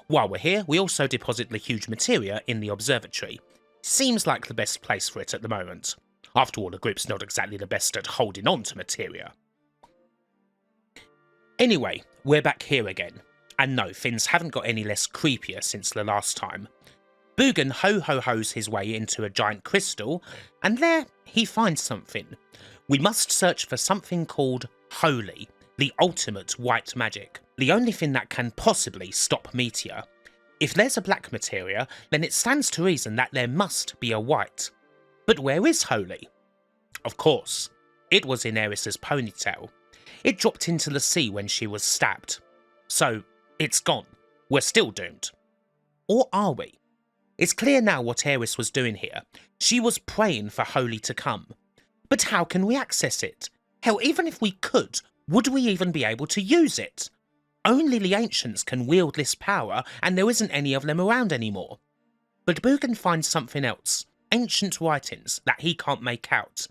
While we're here, we also deposit the huge Materia in the observatory. Seems like the best place for it at the moment. After all, the group's not exactly the best at holding on to Materia. Anyway, we're back here again. And no, things haven't got any less creepier since the last time. Bugen ho-ho-hos his way into a giant crystal, and there he finds something. We must search for something called Holy, the ultimate white magic, the only thing that can possibly stop Meteor. If there's a black Materia, then it stands to reason that there must be a white. But where is Holy? Of course, it was in Aeris's ponytail. It dropped into the sea when she was stabbed. So, it's gone. We're still doomed. Or are we? It's clear now what Aeris was doing here. She was praying for Holy to come. But how can we access it? Hell, even if we could, would we even be able to use it? Only the ancients can wield this power, and there isn't any of them around anymore. But Bugen finds something else, ancient writings that he can't make out.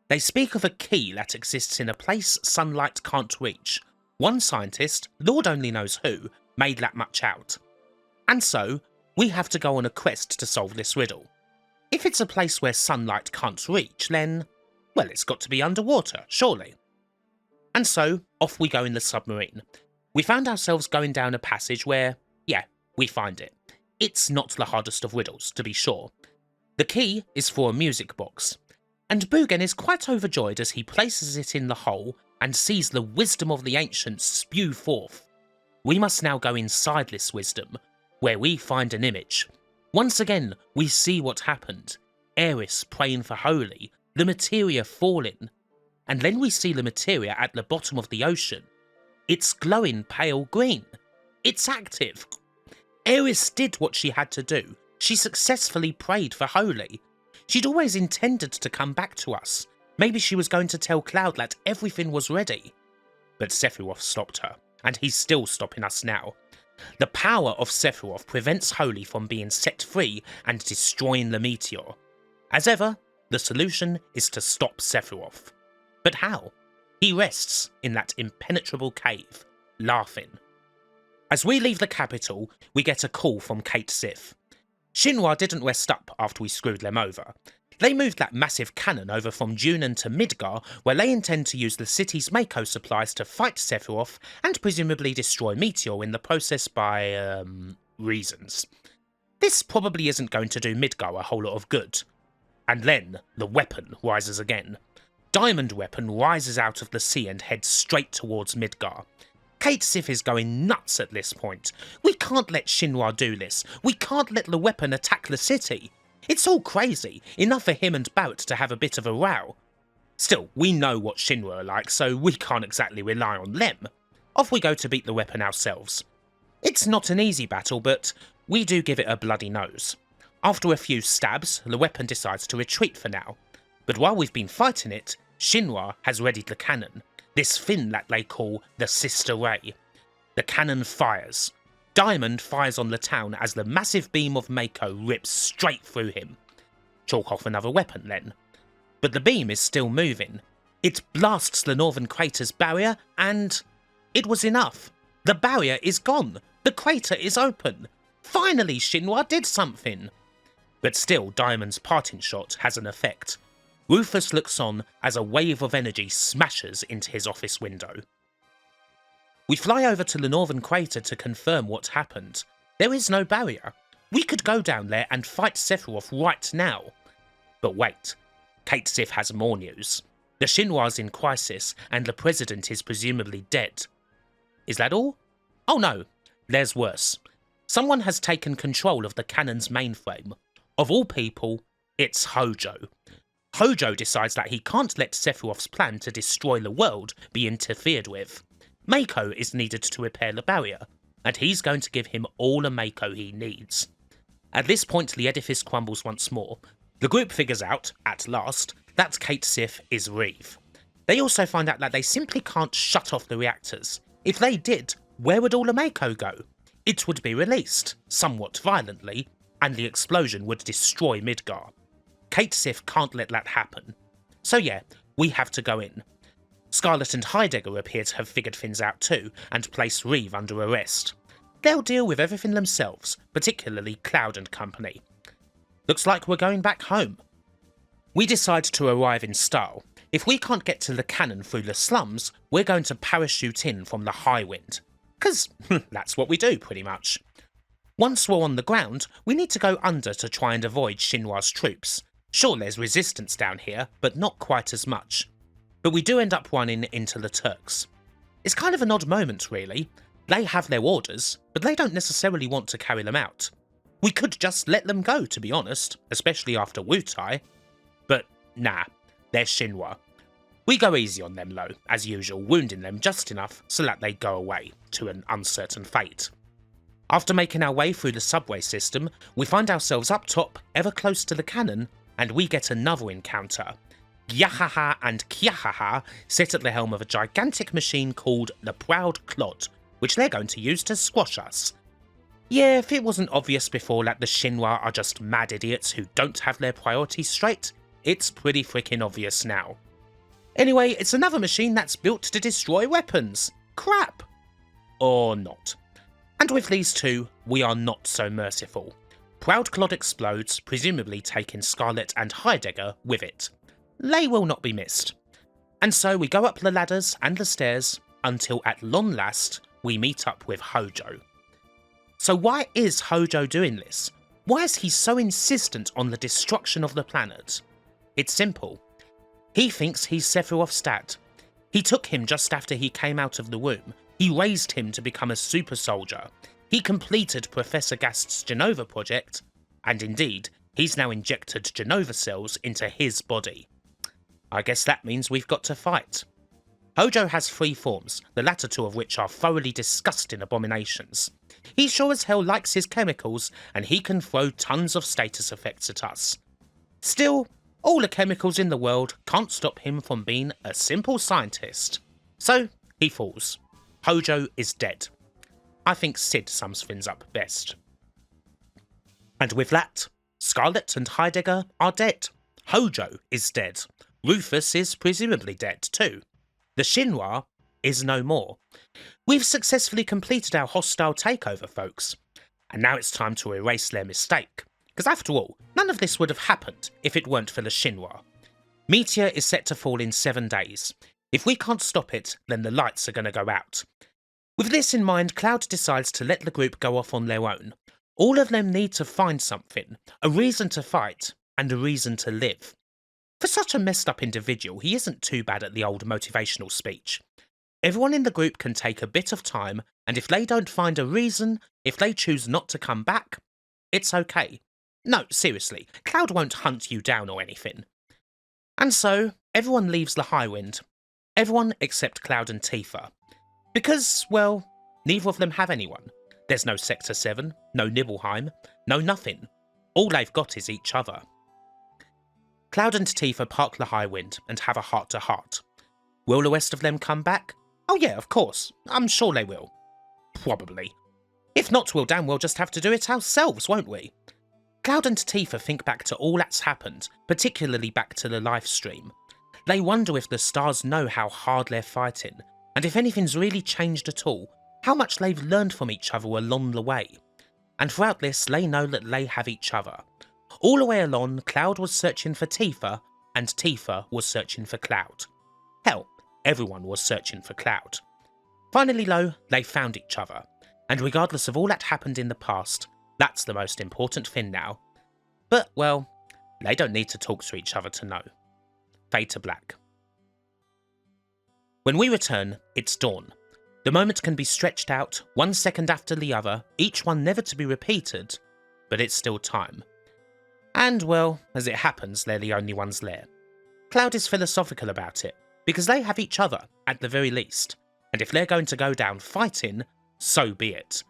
They speak of a key that exists in a place sunlight can't reach. One scientist, Lord only knows who, made that much out. And so, we have to go on a quest to solve this riddle. If it's a place where sunlight can't reach, then, well, it's got to be underwater, surely. And so, off we go in the submarine. We found ourselves going down a passage where, yeah, we find it. It's not the hardest of riddles, to be sure. The key is for a music box, and Bugen is quite overjoyed as he places it in the hole and sees the wisdom of the ancients spew forth. We must now go inside this wisdom, where we find an image. Once again, we see what happened. Aeris praying for Holy, the Materia falling, and then we see the Materia at the bottom of the ocean. It's glowing pale green. It's active. Aeris did what she had to do. She successfully prayed for Holy. She'd always intended to come back to us. Maybe she was going to tell Cloud that everything was ready. But Sephiroth stopped her, and he's still stopping us now. The power of Sephiroth prevents Holy from being set free and destroying the meteor. As ever, the solution is to stop Sephiroth. But how? He rests in that impenetrable cave, laughing. As we leave the capital, we get a call from Cait Sith. Shinra didn't rest up after we screwed them over. They moved that massive cannon over from Junon to Midgar, where they intend to use the city's Mako supplies to fight Sephiroth and presumably destroy Meteor in the process by, reasons. This probably isn't going to do Midgar a whole lot of good. And then, the weapon rises again. Diamond Weapon rises out of the sea and heads straight towards Midgar. Cait Sith is going nuts at this point. We can't let Shinra do this. We can't let the weapon attack the city. It's all crazy, enough for him and Barret to have a bit of a row. Still, we know what Shinra are like, so we can't exactly rely on them. Off we go to beat the weapon ourselves. It's not an easy battle, but we do give it a bloody nose. After a few stabs, the weapon decides to retreat for now. But while we've been fighting it, Shinra has readied the cannon, this fin that they call the Sister Ray. The cannon fires. Diamond fires on the town as the massive beam of Mako rips straight through him. Chalk off another weapon then. But the beam is still moving. It blasts the northern crater's barrier and it was enough. The barrier is gone. The crater is open. Finally, Shinra did something. But still, Diamond's parting shot has an effect. Rufus looks on as a wave of energy smashes into his office window. We fly over to the northern crater to confirm what happened. There is no barrier. We could go down there and fight Sephiroth right now. But wait, Cait Sith has more news. The Shinra's in crisis and the president is presumably dead. Is that all? Oh no, there's worse. Someone has taken control of the cannon's mainframe. Of all people, it's Hojo. Hojo decides that he can't let Sephiroth's plan to destroy the world be interfered with. Mako is needed to repair the barrier, and he's going to give him all the Mako he needs. At this point, the edifice crumbles once more. The group figures out, at last, that Cait Sith is Reeve. They also find out that they simply can't shut off the reactors. If they did, where would all the Mako go? It would be released, somewhat violently, and the explosion would destroy Midgar. Cait Sith can't let that happen. So yeah, we have to go in. Scarlet and Heidegger appear to have figured things out too, and place Reeve under arrest. They'll deal with everything themselves, particularly Cloud and company. Looks like we're going back home. We decide to arrive in style. If we can't get to the cannon through the slums, we're going to parachute in from the Highwind. 'Cause that's what we do, pretty much. Once we're on the ground, we need to go under to try and avoid Shinra's troops. Sure, there's resistance down here, but not quite as much. But we do end up running into the Turks. It's kind of an odd moment, really. They have their orders, but they don't necessarily want to carry them out. We could just let them go, to be honest, especially after Wutai. But nah, they're Shinra. We go easy on them though, as usual, wounding them just enough so that they go away, to an uncertain fate. After making our way through the subway system, we find ourselves up top, ever close to the cannon, and we get another encounter. Gyahaha and Kyahaha sit at the helm of a gigantic machine called the Proud Clod, which they're going to use to squash us. Yeah, if it wasn't obvious before that the Shinra are just mad idiots who don't have their priorities straight, it's pretty freaking obvious now. Anyway, it's another machine that's built to destroy weapons. Crap! Or not. And with these two, we are not so merciful. Proud Clod explodes, presumably taking Scarlet and Heidegger with it. They will not be missed. And so we go up the ladders and the stairs, until at long last, we meet up with Hojo. So why is Hojo doing this? Why is he so insistent on the destruction of the planet? It's simple. He thinks he's Sephiroth's dad. He took him just after he came out of the womb. He raised him to become a super soldier. He completed Professor Gast's Genova project, and indeed, he's now injected Genova cells into his body. I guess that means we've got to fight. Hojo has 3 forms, the latter 2 of which are thoroughly disgusting abominations. He sure as hell likes his chemicals, and he can throw tons of status effects at us. Still, all the chemicals in the world can't stop him from being a simple scientist. So, he falls. Hojo is dead. I think Sid sums things up best. And with that, Scarlet and Heidegger are dead. Hojo is dead. Rufus is presumably dead too. The Shinra is no more. We've successfully completed our hostile takeover, folks. And now it's time to erase their mistake. Because after all, none of this would have happened if it weren't for the Shinra. Meteor is set to fall in 7 days. If we can't stop it, then the lights are going to go out. With this in mind, Cloud decides to let the group go off on their own. All of them need to find something, a reason to fight, and a reason to live. For such a messed up individual, he isn't too bad at the old motivational speech. Everyone in the group can take a bit of time, and if they don't find a reason, if they choose not to come back, it's okay. No, seriously, Cloud won't hunt you down or anything. And so, everyone leaves the Highwind. Everyone except Cloud and Tifa. Because, well, neither of them have anyone. There's no Sector 7, no Nibelheim, no nothing. All they've got is each other. Cloud and Tifa park the Highwind and have a heart-to-heart. Will the rest of them come back? Oh yeah, of course. I'm sure they will. Probably. If not, we'll damn well just have to do it ourselves, won't we? Cloud and Tifa think back to all that's happened, particularly back to the Lifestream. They wonder if the stars know how hard they're fighting, and if anything's really changed at all, how much they've learned from each other along the way. And throughout this, they know that they have each other. All the way along, Cloud was searching for Tifa, and Tifa was searching for Cloud. Hell, everyone was searching for Cloud. Finally though, they found each other, and regardless of all that happened in the past, that's the most important thing now. But, well, they don't need to talk to each other to know. Fade to black. When we return, it's dawn. The moment can be stretched out, 1 second after the other, each one never to be repeated, but it's still time. And, well, as it happens, they're the only ones there. Cloud is philosophical about it, because they have each other, at the very least, and if they're going to go down fighting, so be it.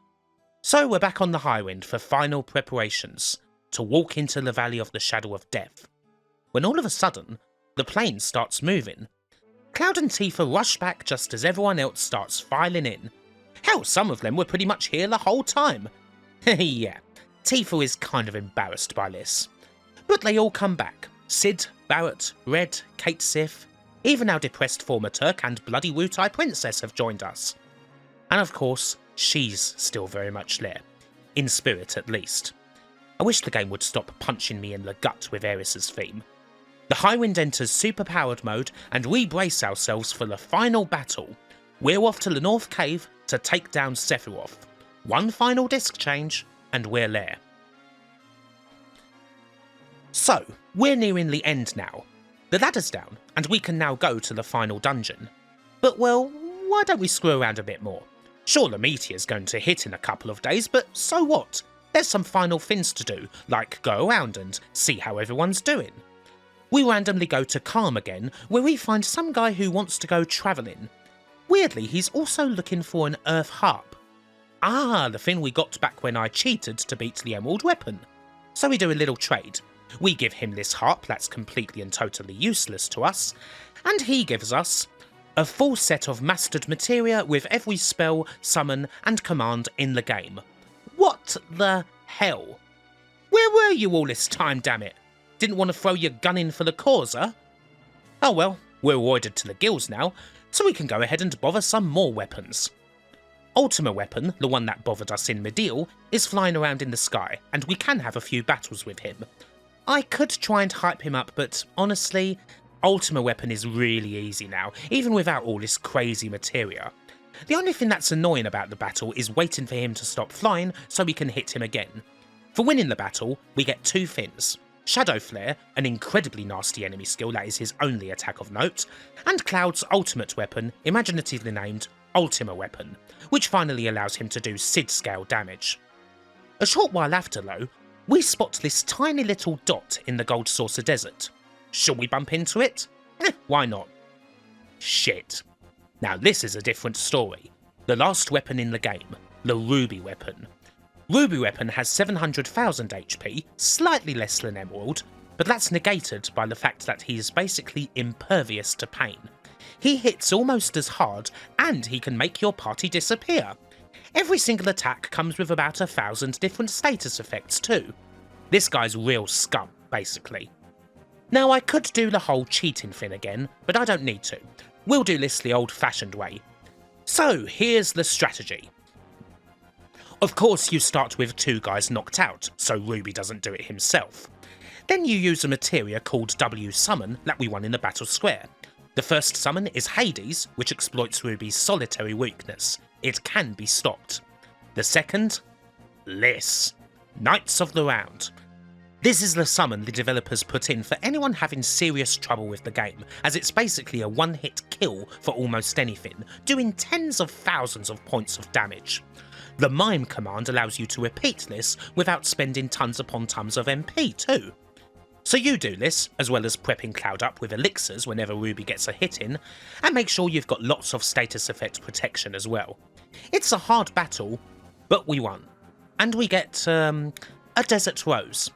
So we're back on the Highwind for final preparations to walk into the Valley of the Shadow of Death, when all of a sudden, the plane starts moving. Cloud and Tifa rush back just as everyone else starts filing in. Hell, some of them were pretty much here the whole time. Yeah, Tifa is kind of embarrassed by this. But they all come back. Sid, Barret, Red, Cait Sith, even our depressed former Turk and bloody Wutai princess have joined us. And of course, she's still very much there. In spirit, at least. I wish the game would stop punching me in the gut with Aeris' theme. The Highwind enters superpowered mode and we brace ourselves for the final battle. We're off to the North Cave to take down Sephiroth. One final disc change and we're there. So, we're nearing the end now. The ladder's down and we can now go to the final dungeon. But well, why don't we screw around a bit more? Sure, the meteor's going to hit in a couple of days, but so what? There's some final things to do, like go around and see how everyone's doing. We randomly go to Kalm again, where we find some guy who wants to go travelling. Weirdly, he's also looking for an Earth harp. Ah, the thing we got back when I cheated to beat the Emerald weapon. So we do a little trade. We give him this harp that's completely and totally useless to us, and he gives us a full set of mastered materia with every spell, summon and command in the game. What the hell? Where were you all this time, damn it? Didn't want to throw your gun in for the cause, huh? Oh well, we're avoided to the gills now, so we can go ahead and bother some more weapons. Ultima weapon, the one that bothered us in Medial, is flying around in the sky, and we can have a few battles with him. I could try and hype him up, but honestly, Ultima weapon is really easy now, even without all this crazy materia. The only thing that's annoying about the battle is waiting for him to stop flying so we can hit him again. For winning the battle, we get two things. Shadow Flare, an incredibly nasty enemy skill that is his only attack of note, and Cloud's ultimate weapon, imaginatively named Ultima Weapon, which finally allows him to do Sid scale damage. A short while after though, we spot this tiny little dot in the Gold Saucer Desert. Shall we bump into it? Why not? Shit. Now this is a different story. The last weapon in the game, the Ruby Weapon. Ruby Weapon has 700,000 HP, slightly less than Emerald, but that's negated by the fact that he is basically impervious to pain. He hits almost as hard, and he can make your party disappear. Every single attack comes with about 1,000 different status effects too. This guy's real scum, basically. Now I could do the whole cheating thing again, but I don't need to. We'll do this the old-fashioned way. So here's the strategy. Of course you start with two guys knocked out, so Ruby doesn't do it himself. Then you use a materia called W Summon that we won in the battle square. The first summon is Hades, which exploits Ruby's solitary weakness. It can be stopped. The second? This. Knights of the Round. This is the summon the developers put in for anyone having serious trouble with the game, as it's basically a one-hit kill for almost anything, doing tens of thousands of points of damage. The Mime command allows you to repeat this without spending tons upon tons of MP too. So you do this, as well as prepping Cloud up with elixirs whenever Ruby gets a hit in, and make sure you've got lots of status effect protection as well. It's a hard battle, but we won. And we get, a Desert Rose.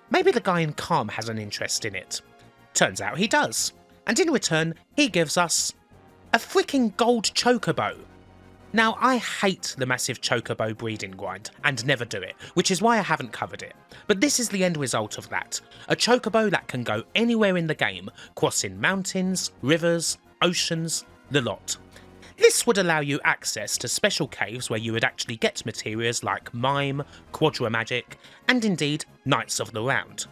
Maybe the guy in Kalm has an interest in it. Turns out he does. And in return, he gives us a freaking gold chocobo. Now, I hate the massive chocobo breeding grind, and never do it, which is why I haven't covered it. But this is the end result of that. A chocobo that can go anywhere in the game, crossing mountains, rivers, oceans, the lot. This would allow you access to special caves where you would actually get materials like Mime, Quadra Magic, and indeed Knights of the Round.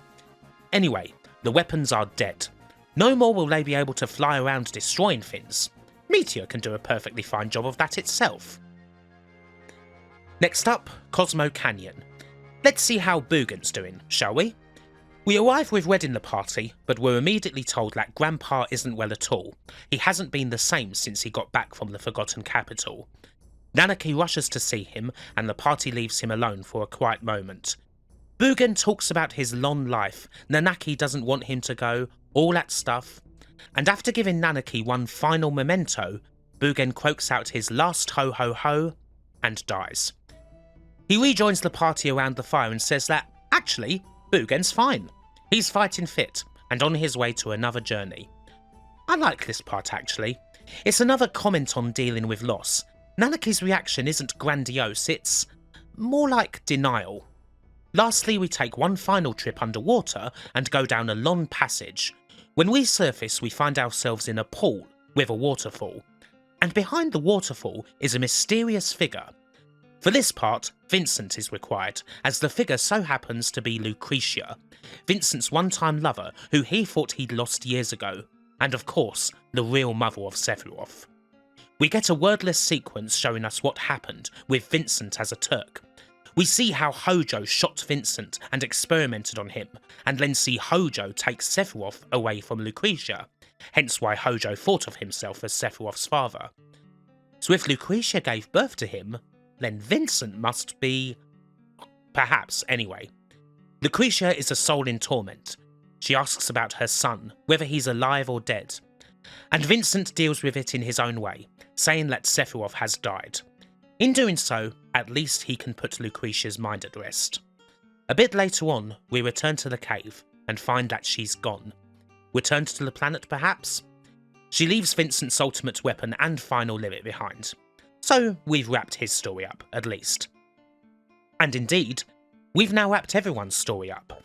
Anyway, the weapons are dead. No more will they be able to fly around destroying things. Meteor can do a perfectly fine job of that itself. Next up, Cosmo Canyon. Let's see how Bugen's doing, shall we? We arrive with Red in the party, but we're immediately told that Grandpa isn't well at all. He hasn't been the same since he got back from the Forgotten Capital. Nanaki rushes to see him, and the party leaves him alone for a quiet moment. Bugen talks about his long life, Nanaki doesn't want him to go, all that stuff. And after giving Nanaki one final memento, Bugen croaks out his last ho ho ho and dies. He rejoins the party around the fire and says that, actually, Bugen's fine. He's fighting fit and on his way to another journey. I like this part actually. It's another comment on dealing with loss. Nanaki's reaction isn't grandiose, it's more like denial. Lastly, we take one final trip underwater and go down a long passage. When we surface, we find ourselves in a pool with a waterfall. And behind the waterfall is a mysterious figure. For this part, Vincent is required, as the figure so happens to be Lucretia, Vincent's one-time lover who he thought he'd lost years ago, and of course, the real mother of Sephiroth. We get a wordless sequence showing us what happened with Vincent as a Turk. We see how Hojo shot Vincent and experimented on him, and then see Hojo take Sephiroth away from Lucretia, hence why Hojo thought of himself as Sephiroth's father. So if Lucretia gave birth to him, then Vincent must be... perhaps, anyway. Lucretia is a soul in torment. She asks about her son, whether he's alive or dead. And Vincent deals with it in his own way, saying that Sephiroth has died. In doing so, at least he can put Lucretia's mind at rest. A bit later on, we return to the cave and find that she's gone. Returned to the planet, perhaps? She leaves Vincent's ultimate weapon and final limit behind. So we've wrapped his story up, at least. And indeed, we've now wrapped everyone's story up.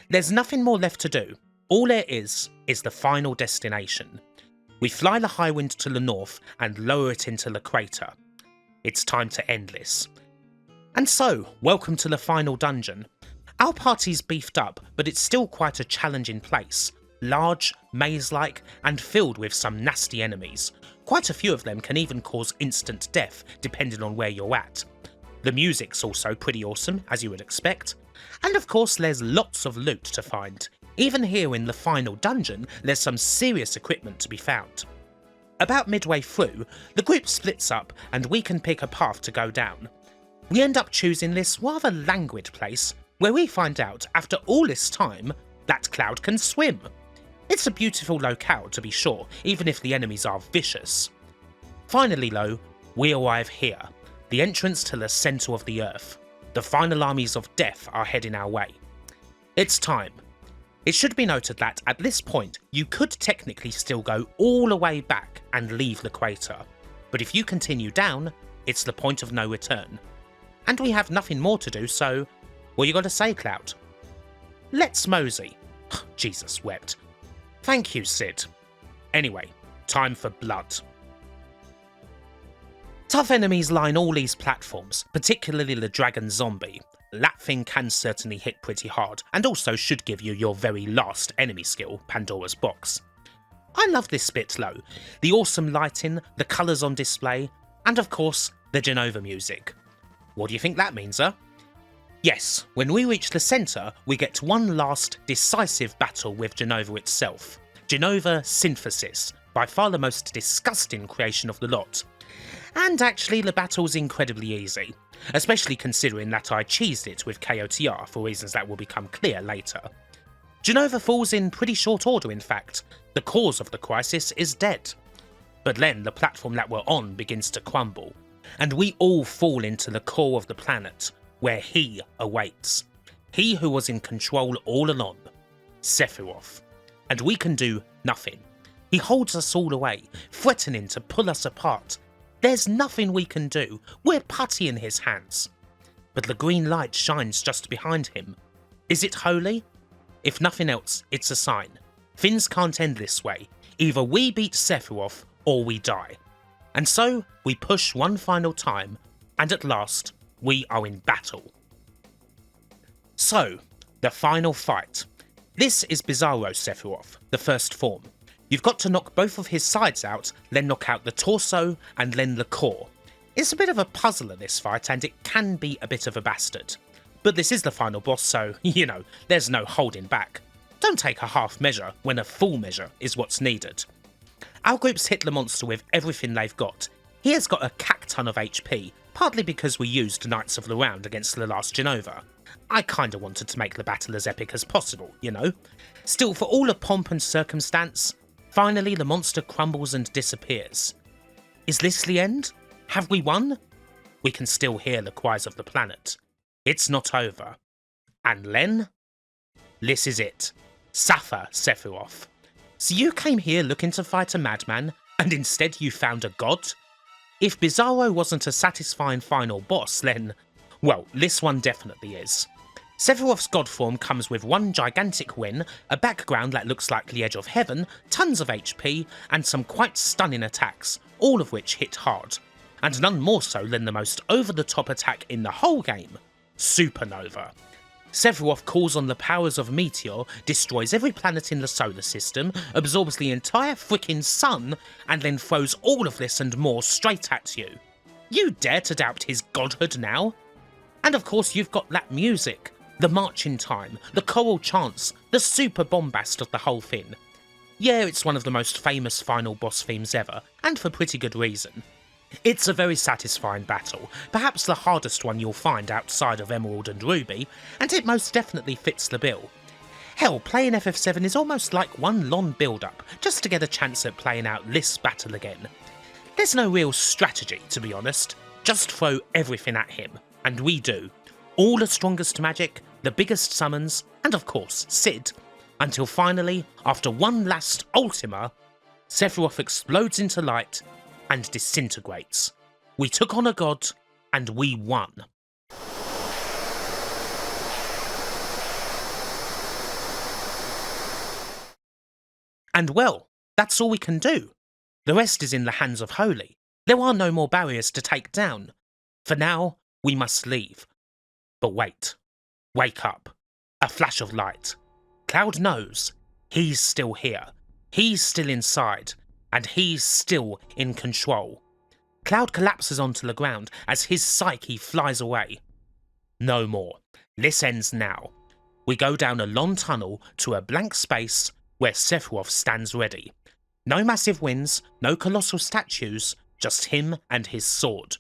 There's nothing more left to do. All there is the final destination. We fly the Highwind to the north and lower it into the crater. It's time to end this. And so, welcome to the final dungeon. Our party's beefed up, but it's still quite a challenging place. Large, maze-like, and filled with some nasty enemies. Quite a few of them can even cause instant death, depending on where you're at. The music's also pretty awesome, as you would expect. And of course there's lots of loot to find. Even here in the final dungeon, there's some serious equipment to be found. About midway through, the group splits up and we can pick a path to go down. We end up choosing this rather languid place, where we find out, after all this time, that Cloud can swim. It's a beautiful locale to be sure, even if the enemies are vicious. Finally though, we arrive here, the entrance to the centre of the earth. The final armies of death are heading our way. It's time. It should be noted that at this point you could technically still go all the way back and leave the crater, but if you continue down, it's the point of no return. And we have nothing more to do, so what you got to say, Cloud? Let's mosey. Jesus wept. Thank you, Sid. Anyway, time for blood. Tough enemies line all these platforms, particularly the dragon zombie. That thing can certainly hit pretty hard, and also should give you your very last enemy skill, Pandora's Box. I love this bit though, the awesome lighting, the colours on display, and of course, the Jenova music. What do you think that means, huh? Yes, when we reach the centre, we get one last decisive battle with Jenova itself. Jenova Synthesis, by far the most disgusting creation of the lot. And actually the battle's incredibly easy, especially considering that I cheesed it with KOTR for reasons that will become clear later. Jenova falls in pretty short order in fact, the cause of the crisis is dead. But then the platform that we're on begins to crumble, and we all fall into the core of the planet, where he awaits. He who was in control all along, Sephiroth. And we can do nothing. He holds us all away, threatening to pull us apart. There's nothing we can do, we're putty in his hands. But the green light shines just behind him. Is it holy? If nothing else, it's a sign. Things can't end this way. Either we beat Sephiroth, or we die. And so, we push one final time, and at last, we are in battle. So, the final fight. This is Bizarro Sephiroth, the first form. You've got to knock both of his sides out, then knock out the torso, and then the core. It's a bit of a puzzler this fight, and it can be a bit of a bastard. But this is the final boss, so, you know, there's no holding back. Don't take a half measure when a full measure is what's needed. Our groups hit the monster with everything they've got. He has got a cack-ton of HP, partly because we used Knights of the Round against the last Jenova. I kinda wanted to make the battle as epic as possible, you know? Still, for all the pomp and circumstance, finally the monster crumbles and disappears. Is this the end? Have we won? We can still hear the cries of the planet. it's not over. And Len? This is it. Safa Sephiroth. So you came here looking to fight a madman, and instead you found a god? If Bizarro wasn't a satisfying final boss, then, well, this one definitely is. Sephiroth's god form comes with one gigantic win, a background that looks like the edge of heaven, tons of HP, and some quite stunning attacks, all of which hit hard. And none more so than the most over-the-top attack in the whole game, Supernova. Sephiroth calls on the powers of Meteor, destroys every planet in the solar system, absorbs the entire freaking sun, and then throws all of this and more straight at you. You dare to doubt his godhood now? And of course you've got that music, the marching time, the choral chants, the super bombast of the whole thing. Yeah, it's one of the most famous final boss themes ever, and for pretty good reason. It's a very satisfying battle, perhaps the hardest one you'll find outside of Emerald and Ruby, and it most definitely fits the bill. Hell, playing FF7 is almost like one long build-up, just to get a chance at playing out this battle again. There's no real strategy, to be honest, just throw everything at him, and we do. All the strongest magic, the biggest summons, and of course, Cid, until finally, after one last Ultima, Sephiroth explodes into light and disintegrates. We took on a god, and we won. And well, that's all we can do. The rest is in the hands of Holy. There are no more barriers to take down. For now, we must leave. But wait. Wake up. A flash of light. Cloud knows. He's still here. He's still inside. And he's still in control. Cloud collapses onto the ground as his psyche flies away. No more. This ends now. We go down a long tunnel to a blank space where Sephiroth stands ready. No massive winds, no colossal statues, just him and his sword.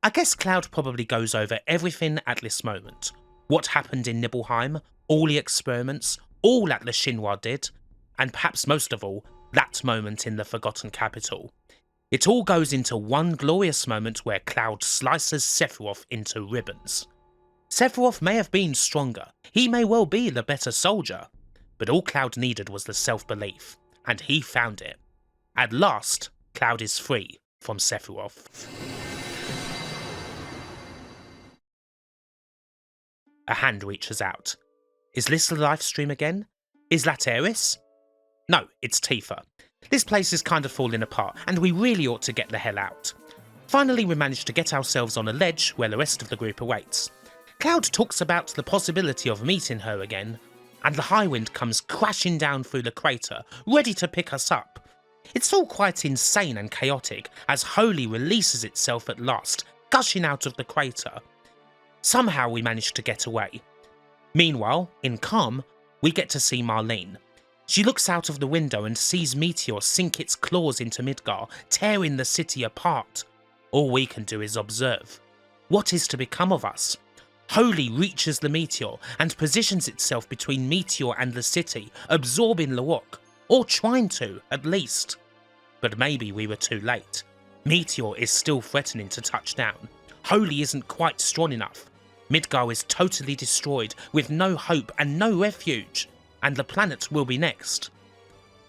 I guess Cloud probably goes over everything at this moment. What happened in Nibelheim, all the experiments, all that the Shinra did, and perhaps most of all, that moment in the Forgotten Capital. It all goes into one glorious moment where Cloud slices Sephiroth into ribbons. Sephiroth may have been stronger, he may well be the better soldier, but all Cloud needed was the self-belief, and he found it. At last, Cloud is free from Sephiroth. A hand reaches out. Is this the Lifestream again? Is that Aeris? No, it's Tifa. This place is kind of falling apart, and we really ought to get the hell out. Finally, we manage to get ourselves on a ledge where the rest of the group awaits. Cloud talks about the possibility of meeting her again, and the Highwind comes crashing down through the crater, ready to pick us up. It's all quite insane and chaotic as Holy releases itself at last, gushing out of the crater. Somehow we manage to get away. Meanwhile, in Kalm, we get to see Marlene. She looks out of the window and sees Meteor sink its claws into Midgar, tearing the city apart. All we can do is observe. What is to become of us? Holy reaches the Meteor and positions itself between Meteor and the city, absorbing the rock, or trying to, at least. But maybe we were too late. Meteor is still threatening to touch down. Holy isn't quite strong enough. Midgar is totally destroyed, with no hope and no refuge, and the planet will be next.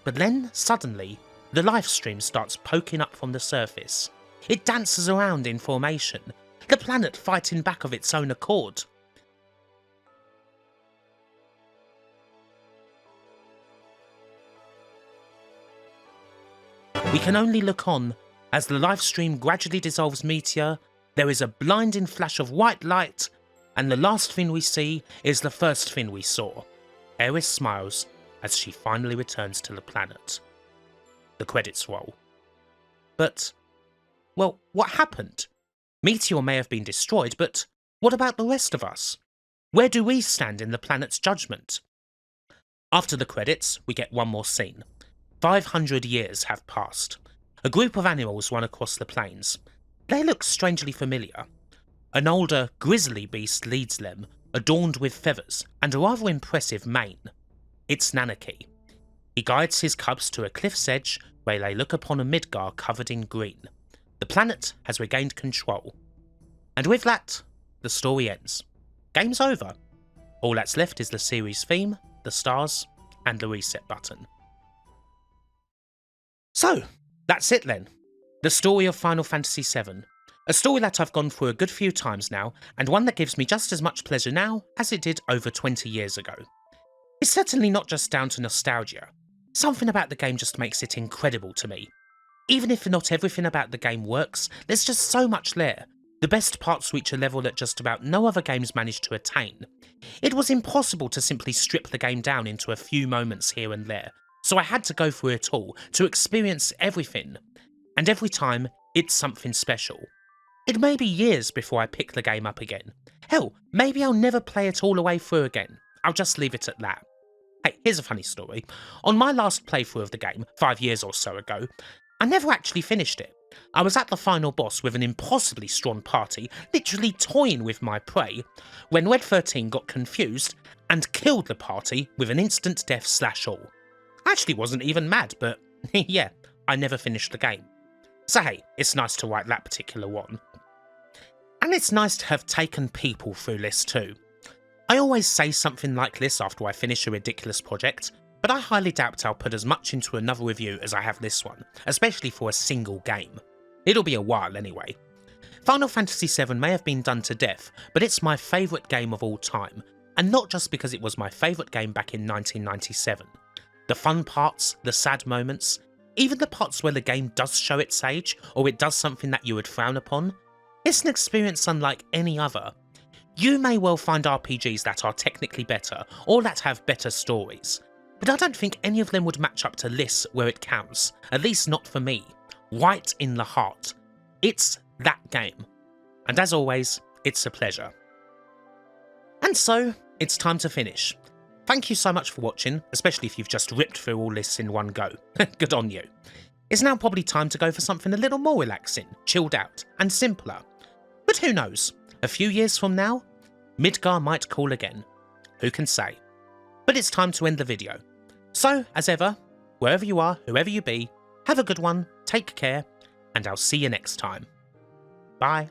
But then, suddenly, the Lifestream starts poking up from the surface. It dances around in formation, the planet fighting back of its own accord. We can only look on as the Lifestream gradually dissolves Meteor. There is a blinding flash of white light, and the last thing we see is the first thing we saw. Aeris smiles as she finally returns to the planet. The credits roll. But, well, what happened? Meteor may have been destroyed, but what about the rest of us? Where do we stand in the planet's judgment? After the credits, we get one more scene. 500 years have passed. A group of animals run across the plains. They look strangely familiar. An older, grisly beast leads them, adorned with feathers and a rather impressive mane. It's Nanaki. He guides his cubs to a cliff's edge where they look upon a Midgar covered in green. The planet has regained control. And with that, the story ends. game's over. All that's left is the series theme, the stars, and the reset button. So, that's it then. The story of Final Fantasy VII. A story that I've gone through a good few times now, and one that gives me just as much pleasure now as it did over 20 years ago. It's certainly not just down to nostalgia. Something about the game just makes it incredible to me. Even if not everything about the game works, there's just so much there. The best parts reach a level that just about no other games manage to attain. It was impossible to simply strip the game down into a few moments here and there, so I had to go through it all to experience everything. And every time, it's something special. It may be years before I pick the game up again. Hell, maybe I'll never play it all the way through again. I'll just leave it at that. Hey, here's a funny story. On my last playthrough of the game, 5 years or so ago, I never actually finished it. I was at the final boss with an impossibly strong party, literally toying with my prey, when Red 13 got confused and killed the party with an instant death /all. I actually wasn't even mad, but yeah, I never finished the game. So hey, it's nice to write that particular one. And it's nice to have taken people through this too. I always say something like this after I finish a ridiculous project, but I highly doubt I'll put as much into another review as I have this one, especially for a single game. It'll be a while anyway. Final Fantasy VII may have been done to death, but it's my favourite game of all time, and not just because it was my favourite game back in 1997. The fun parts, the sad moments, even the parts where the game does show its age, or it does something that you would frown upon, it's an experience unlike any other. You may well find RPGs that are technically better, or that have better stories, but I don't think any of them would match up to this where it counts, at least not for me. Right in the heart. It's that game. And as always, it's a pleasure. And so, it's time to finish. Thank you so much for watching, especially if you've just ripped through all this in one go. Good on you. It's now probably time to go for something a little more relaxing, chilled out, and simpler. But who knows? A few years from now, Midgar might call again. Who can say? But it's time to end the video. So, as ever, wherever you are, whoever you be, have a good one, take care, and I'll see you next time. Bye.